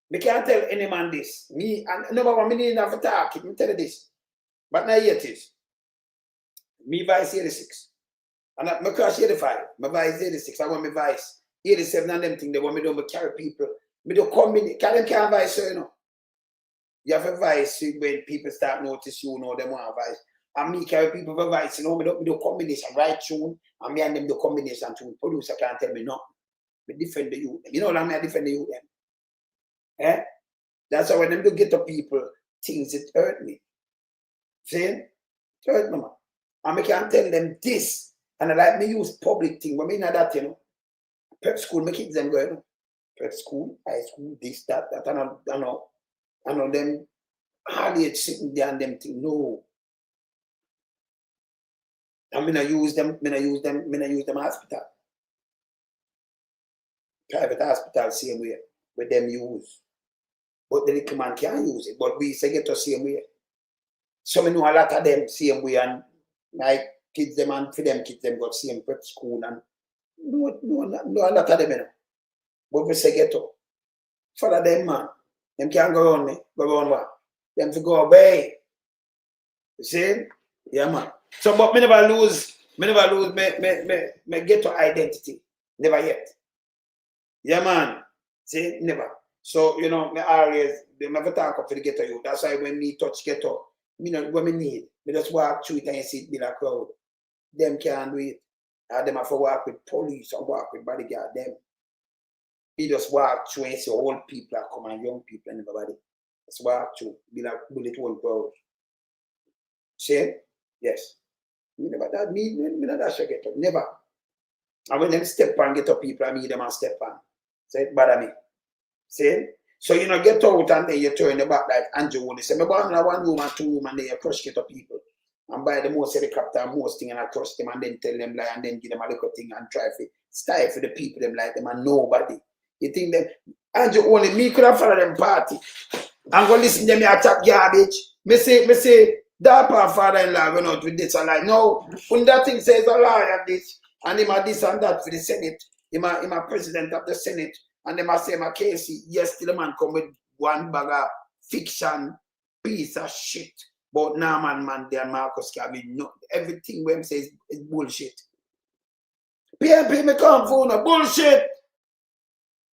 Speaker 1: Me can't tell any man this. Me, and number one, me need have to talk. Let me tell you this. But now yet is. Me vice 86. And my crash 85. My vice 86. I want my vice 87 and them thing. They want me to carry people. Me do combine. Can them can't vice, you know. You have a vice when people start notice you know them want a vice. And me carry people for vice, you know, me do combination, right tune, and me and them do combination tune. Producer can't tell me nothing. Me defend the youth. You know what I mean? I defend the youth them. Eh? That's why when them do get to people, things it hurt me. See? It hurt me, man. And I can't tell them this. And I like me use public thing. When me know that, you know. Prep school, my kids them go, you know. Prep school, high school, this, that, I know them hardly sitting there and them thing. No. I'm gonna use them hospital. Private hospital same way with them use. But the little man can't use it. But we say get the same way. So I know a lot of them same way and like kids them and for them kids them got same prep school and no a lot of them, you know. But we say ghetto. Follow them, man. Them can't go on me. Go on what? Them to go away. You see? Yeah, man. So, but me never lose me ghetto identity. Never yet. Yeah, man. See? Never. So, you know, me always, they never talk up for the ghetto youth. That's why when me touch ghetto, me know what me need. Me just walk through it and you see it be a crowd. Them can't do it. Them have to walk with police or walk with bodyguard. Them. He just walk through and see old people are come and young people and everybody. Just walk through. Be like bullet hole crowd. See? Yes. Me never that me not that shit get up. Never. And when them step on get up people, I mean them and step on. So it bother me. See? So you know get out and then you turn the back like Andrew Holness. Say me born in a 1 room and 2 room and then you crush get up people. And buy the most helicopter and most thing and I crush them and then tell them lie and then give them a little thing and try to style for the people them like them and nobody. You think them Andrew only me could have followed them party and go listen to them attack garbage. Me say that part father-in-law went out with this and like no when that thing says a lie at this and him a this and that for the Senate, him a president of the Senate and them a say my Casey, yes till the man come with one bag of fiction piece of shit. But now man there Marcus Garvey, no everything when him says is bullshit. PMP me come for no bullshit.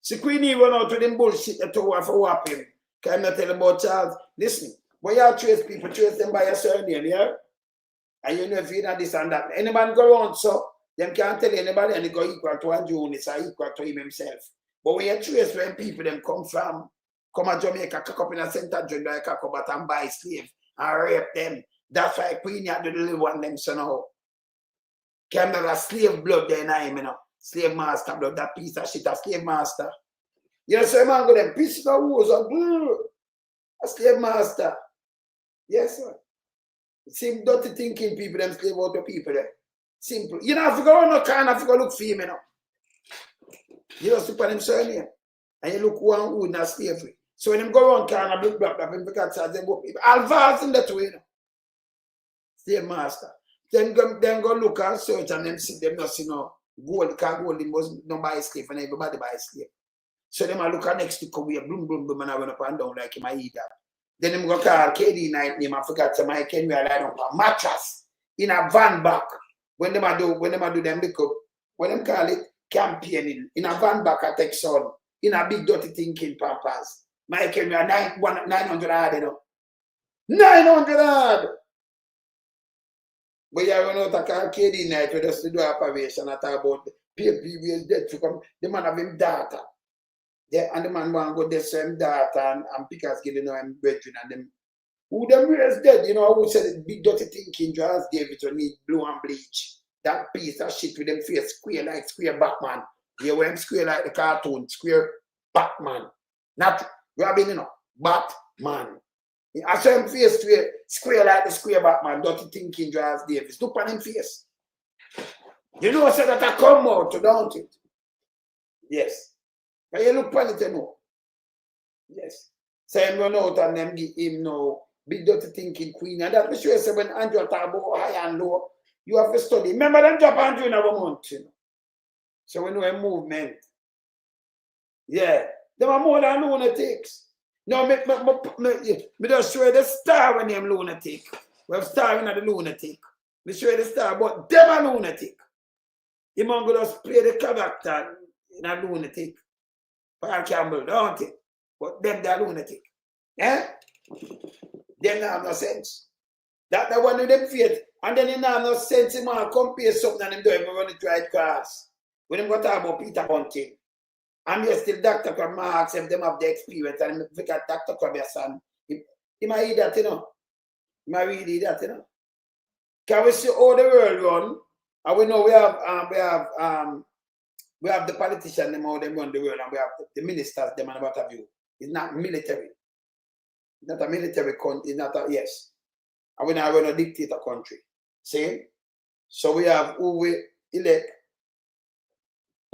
Speaker 1: See Queenie run out with them bullshit that to have to whap him. Can I not tell about Charles? Listen, when you trace people, trace them by a surname, yeah? And you know if you know this and that. Anybody go around so them can't tell anybody and they go equal to Andrew Holness or equal to him himself. But when you trace when people them come from, come to Jamaica, cock up in a center joint like cock up and buy slave and rape them. That's why Queenie had to the little one them so now. Came not a slave blood there in him, you know. Slave master blood, that piece of shit, a slave master. You know, so man go them piece of wars and a slave master. Yes, sir. Same dirty thinking people, them slave out the people there. Simple. You know, have to go on no kind of go look for him, you know. You just look at him surname. And you look who in a slavery. So when them go on kind of look back, them because they go Alvarez in that way, you know. Slave master. Then go look and search and them see them not see no gold, because gold was no buy slave and everybody buy slave. So them a look at next to come here, boom, boom, boom, and I went up and down like him I eat that. Then them go call KD night name, I forgot some I can lie down a mattress in a van back. When them a do them look up, when them call it campaigning, in a van back I take son, in a big dirty thinking pampers. My can 900 hard, you know. 900 hard! But you run out of call KD night with us to do operation and talk about people is dead to come. The man have him data. Yeah, and the man want to go there same data and pickers give him brethren and them. Who them is dead, you know, who said big dirty thinking Charles David will need blue and bleach. That piece of shit with them face square like square Batman. You wear him square like the cartoon, square Batman. Not Robin, you know, Batman. I saw him face square like the square Batman, dirty thinking Charles Davis. Look on him face. You know, so that I come out, don't it? Yes. Can you look on it, you know? Yes. So him run out and them give him no big dirty thinking queen. And that me sure say when Andrew talk about high and low, you have to study. Remember them drop Andrew in our month, you know. So we know a movement. Yeah. Them are more than lunatics. No, me just show you the star when them lunatic. We have star in the lunatic. Me show you the star, but them are lunatic. You man go just play the character in a lunatic. Paul Campbell, don't it? But them they're lunatic. Eh? Them have no sense. That the one with them faith. And then they have no sense, man, compare something and them don't even run it right class. When them go talk about Peter Bunting. And you're still Dr. Crab Marks, if them have the experience, and if you got Dr. Crab your son, he might read that, you know. He might read that, you know. Can we see how the world run? And we know we have the politicians, them how they run the world, and we have the ministers, them and what have you. It's not military. It's not a military country. It's not a, yes. And we now run a dictator country. See? So we have who we elect,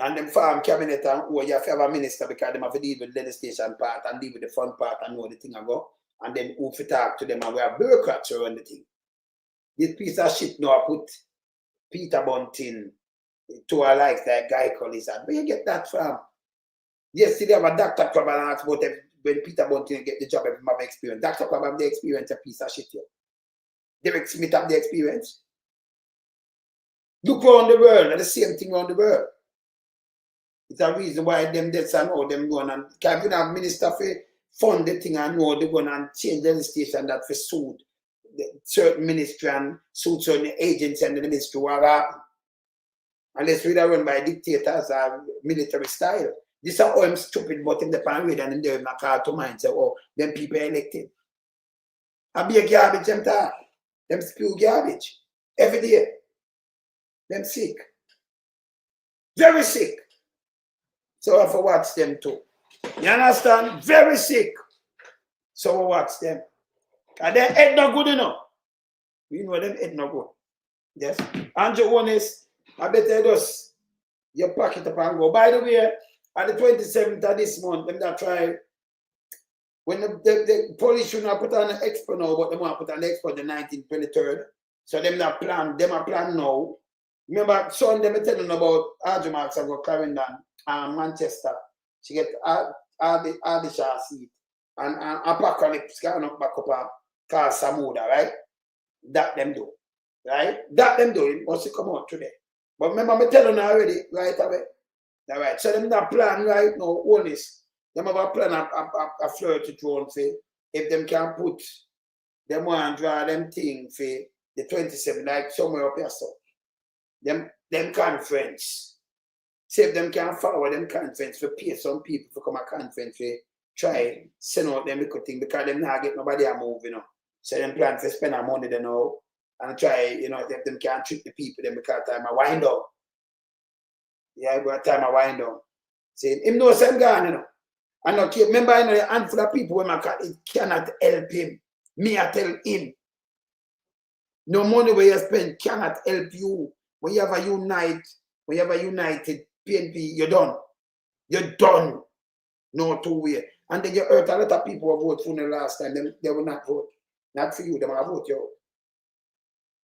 Speaker 1: and them farm cabinet, and who you have to have a minister because they have to deal with the legislation part and deal with the fun part and know the thing I go. and then who fi talk to them, and we are bureaucrats around the thing. This piece of shit now put Peter Bunting to a like that guy called his hand. Where you get that from? Yesterday, I have a Dr. Crab and asked about when Peter Bunting get the job, if he have experience. Dr. Crab have the experience, a piece of shit here. Derek Smith have the experience. Look around the world, and the same thing around the world. It's a reason why them debts and all them going and can you have minister for fund the thing and know they're going and change the legislation that for suit certain ministry and suit certain agents and the ministry what happen. Unless we are run by dictators or military style. This is how I'm stupid, but in the pan read and in there my car to mind say, oh, them people elected. I be a garbage them talk. Them spew garbage. Every day. Them sick. Very sick. So I have to watch them too. You understand? Very sick. So I watch them. And their head not good enough. We know them head not good. Yes. Andrew Holness, I better just you pack it up and go. By the way, at the 27th of this month, them that try when the police should not put on an expo now, but they want to put on the expo the 19th, 23rd. So them not plan, them are plan now. Remember, son, them telling about Arjun Marks and go Clarendon and Manchester. She get all the Shaw seat. And Apocalypse can up back up a car Samuda, right? That them do. Right? That them do. It must come out today. But remember, I'm telling you already, right away. All right. So them not plan right now, Holness. Them have a plan a flirty drone for if them can put them want to draw them thing for the 27th, like somewhere up here so. Them conference. See if them can follow them conference for pay some people to come a conference for try send out them little thing because them not get nobody a move, you know. So them plan to spend our money they know and try, you know, if them can't trick the people them because time I wind up. Yeah, but time I wind up. See him knows I'm gone, you know. And okay, remember I know a handful of people when it cannot help him. Me I tell him. No money where you spend cannot help you. When you have a united PNP, you're done. You're done. No two way. And then you hurt a lot of people who vote for the last time. They will not vote. Not for you, they will vote you.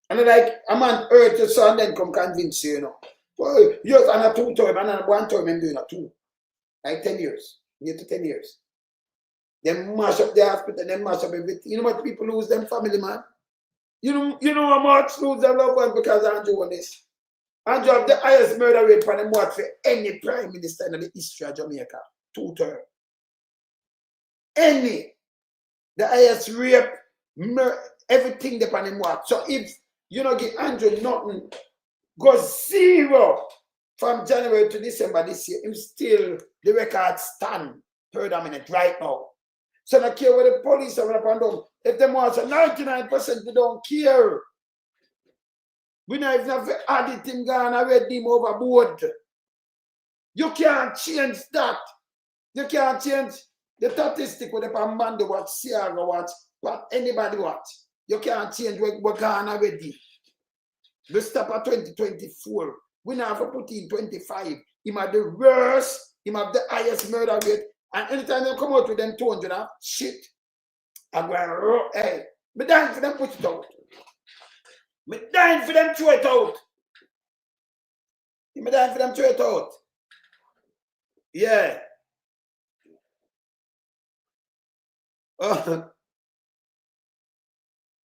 Speaker 1: And they're like, a man hurt your son, then come convince you, you know. Well, yes, and a 2 term, and a 1 term, I'm doing a 2. Like 10 years. Near to 10 years. They mash up the hospital, they mash up everything. You know what people lose them family, man? You know how much lose their loved ones because Andrew Holness. Andrew have the highest murder rate for them what for any prime minister in the history of Jamaica. 2 term. Any. The highest rape, everything depend on what. So if you don't give Andrew nothing, go 0 from January to December this year, him still the record stand per minute right now. So I don't care what the police are up and down. If them want 99%, they don't care. We know if not added him gone and read him overboard. You can't change that. You can't change the statistic with the Pambando watch, Sierra watch, what anybody watch. You can't change what gone already. We stop at 2024. We now have to put in 25. Him have the worst, him have the highest murder rate. And anytime they come out with them 200 shit, I'm going, hey, me dying for them put it out. Me dying for them throw it out. Me dying for them throw it out. Yeah.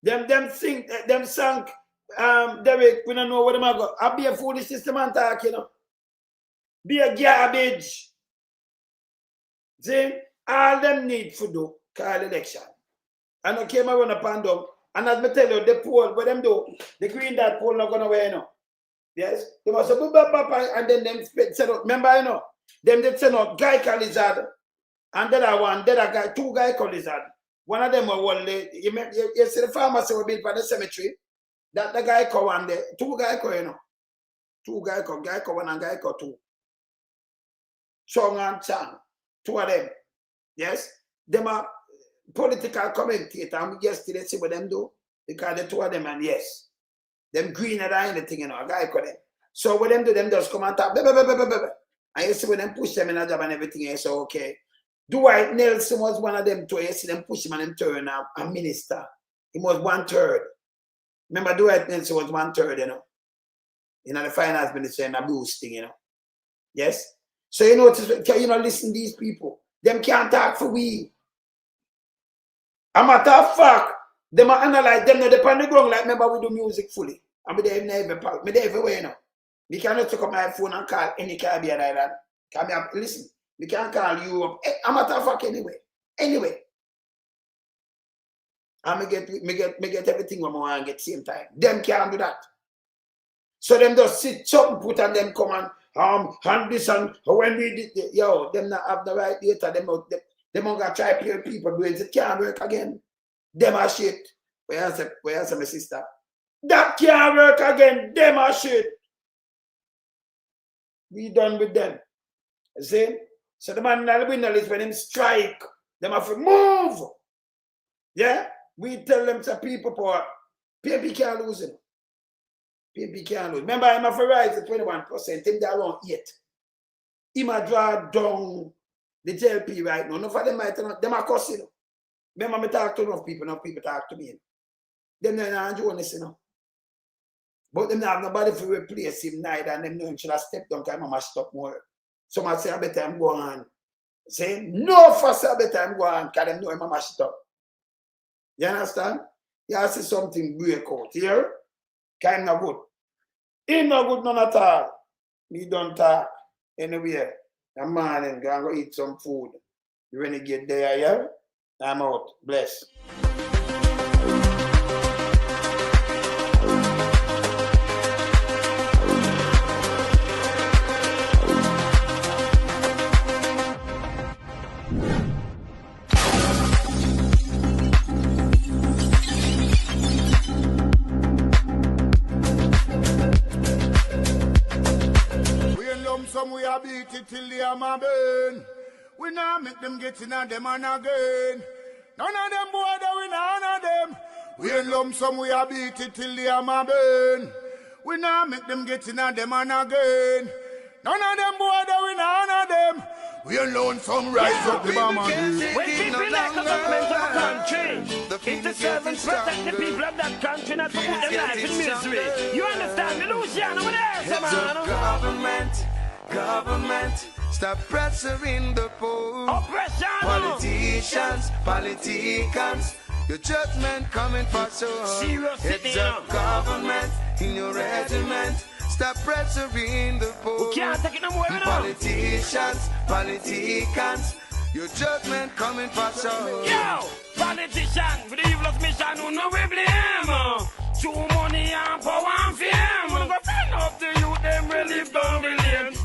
Speaker 1: Them sunk, Derek, we don't know what them are going. I'll be a foolish system and talk, you know. Be a garbage. See, all them need to do, call election. And I came around upon them, and as I tell you, the poll, what them do, the green dot poll not going to wear, you know. Yes? They must have and then them set up, remember, you know, them they send out guy called Lizard, and then I one, then a guy, 2 guy called Lizard. One of them were one, you see the pharmacy were built for the cemetery, that the guy called one there, 2 guy called, you know. 2 guy called 1 and guy called 2. Chong and Chan. 2 of them, yes, them are political commentator, and yesterday see what them do, because the 2 of them, and yes, them greener than anything, you know, a guy call them. So what them do, them just come and talk, and you see when them push them in a job and everything, and say, okay, Dwight Nelson was one of them too. You see them push him and them turn a minister. He was 1/3. Remember, Dwight Nelson was 1/3, you know. You know, the finance minister and a boost thing, you know. Yes? So you notice, you know, listen to these people. Them can't talk for we. A matter of fact, them are analyze, them not depend on the ground, like remember we do music fully. And me there everywhere, you know. We cannot take up my phone and call any Caribbean island. Listen, we can't call Europe. A matter of fact, anyway. Anyway. And me get everything when I want to get same time. Them can't do that. So them just sit something put and them come and this and when we did them not have the right data, them gonna try play with people brains. It can't work again. Them are shit. Where answer my sister? That can't work again. Them are shit. We done with them. See? So the man in the window is when him strike, them have to move. Yeah? We tell them to people power. People can't lose it. People can't lose. Remember, I'm a rise to 21%. Him there around 8. He might draw down the JLP right now. Enough of them might not. Them are cussing. Remember, I talk to enough people. Enough people talk to me. Them not Holness, you know. But them not have nobody to replace him neither. And them know him should have stepped down because I must stop more. Some might say, I better I'm going on. Say, no, first I better I'm going on because them know him must stop. You understand? You see something break out here. Kind of good. Ain't no good none at all. Me don't talk anywhere. I'm morning, gonna go eat some food. You when you get there, yeah? I'm out. Bless.
Speaker 2: Some we a beat it till the hammer burn. We now make them get in a them and again. None of them boy that we none of them. We in lump some we a beat it till the hammer burn. We now make them get in a them and again. None of them boy that we none of them. We alone some rise up the bomb again.
Speaker 3: When people like a government of a country, if the servants protect the people of that country, not to put them life in misery. You understand me, Luciano? Over there, man.
Speaker 13: Government, stop pressuring the poor.
Speaker 3: Oppression.
Speaker 13: Politicians, your judgment coming for sure. It's a government in your regiment. Stop pressuring the poor.
Speaker 3: We can't take it no more,
Speaker 13: Politicians, your judgment coming for sure.
Speaker 3: Yo, politician, for the evilest mission, who no we blame. True money and power and fame. We're gonna find up the youth, them relieve down the lane.